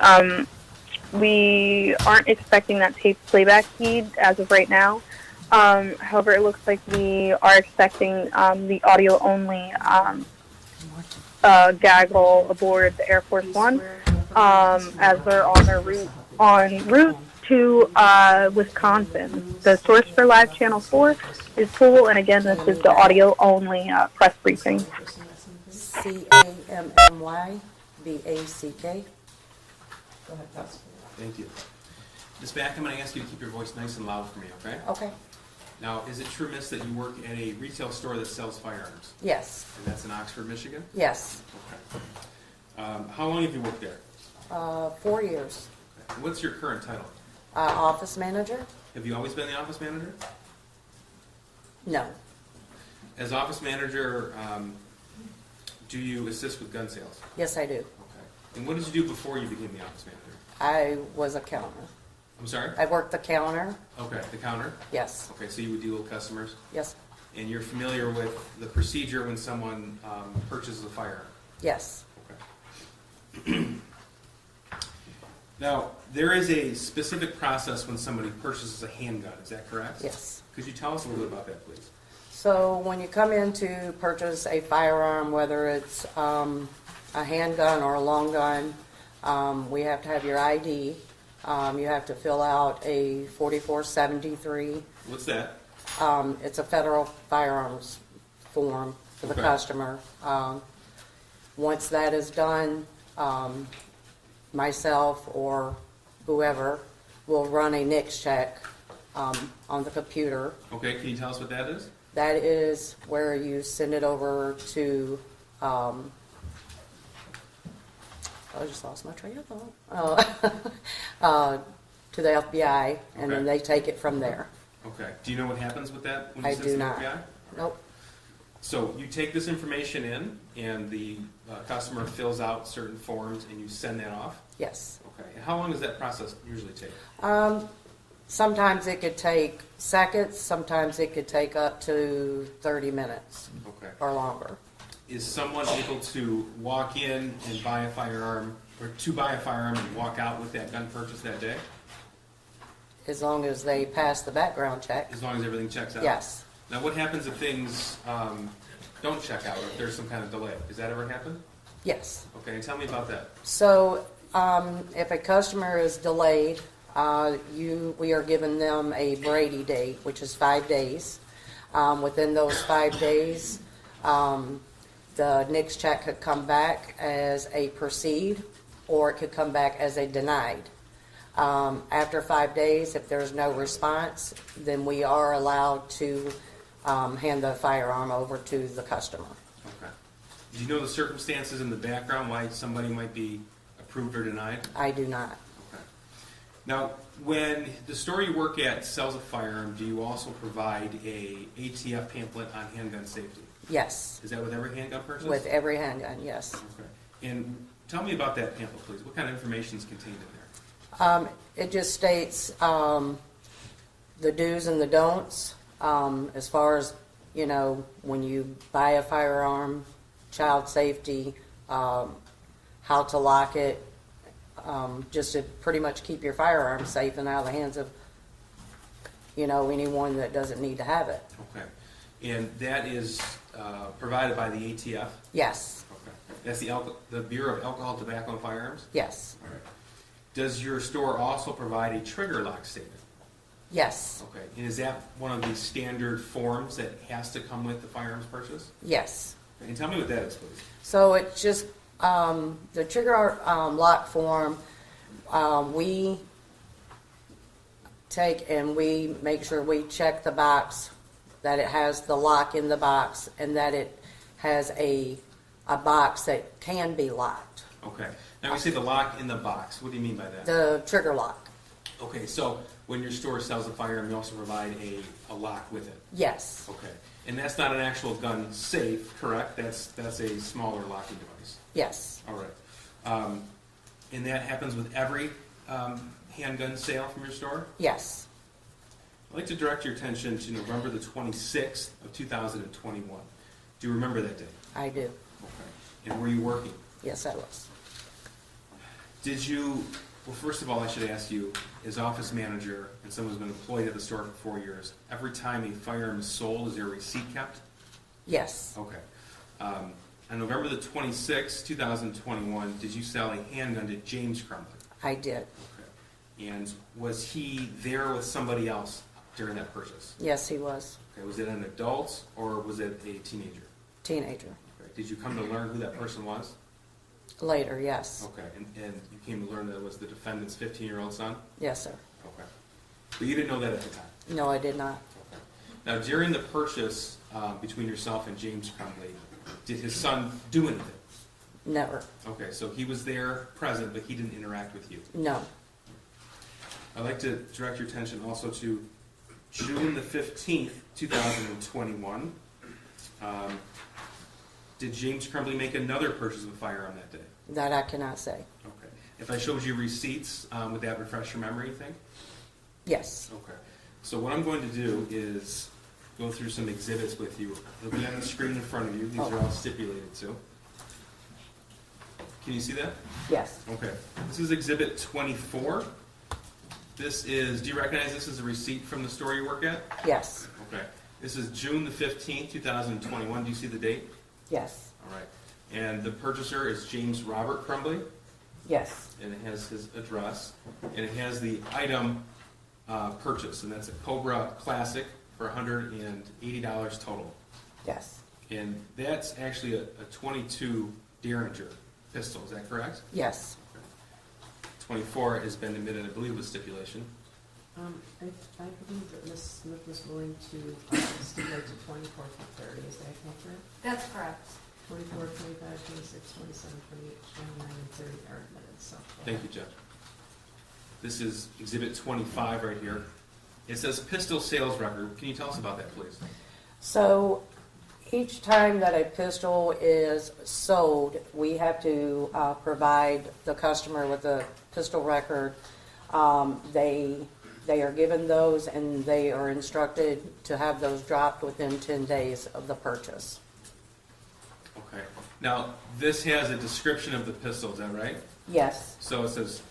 We aren't expecting that tape playback feed as of right now. However, it looks like we are expecting the audio only gaggle aboard the Air Force One as they're on their route to Wisconsin. The source for Live Channel 4 is Pool, and again, this is the audio-only press briefing. CAMMYBACK. Go ahead, Gus. Thank you. Ms. Back, I'm going to ask you to keep your voice nice and loud for me, okay? Okay. Now, is it true, Miss, that you work at a retail store that sells firearms? Yes. And that's in Oxford, Michigan? Yes. Okay. How long have you worked there? 4 years. Okay. What's your current title? Office manager? Have you always been the office manager? No. As office manager, do you assist with gun sales? Yes, I do. Okay. And what did you do before you became the office manager? I was a counter. I'm sorry? I worked the counter. Okay, the counter? Yes. Okay, so you would deal with customers? Yes. And you're familiar with the procedure when someone purchases a firearm? Yes. Okay. Now, there is a specific process when somebody purchases a handgun, is that correct? Yes. Could you tell us a little bit about that, please? So when you come in to purchase a firearm, whether it's a handgun or a long gun, we have to have your ID. You have to fill out a 4473. What's that? It's a federal firearms form for the Okay. customer. Once that is done, myself or whoever will run a NICS check on the computer. Okay, can you tell us what that is? That is where you send it over to, I just lost my train of thought. To the FBI, and then Okay. they take it from there. Okay. Do you know what happens with that when you I send do it to the not. FBI? Nope. So you take this information in, and the customer fills out certain forms, and you send that off? Yes. Okay. And how long does that process usually take? Sometimes it could take seconds, sometimes it could take up to 30 minutes Okay. or longer. Is someone able to walk in and buy a firearm, or to buy a firearm and walk out with that gun purchase that day? As long as they pass the background check. As long as everything checks out? Yes. Now, what happens if things don't check out, or if there's some kind of delay? Does that ever happen? Yes. Okay, and tell me about that. So if a customer is delayed, we are giving them a Brady date, which is 5 days. Within those 5 days, the NICS check could come back as a proceed, or it could come back as a denied. After 5 days, if there's no response, then we are allowed to hand the firearm over to the customer. Okay. Do you know the circumstances in the background why somebody might be approved or denied? I do not. Okay. Now, when the store you work at sells a firearm, do you also provide a ATF pamphlet on handgun safety? Yes. Is that with every handgun purchase? With every handgun, yes. Okay. And tell me about that pamphlet, please. What kind of information is contained in there? It just states the do's and the don'ts as far as, when you buy a firearm, child safety, how to lock it, just to pretty much keep your firearm safe and out of the hands of, anyone that doesn't need to have it. Okay. And that is provided by the ATF? Yes. Okay. That's the Bureau of Alcohol, Tobacco, and Firearms? Yes. All right. Does your store also provide a trigger lock statement? Yes. Okay. And is that one of the standard forms that has to come with the firearms purchase? Yes. Okay. And tell me what that is, please. So it's just the trigger lock form. We take and we make sure we check the box that it has the lock in the box and that it has a box that can be locked. Okay. Now, we say the lock in the box. What do you mean by that? The trigger lock. Okay, so when your store sells a firearm, you also provide a lock with it? Yes. Okay. And that's not an actual gun safe, correct? That's a smaller locking device? Yes. All right. And that happens with every handgun sale from your store? Yes. I'd like to direct your attention to November the 26th of 2021. Do you remember that day? I do. Okay. And were you working? Yes, I was. Did you, well, first of all, I should ask you, as office manager and someone who's been employed at the store for 4 years, every time a firearm is sold, is there a receipt kept? Yes. Okay. On November the 26th, 2021, did you sell a handgun to James Crumbly? I did. Okay. And was he there with somebody else during that purchase? Yes, he was. Okay, was it an adult or was it a teenager? Teenager. Okay. Did you come to learn who that person was? Later, yes. Okay, and you came to learn that it was the defendant's 15-year-old son? Yes, sir. Okay. But you didn't know that at the time? No, I did not. Okay. Now, during the purchase between yourself and James Crumbly, did his son do anything? Never. Okay, so he was there, present, but he didn't interact with you? No. I'd like to direct your attention also to June the 15th, 2021. Did James Crumbly make another purchase of a firearm that day? That I cannot say. Okay. If I showed you receipts, would that refresh your memory, you think? Yes. Okay. So what I'm going to do is go through some exhibits with you. They'll be on the screen in front of you. These are all stipulated to. Can you see that? Yes. Okay. This is Exhibit 24. This is, do you recognize this as a receipt from the store you work at? Yes. Okay. This is June the 15th, 2021. Do you see the date? Yes. All right. And the purchaser is James Robert Crumbly, Yes. and it has his address, and it has the item purchase, and that's a Cobra Classic for $180 total. Yes. And that's actually a 22 Derringer pistol, is that correct? Yes. 24 has been admitted, I believe, with stipulation. I believe that Ms. Smith was willing to stipulate to 24 to 30, is that correct? That's correct. 24, 25, 26, 27, 28, 29, and 30 are admitted, so. Thank you, Judge. This is Exhibit 25 right here. It says pistol sales record. Can you tell us about that, please? So each time that a pistol is sold, we have to provide the customer with a pistol record. They are given those, and they are instructed to have those dropped within 10 days of the purchase. Okay. Now, this has a description of the pistol, is that right? Yes. So it says,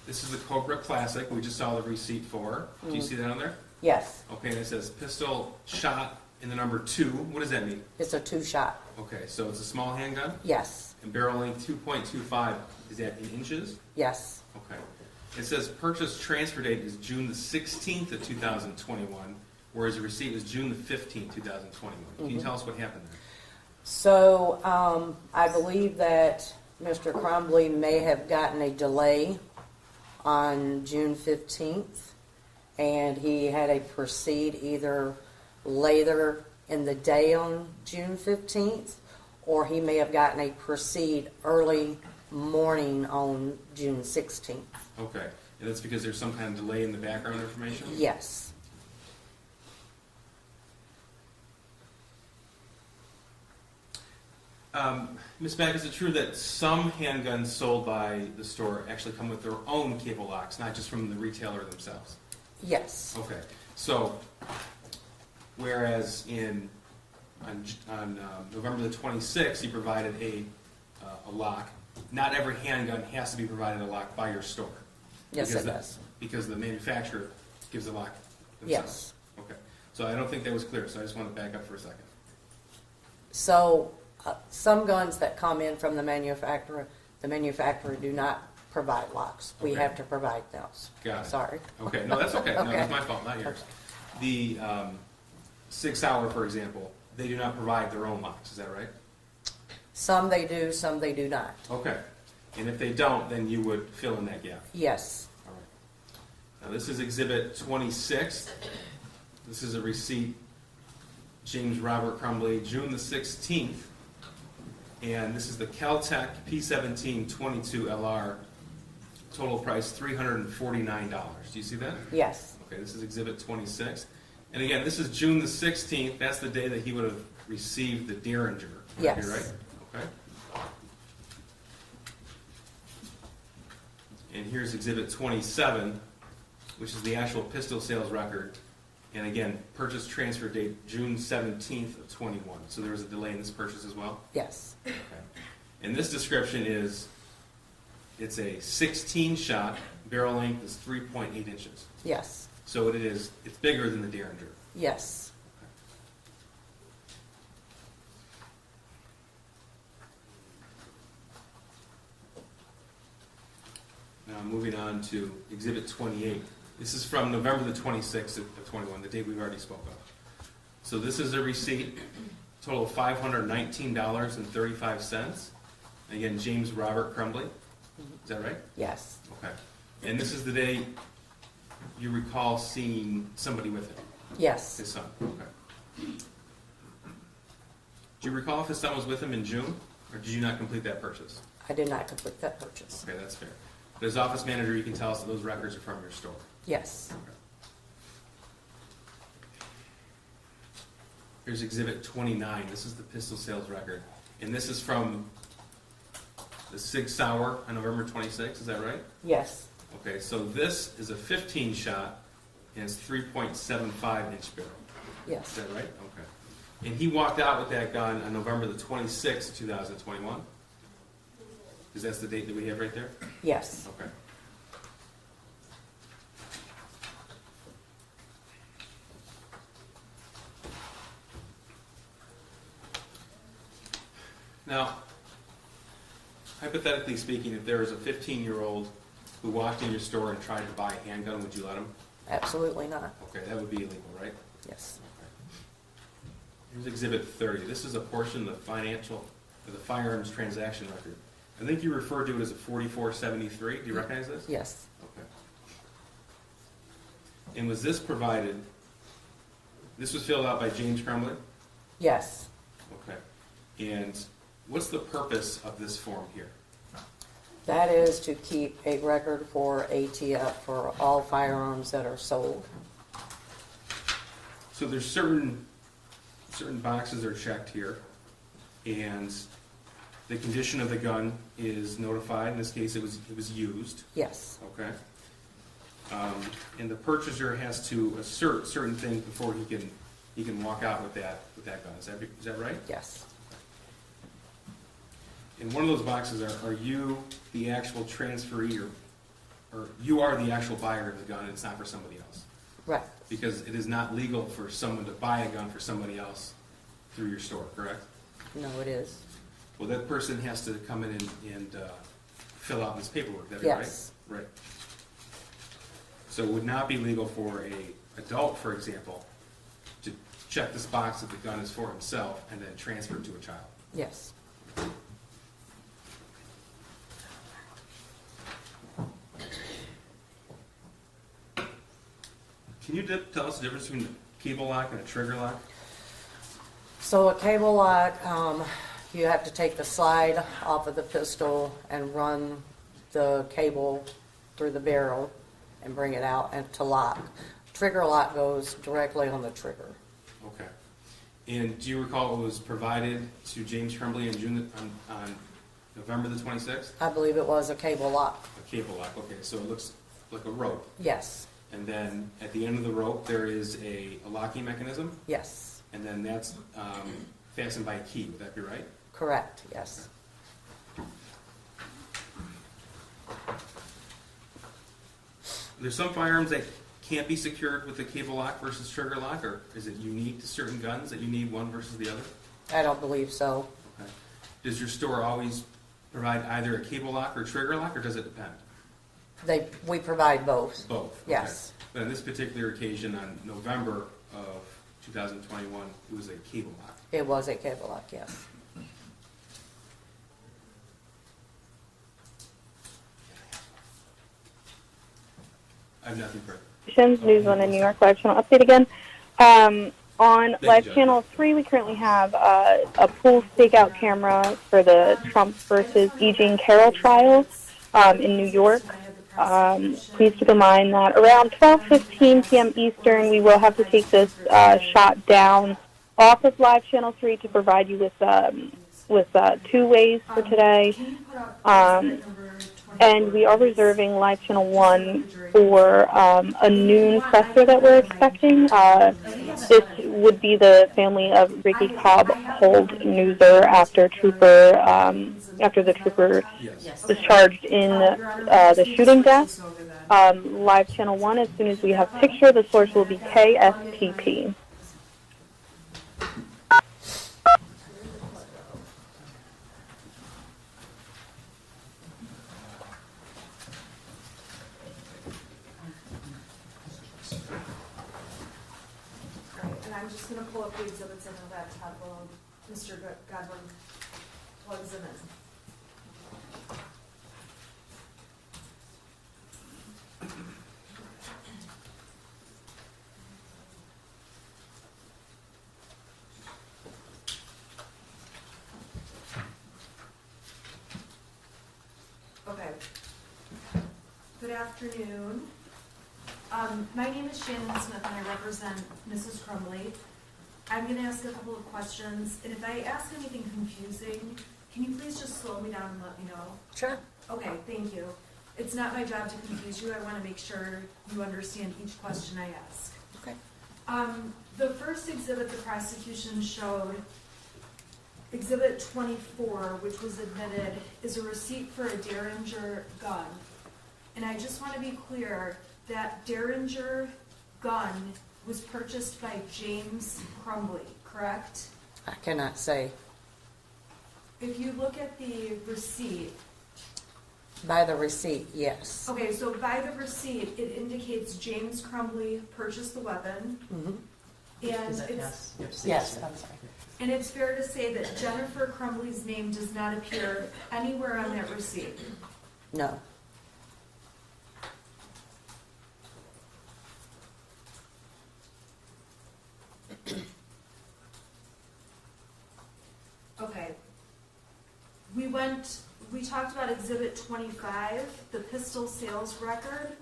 this is the Cobra Classic, we just saw the receipt for. Do you see that on there? Yes. Okay, and it says pistol shot in the number 2. What does that mean? It's a 2-shot. Okay, so it's a small handgun? Yes. And barrel length 2.25, is that in inches? Yes. Okay. It says purchase transfer date is June the 16th of 2021, whereas the receipt was June the 15th, 2021. Can you tell us what happened there? So I believe that Mr. Crumbly may have gotten a delay on June 15th, and he had a proceed either later in the day on June 15th, or he may have gotten a proceed early morning on June 16th. Okay, and that's because there's some kind of delay in the background information? Yes. Ms. Mack, is it true that some handguns sold by the store actually come with their own cable locks, not just from the retailer themselves? Yes. Okay, so whereas on November the 26th, you provided a lock, not every handgun has to be provided a lock by your store. Yes, it does. Because the manufacturer gives the lock themselves. Yes. Okay, so I don't think that was clear, so I just want to back up for a second. So some guns that come in from the manufacturer do not provide locks. We Okay. have to provide those. Got it. Sorry. Okay, no, that's okay. No, Okay. that's my fault, not yours. The 6 Hour, for example, they do not provide their own locks, is that right? Some they do, some they do not. Okay, and if they don't, then you would fill in that gap. Yes. All right. Now, this is Exhibit 26. This is a receipt, James Robert Crumbly, June the 16th. And this is the Caltech P17 22 LR, total price $349. Do you see that? Yes. Okay, this is Exhibit 26. And again, this is June the 16th. That's the day that he would have received the Derringer. Yes. You're right? Okay. And here's Exhibit 27, which is the actual pistol sales record. And again, purchase transfer date June 17th of 21. So there was a delay in this purchase as well? Yes. Okay. And this description is, it's a 16 shot, barrel length is 3.8 inches. Yes. So it's bigger than the Derringer. Yes. Now Moving on to Exhibit 28. This is from November the 26th of 21, the date we've already spoke of. So this is a receipt, total of $519.35. Again, James Robert Crumbly. Is that right? Yes. Okay. And this is the day you recall seeing somebody with him? Yes. His son. Okay. Do you recall if his son was with him in June, or did you not complete that purchase? I did not complete that purchase. Okay, that's fair. But as office manager, you can tell us that those records are from your store. Yes. Okay. Here's Exhibit 29. This is the pistol sales record. And this is from the Sig Sauer on November 26th, is that right? Yes. Okay, so this is a 15 shot and it's 3.75 inch barrel. Yes. Is that right? Okay. And he walked out with that gun on November the 26th, 2021? Because that's the date that we have right there? Yes. Okay. Now, hypothetically speaking, if there was a 15-year-old who walked in your store and tried to buy a handgun, would you let him? Absolutely not. Okay, that would be illegal, right? Yes. Okay. Here's Exhibit 30. This is a portion of the firearms transaction record. I think you referred to it as a 4473. Do you recognize this? Yes. Okay. And was this provided, this was filled out by James Crumbly? Yes. Okay. And what's the purpose of this form here? That is to keep a record for ATF for all firearms that are sold. So there's certain boxes are checked here, and the condition of the gun is notified. In this case, it was used. Yes. Okay. And the purchaser has to assert certain things before he can walk out with that gun. Is that right? Yes. In one of those boxes, are you the actual transferee, or you are the actual buyer of the gun, and it's not for somebody else? Right. Because it is not legal for someone to buy a gun for somebody else through your store, correct? No, it is. Well, that person has to come in and fill out this paperwork, that Yes. right? Right. So it would not be legal for an adult, for example, to check this box that the gun is for himself and then transfer it to a child. Yes. Can you tell us the difference between a cable lock and a trigger lock? So a cable lock, you have to take the slide off of the pistol and run the cable through the barrel and bring it out and to lock. Trigger lock goes directly on the trigger. Okay. And do you recall it was provided to James Crumbly on November the 26th? I believe it was a cable lock. A cable lock, okay, so it looks like a rope. Yes. And then at the end of the rope, there is a locking mechanism? Yes. And then that's fastened by a key, would that be right? Correct, yes. There's some firearms that can't be secured with a cable lock versus trigger lock, or is it unique to certain guns that you need one versus the other? I don't believe so. Okay. Does your store always provide either a cable lock or trigger lock, or does it depend? We provide both. Both? Okay. Yes. But on this particular occasion, on November of 2021, it was a cable lock. It was a cable lock, yes. I have nothing further. News on the New York Live Channel update again. On you, Live Judge. Channel 3, we currently have a pool stakeout camera for the Trump versus E. Jean Carroll trial in New York. Please keep in mind that around 12:15 p.m. Eastern, we will have to take this shot down off of Live Channel 3 to provide you with 2 ways for today. And we are reserving Live Channel 1 for a noon presser that we're expecting. This would be the family of Ricky Cobb Hold Newser after the trooper was charged in the shooting death. Live Channel 1, as soon as we have picture, the source will be KSTP. just gonna pull up the exhibits in that tab while Mr. Godwin plugs them in. Okay. Good afternoon. My name is Shannon Smith and I represent Mrs. Crumbley. I'm going to ask a couple of questions, and if I ask anything confusing, can you please just slow me down and let me know? Sure. Okay, thank you. It's not my job to confuse you. I want to make sure you understand each question I ask. Okay. The first exhibit the prosecution showed, Exhibit 24, which was admitted, is a receipt for a Derringer gun. And I just want to be clear that Derringer gun was purchased by James Crumbley, correct? I cannot say. If you look at the receipt. By the receipt, yes. Okay, so by the receipt, it indicates James Crumbley purchased the weapon. Mm-hmm. And Is it it's, Yes, I'm sorry. and it's fair to say that Jennifer Crumbley's name does not appear anywhere on that receipt. No. Okay. We talked about Exhibit 25, the pistol sales record.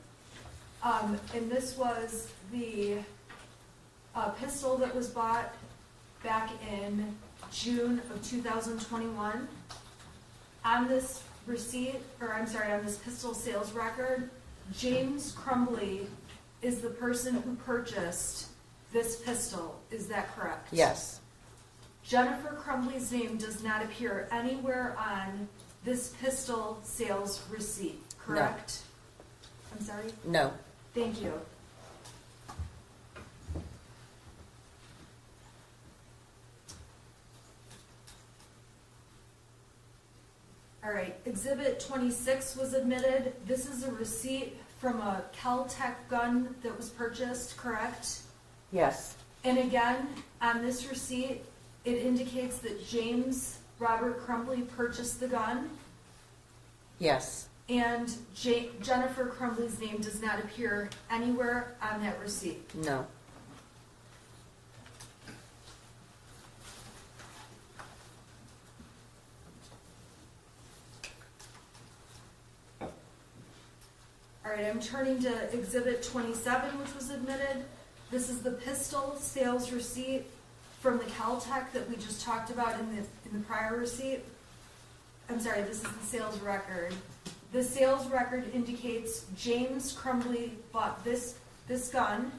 And this was the pistol that was bought back in June of 2021. On this receipt, on this pistol sales record, James Crumbley is the person who purchased this pistol. Is that correct? Yes. Jennifer Crumbley's name does not appear anywhere on this pistol sales receipt, correct? No. I'm sorry? No. Thank you. All right, Exhibit 26 was admitted. This is a receipt from a Kel-Tec gun that was purchased, correct? Yes. And again, on this receipt, it indicates that James Robert Crumbley purchased the gun. Yes. And Jennifer Crumbley's name does not appear anywhere on that receipt. No. All right, I'm turning to Exhibit 27, which was admitted. This is the pistol sales receipt from the Kel-Tec that we just talked about in the prior receipt. I'm sorry, this is the sales record. The sales record indicates James Crumbley bought this gun,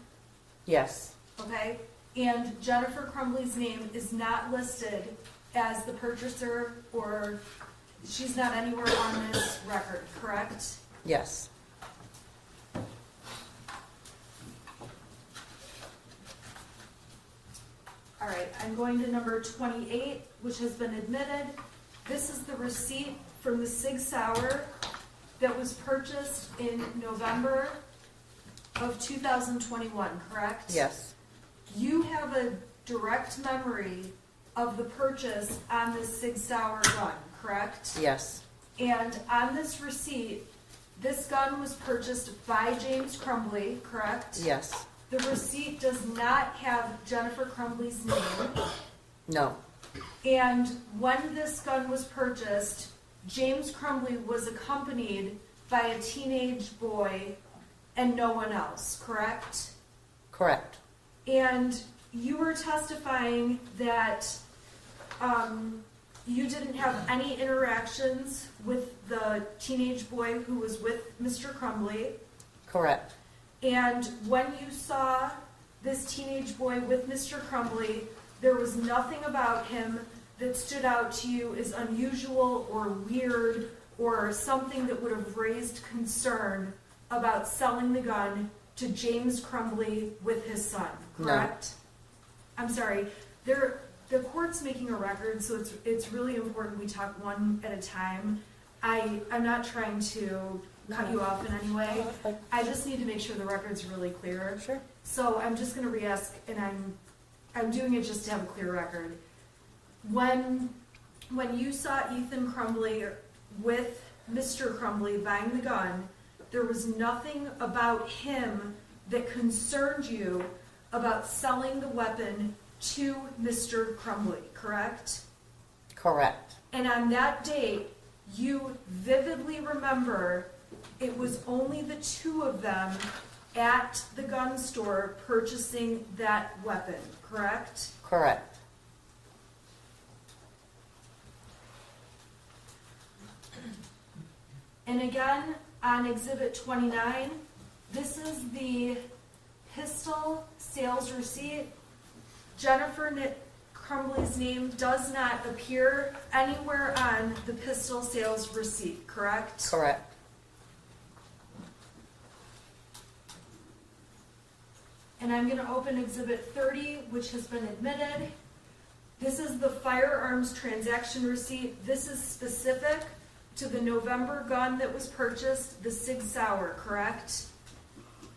Yes. okay? And Jennifer Crumbley's name is not listed as the purchaser, or she's not anywhere on this record, correct? Yes. All right, I'm going to number 28, which has been admitted. This is the receipt from the Sig Sauer that was purchased in November of 2021, correct? Yes. You have a direct memory of the purchase on this Sig Sauer gun, correct? Yes. And on this receipt, this gun was purchased by James Crumbley, correct? Yes. The receipt does not have Jennifer Crumbley's name. No. And when this gun was purchased, James Crumbley was accompanied by a teenage boy and no one else, correct? Correct. And you were testifying that you didn't have any interactions with the teenage boy who was with Mr. Crumbley. Correct. And when you saw this teenage boy with Mr. Crumbley, there was nothing about him that stood out to you as unusual or weird or something that would have raised concern about selling the gun to James Crumbley with his son, correct? No. I'm sorry. The court's making a record, so it's really important we talk one at a time. I'm not trying to cut you off in any way. I just need to make sure the record's really clear. Sure. So I'm just going to re-ask, and I'm doing it just to have a clear record. When you saw Ethan Crumbly with Mr. Crumbly buying the gun, there was nothing about him that concerned you about selling the weapon to Mr. Crumbly, correct? Correct. And on that date, you vividly remember it was only the two of them at the gun store purchasing that weapon, correct? Correct. And again, on Exhibit 29, this is the pistol sales receipt. Jennifer Crumbly's name does not appear anywhere on the pistol sales receipt, correct? Correct. And I'm going to open Exhibit 30, which has been admitted. This is the firearms transaction receipt. This is specific to the November gun that was purchased, the Sig Sauer, correct?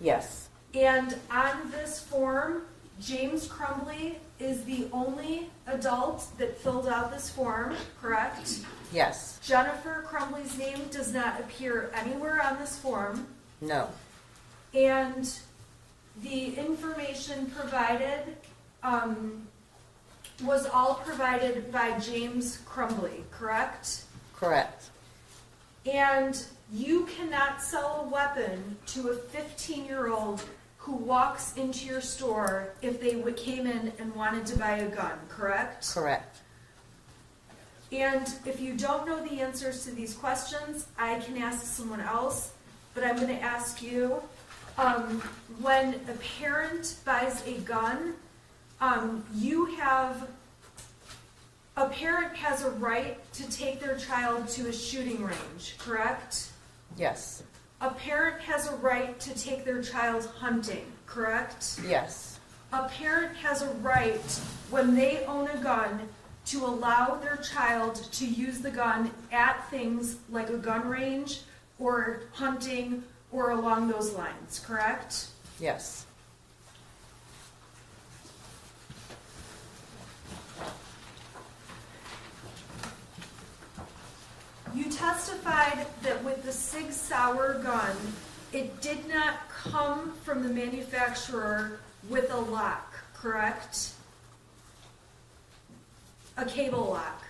Yes. And on this form, James Crumbly is the only adult that filled out this form, correct? Yes. Jennifer Crumbly's name does not appear anywhere on this form. No. And the information provided was all provided by James Crumbly, correct? Correct. And you cannot sell a weapon to a 15-year-old who walks into your store if they came in and wanted to buy a gun, correct? Correct. And if you don't know the answers to these questions, I can ask someone else, but I'm going to ask you. When a parent buys a gun, a parent has a right to take their child to a shooting range, correct? Yes. A parent has a right to take their child hunting, correct? Yes. A parent has a right, when they own a gun, to allow their child to use the gun at things like a gun range or hunting or along those lines, correct? Yes. You testified that with the Sig Sauer gun, it did not come from the manufacturer with a lock, correct? A cable lock.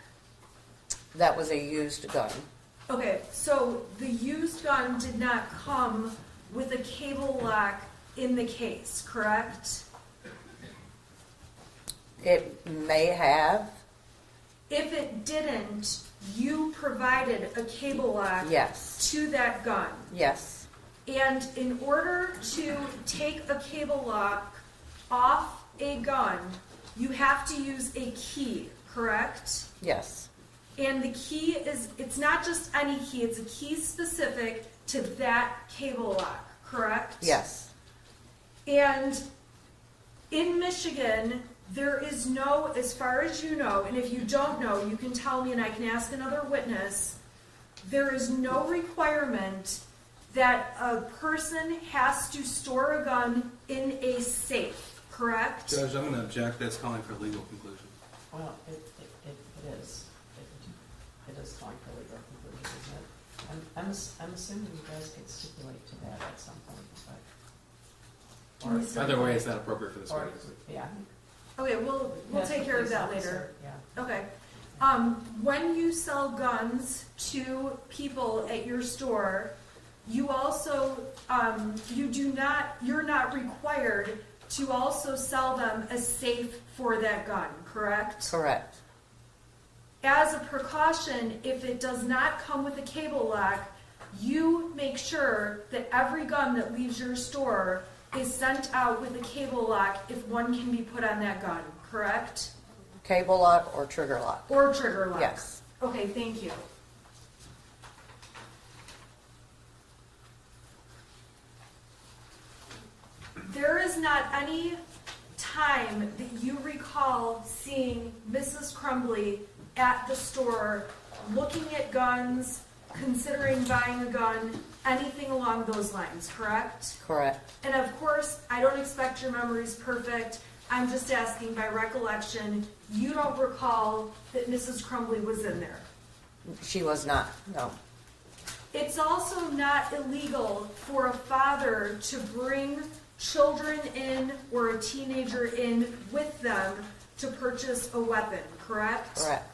That was a used gun. Okay, so the used gun did not come with a cable lock in the case, correct? It may have. If it didn't, you provided a cable lock Yes. to that gun. Yes. And in order to take a cable lock off a gun, you have to use a key, correct? Yes. And the key it's not just any key, it's a key specific to that cable lock, correct? Yes. And in Michigan, there is no, as far as you know, and if you don't know, you can tell me and I can ask another witness, there is no requirement that a person has to store a gun in a safe, correct? Judge, I'm going to object. That's calling for legal conclusion. Well, it is. It is calling for legal conclusion, isn't it? I'm assuming you guys could stipulate to that at some point, but. Either way, it's not appropriate for this Or, witness. yeah. Okay, we'll That's take the care of police that officer, later. Yeah. Okay. When you sell guns to people at your store, you also, you're not required to also sell them a safe for that gun, correct? Correct. As a precaution, if it does not come with a cable lock, you make sure that every gun that leaves your store is sent out with a cable lock if one can be put on that gun, correct? Cable lock or trigger lock? Or trigger lock? Yes. Okay, thank you. There is not any time that you recall seeing Mrs. Crumbly at the store looking at guns, considering buying a gun, anything along those lines, correct? Correct. And of course, I don't expect your memory's perfect. I'm just asking by recollection, you don't recall that Mrs. Crumbly was in there. She was not, no. It's also not illegal for a father to bring children in or a teenager in with them to purchase a weapon, correct? Correct.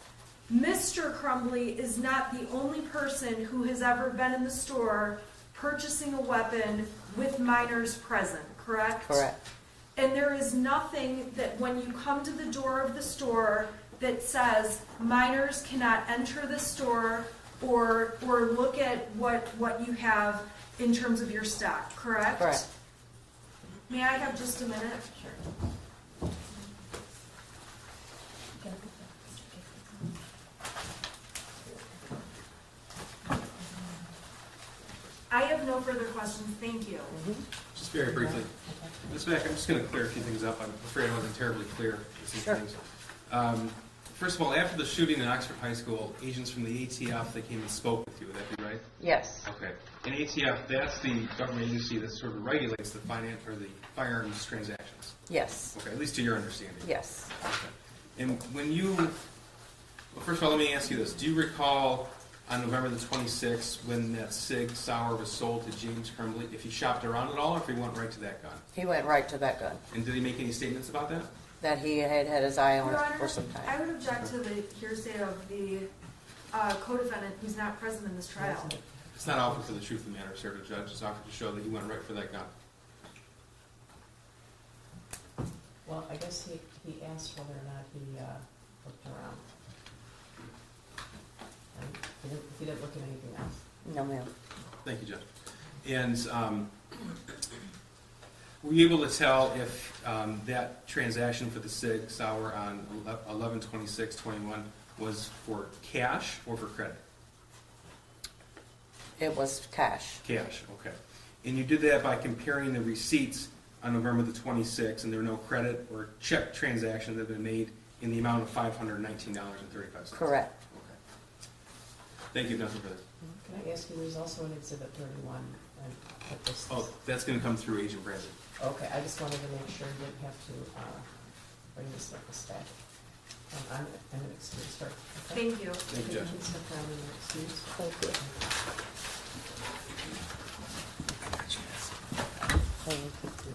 Mr. Crumbly is not the only person who has ever been in the store purchasing a weapon with minors present, correct? Correct. And there is nothing that when you come to the door of the store that says minors cannot enter the store or look at what you have in terms of your stock, correct? Correct. May I have just a minute? Sure. I have no further questions, thank you. Just very briefly. Ms. Mack, I'm just going to clear a few things up. I'm afraid I wasn't terribly clear with these Sure. things. First of all, after the shooting in Oxford High School, agents from the ATF, they came and spoke with you. Would that be right? Yes. Okay. And ATF, that's the government agency that sort of regulates the firearms transactions. Yes. Okay, at least to your understanding. Yes. Okay. And when you, well, first of all, let me ask you this. Do you recall on November the 26th when that Sig Sauer was sold to James Crumbly, if he shopped around at all or if he went right to that gun? He went right to that gun. And did he make any statements about that? That he had had his eye on Your it Honor, for some time. I would object to the hearsay of the co-defendant who's not present in this trial. It's not offered for the truth of the matter, sir, to judge. It's offered to show that he went right for that gun. Well, I guess he asked whether or not he looked around. And he didn't look at anything else. No, ma'am. Thank you, Judge. And were you able to tell if that transaction for the Sig Sauer on 11/26/21 was for cash or for credit? It was cash. Cash, okay. And you did that by comparing the receipts on November the 26th, and there were no credit or check transactions that have been made in the amount of $519.35. Correct. Okay. Thank you, nothing further. Can I ask you, there's also an Exhibit 31. At this, Oh, that's going to come through Agent Brandon. okay, I just wanted to make sure you didn't have to bring this witness back. I'm an excuse her. Okay? Thank you. Thank you, Judge. Can you step down and excuse? Thank you. Thank you.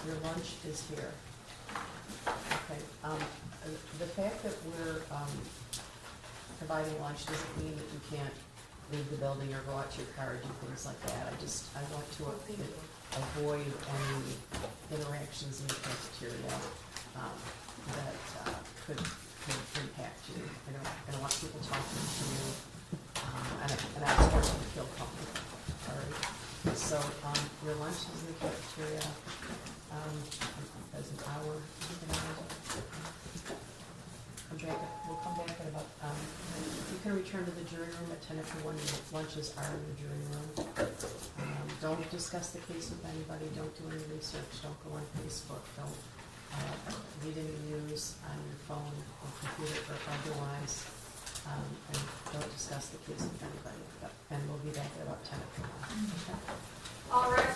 Your lunch is here. Okay, the fact that we're providing lunch doesn't mean that you can't leave the building or go out to your car or do things like that. I want to avoid any interactions in the cafeteria that could impact you. I don't want people talking to you, and I just want you to feel comfortable. All right. So your lunch is in the cafeteria. There's an hour. We'll come back at about. You can return to the jury room at 10 after 1. Lunches are in the jury room. Don't discuss the case with anybody. Don't do any research. Don't go on Facebook. Don't read any news on your phone or computer or otherwise. And don't discuss the case with anybody. And we'll be back at about 10 after 1. Okay? All right.